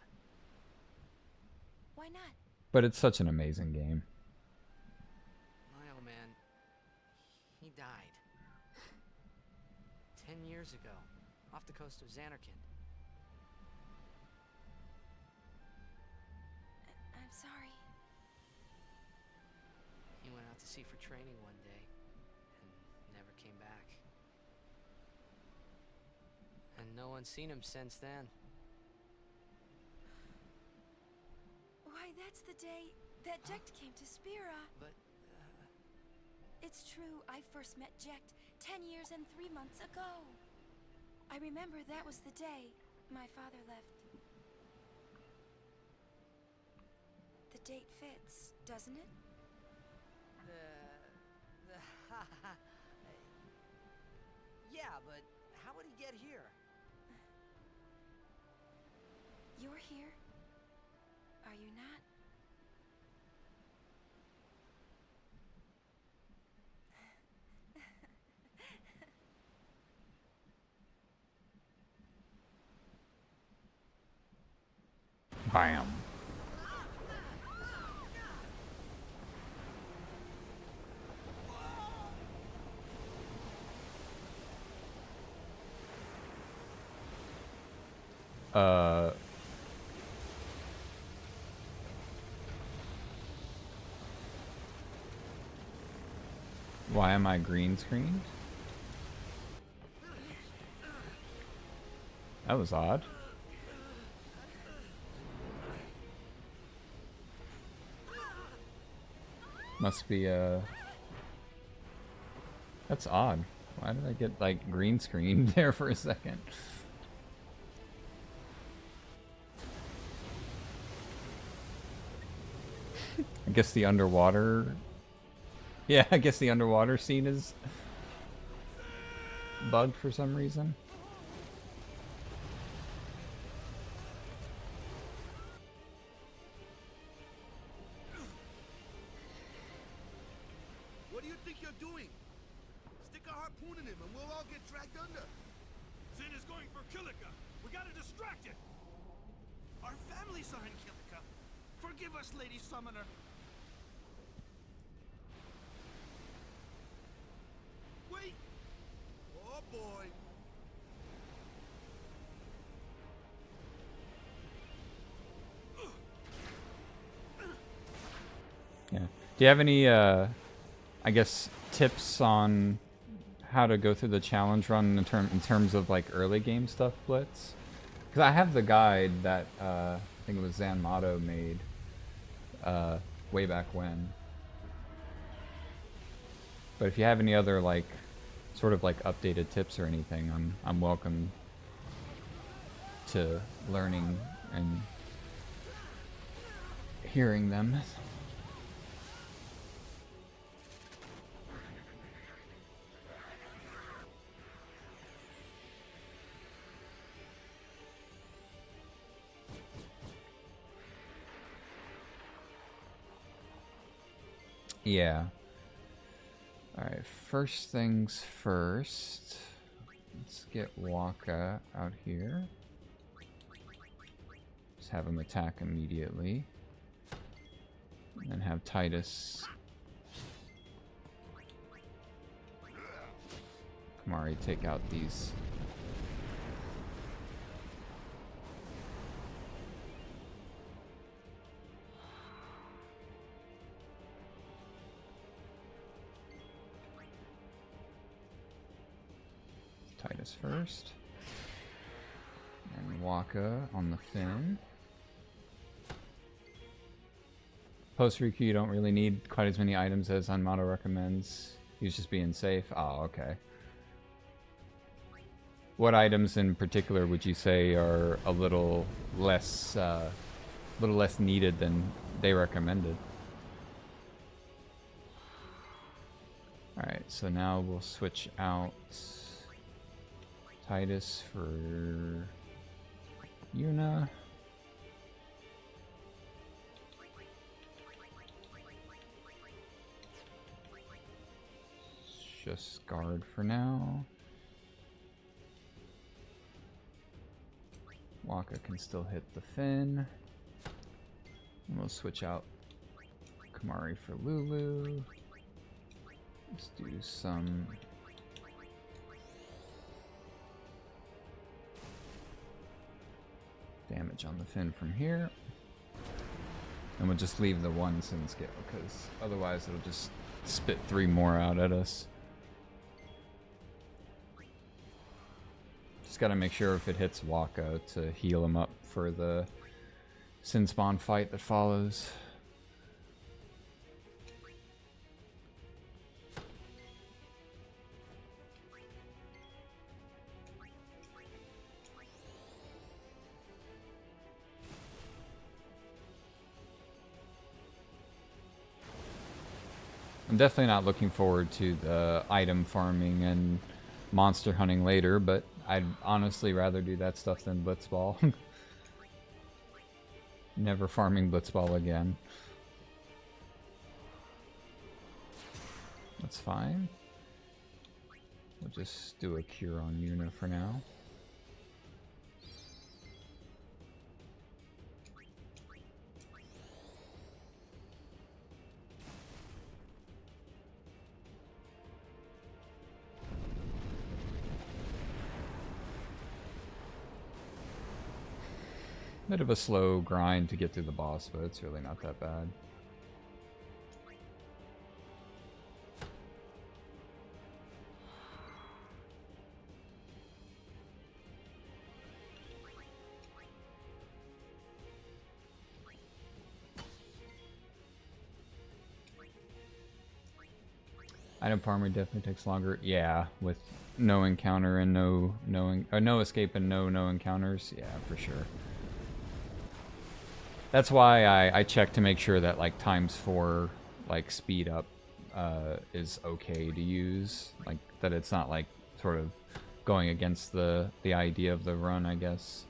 Why not? But it's such an amazing game. My old man, he died 10 years ago, off the coast of Xanarkin. I'm sorry. He went out to sea for training one day and never came back. And no one's seen him since then. Why, that's the day that Jecht came to Spira. But, It's true, I first met Jecht 10 years and 3 months ago. I remember that was the day my father left. The date fits, doesn't it? Yeah, but how would he get here? You're here, are you not? Bam. Why am I green screened? That was odd. Must be that's odd. Why did I get like green screened there for a second? I guess the underwater... Yeah, I guess the underwater scene is bugged for some reason. What do you think you're doing? Stick a harpoon in him and we'll all get dragged under. Zin is going for Kilika. We gotta distract it. Our families are in Kilika. Forgive us, Lady Summoner. Wait! Oh boy! Yeah. Do you have any, I guess, tips on how to go through the challenge run in terms of like early game stuff, Blitz? Because I have the guide that I think it was Zanmato made way back when. But if you have any other like sort of like updated tips or anything, I'm welcome to learning and hearing them. Yeah. Alright, first things first. Let's get Waka out here. Just have him attack immediately. And then have Titus Kamari take out these. Titus first. And Waka on the fin. Post Riku, you don't really need quite as many items as Zanmato recommends. He's just being safe. Oh, okay. What items in particular would you say are a little less needed than they recommended? Alright, so now we'll switch out Titus for Yuna. Just guard for now. Waka can still hit the fin. And we'll switch out Kamari for Lulu. Let's do some damage on the fin from here. And we'll just leave the one sin scale because otherwise it'll just spit 3 more out at us. Just gotta make sure if it hits Waka to heal him up for the sin spawn fight that follows. I'm definitely not looking forward to the item farming and monster hunting later, but I'd honestly rather do that stuff than Blitzball. Never farming Blitzball again. That's fine. We'll just do a cure on Yuna for now. Bit of a slow grind to get through the boss, but it's really not that bad. Item farmer definitely takes longer. Yeah, with no encounter and no escape and no encounters. Yeah, for sure. That's why I check to make sure that like ×4 like speed up is okay to use. Like that it's not like sort of going against the idea of the run, I guess.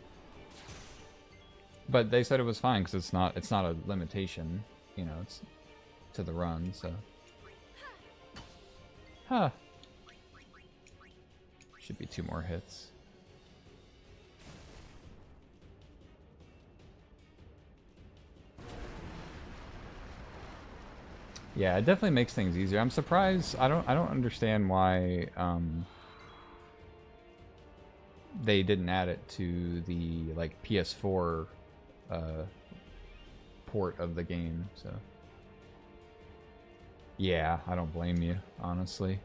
But they said it was fine because it's not a limitation, you know, it's to the run, so. Huh. Should be 2 more hits. Yeah, it definitely makes things easier. I'm surprised. I don't understand why they didn't add it to the like PS4 port of the game, so. Yeah, I don't blame you, honestly.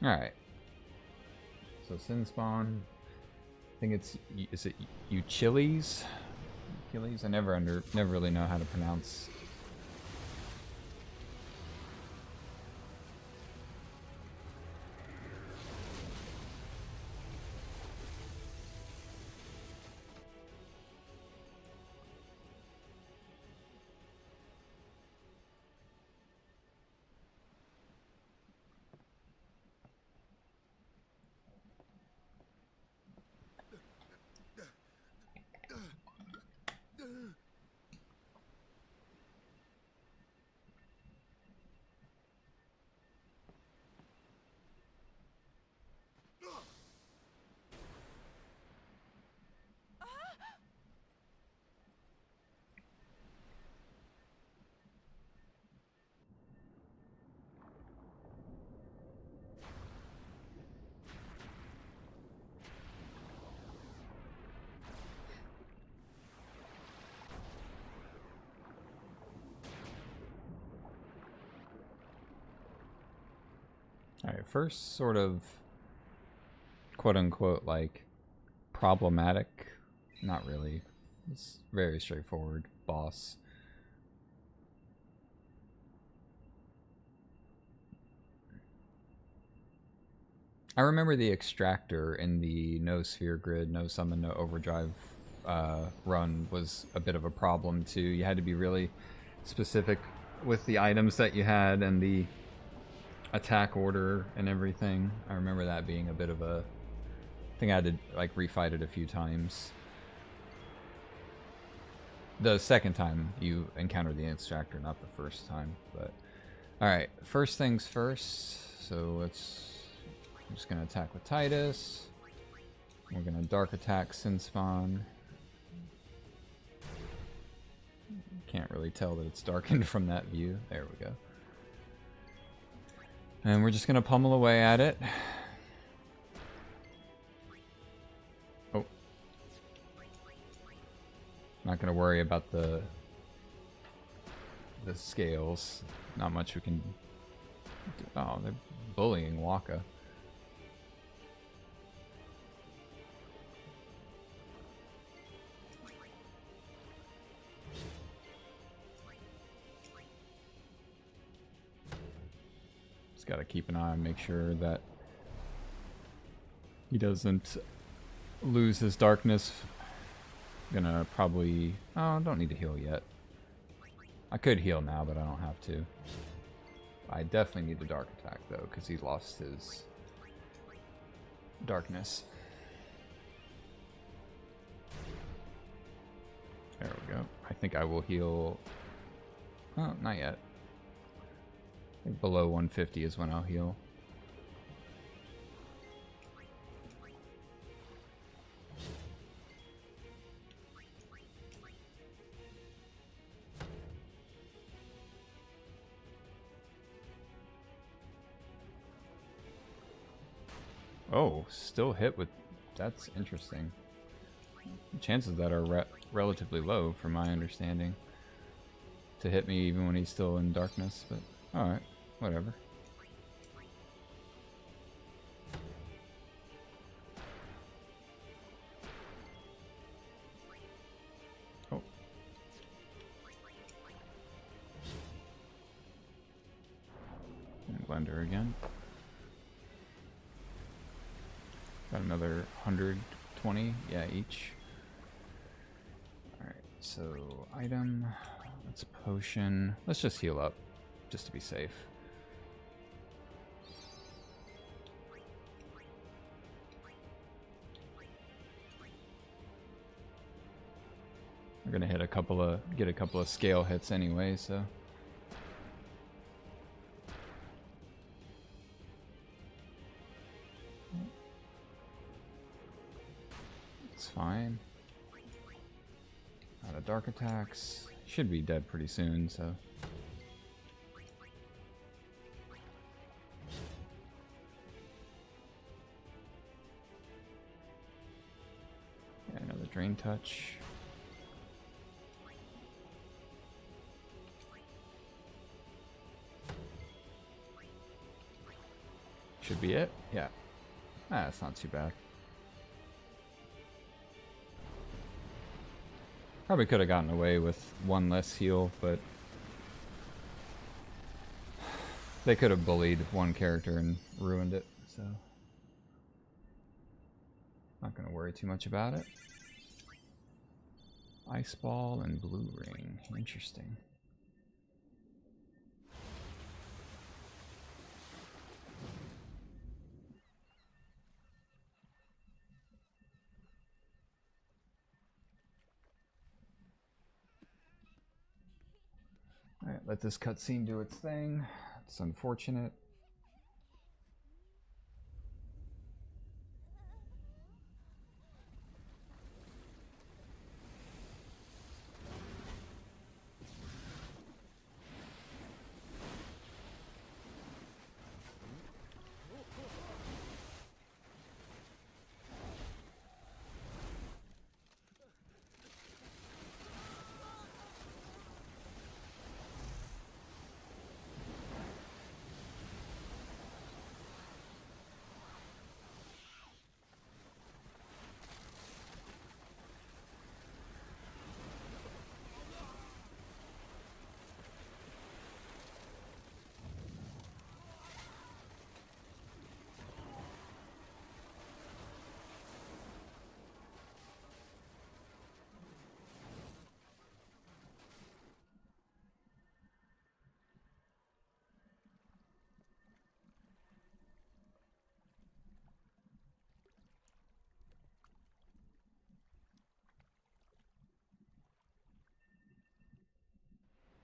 Alright. So Sin Spawn. I think it's, is it Uchili's? Achilles? I never really know how to pronounce. Alright, first sort of quote-unquote like problematic, not really, it's very straightforward boss. I remember the extractor in the no sphere grid, no summon, no overdrive run was a bit of a problem too. You had to be really specific with the items that you had and the attack order and everything. I remember that being a bit of a thing. I had to like refight it a few times. The second time you encountered the extractor, not the first time. But alright, first things first. So I'm just gonna attack with Titus. We're gonna dark attack Sin Spawn. Can't really tell that it's darkened from that view. There we go. And we're just gonna pummel away at it. Oh. Not gonna worry about the scales. Not much we can do. Oh, they're bullying Waka. Got to keep an eye and make sure that he doesn't lose his darkness. Gonna probably... Oh, I don't need to heal yet. I could heal now, but I don't have to. I definitely need the dark attack, though, because he lost his darkness. There we go. I think I will heal... Oh, not yet. I think below 150 is when I'll heal. Oh, still hit with That's interesting. Chances of that are relatively low, from my understanding, to hit me even when he's still in darkness, but alright, whatever. Oh. And blender again. Got another 120, yeah, each. Alright, so item, that's potion. Let's just heal up, just to be safe. We're gonna hit get a couple of scale hits anyway, so. It's fine. Out of dark attacks. Should be dead pretty soon, so. Yeah, another drain touch. Should be it. Yeah. Ah, it's not too bad. Probably could have gotten away with one less heal, but they could have bullied one character and ruined it, so not gonna worry too much about it. Ice ball and blue ring. Interesting. Alright, let this cutscene do its thing. It's unfortunate.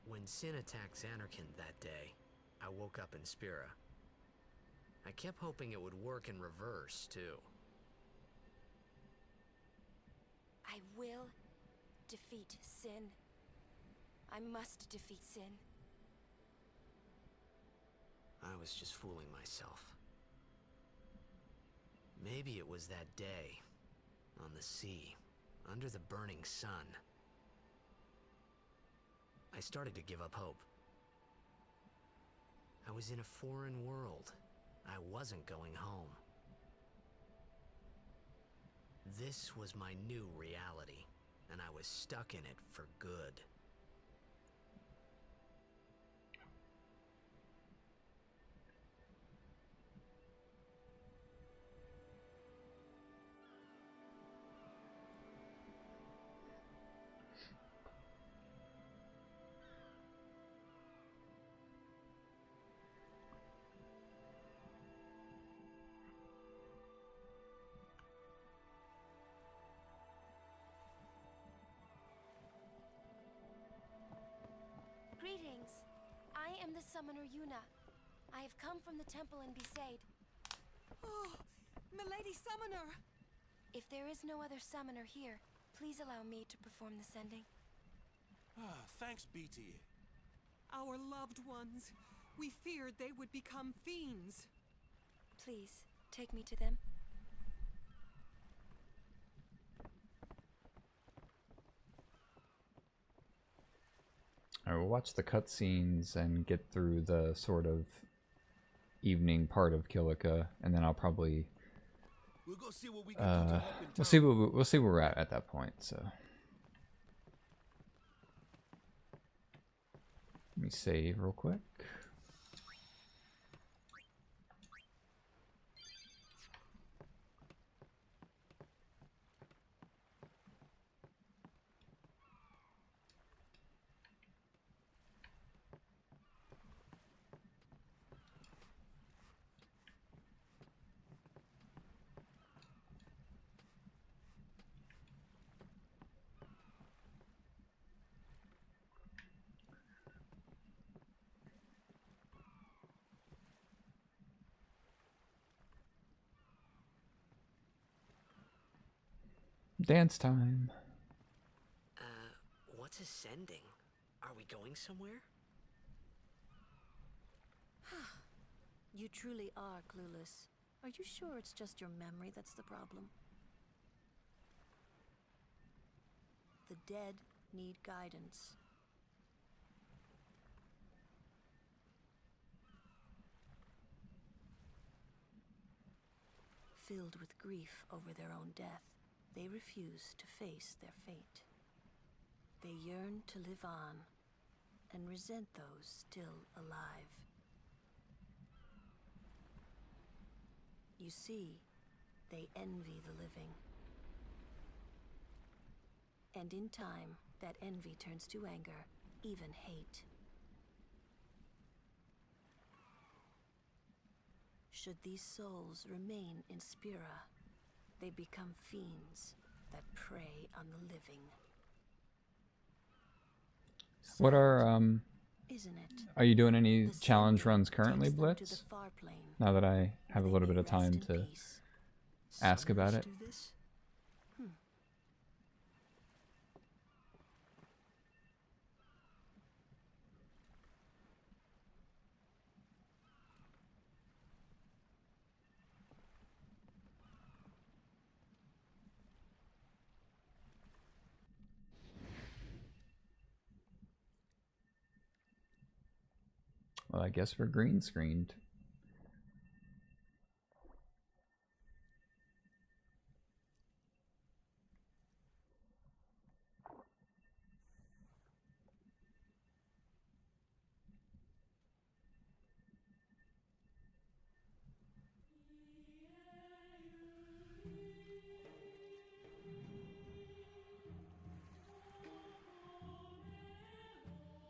When Sin attacked Xanarkand that day, I woke up in Spira. I kept hoping it would work in reverse, too. I will defeat Sin. I must defeat Sin. I was just fooling myself. Maybe it was that day, on the sea, under the burning sun. I started to give up hope. I was in a foreign world. I wasn't going home. This was my new reality, and I was stuck in it for good. Greetings. I am the summoner Yuna. I have come from the temple in Besaid. Oh, Milady Summoner! If there is no other summoner here, please allow me to perform the sending. Thanks, BT. Our loved ones. We feared they would become fiends. Please, take me to them. we'll watch the cutscenes and get through the sort of evening part of Kilika, and then I'll probably We'll go see what we can do to help in town. we'll see where we're at that point. So let me save real quick. Dance time. What's ascending? Are we going somewhere? You truly are clueless. Are you sure it's just your memory that's the problem? The dead need guidance. Filled with grief over their own death, they refuse to face their fate. They yearn to live on and resent those still alive. You see, they envy the living. And in time, that envy turns to anger, even hate. Should these souls remain in Spira, they become fiends that prey on the living. What are Isn't it? Are you doing any challenge runs currently, Blitz? Now that I have a little bit of time to ask about it. Well, I guess we're green screened.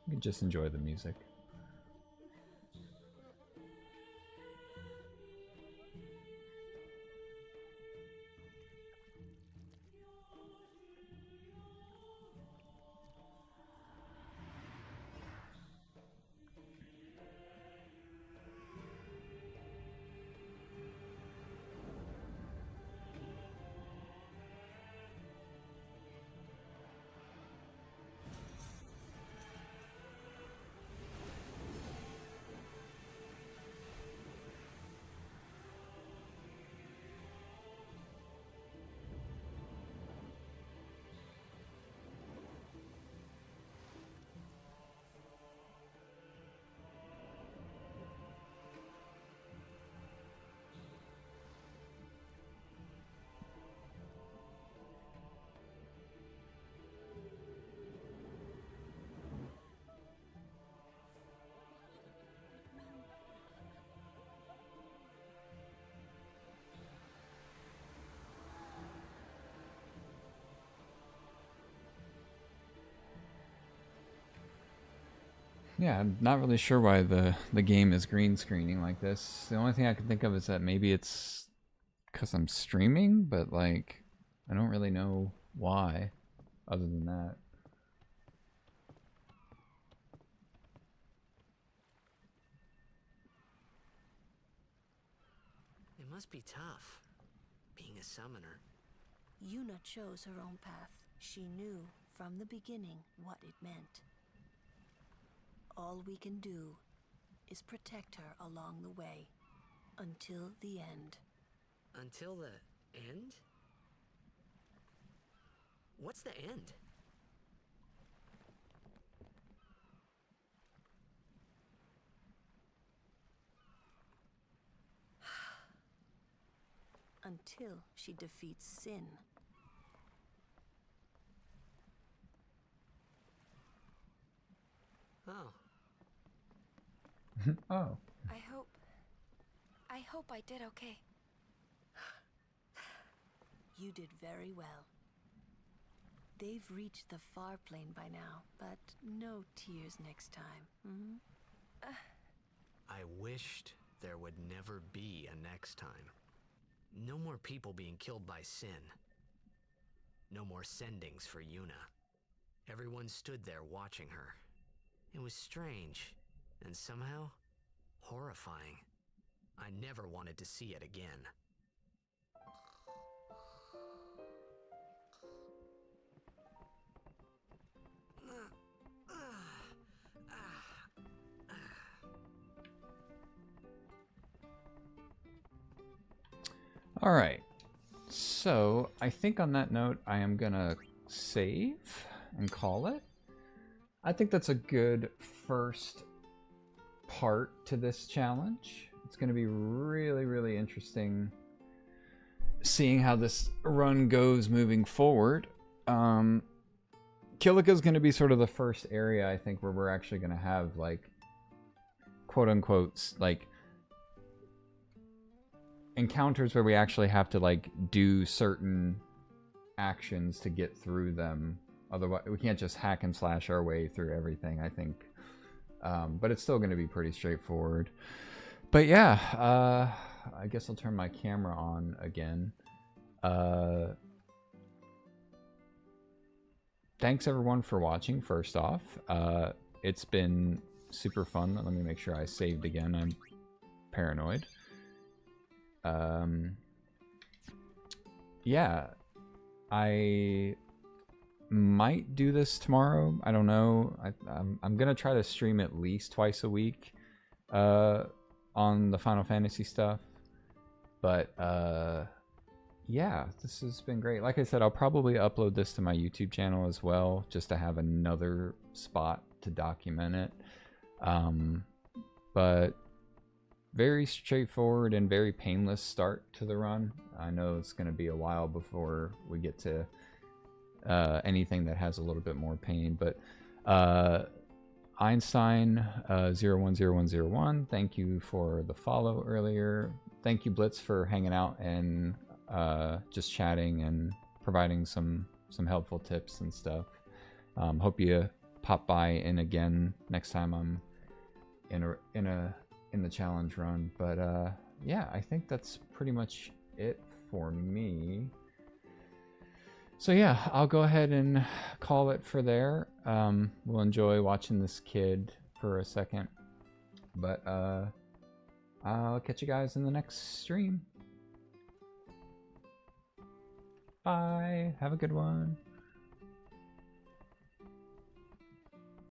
You can just enjoy the music. Yeah, I'm not really sure why the game is green screening like this. The only thing I can think of is that maybe it's because I'm streaming, but like I don't really know why other than that. It must be tough, being a summoner. Yuna chose her own path. She knew from the beginning what it meant. All we can do is protect her along the way, until the end. Until the end? What's the end? until she defeats Sin. Oh. Oh. I hope I did okay. You did very well. They've reached the far plane by now, but no tears next time. Hmm? I wished there would never be a next time. No more people being killed by Sin. No more sendings for Yuna. Everyone stood there watching her. It was strange, and somehow horrifying. I never wanted to see it again. All right. So I think on that note, I am gonna save and call it. I think that's a good first part to this challenge. It's going to be really, really interesting seeing how this run goes moving forward. Kilika is going to be sort of the first area, I think, where we're actually going to have, like, quote-unquote, like, encounters where we actually have to, like, do certain actions to get through them. Otherwise, we can't just hack and slash our way through everything, I think. But it's still going to be pretty straightforward. But yeah, I guess I'll turn my camera on again. Thanks everyone for watching, first off. It's been super fun. Let me make sure I saved again. I'm paranoid. Yeah, I might do this tomorrow. I don't know. I'm gonna try to stream at least twice a week on the Final Fantasy stuff. But yeah, this has been great. Like I said, I'll probably upload this to my YouTube channel as well, just to have another spot to document it. But very straightforward and very painless start to the run. I know it's going to be a while before we get to anything that has a little bit more pain, but Einstein 010101, thank you for the follow earlier. Thank you, Blitz, for hanging out and just chatting and providing some helpful tips and stuff. Hope you pop by in again next time I'm in the challenge run. But yeah, I think that's pretty much it for me. So yeah, I'll go ahead and call it for there. We'll enjoy watching this kid for a second, but I'll catch you guys in the next stream. Bye. Have a good one.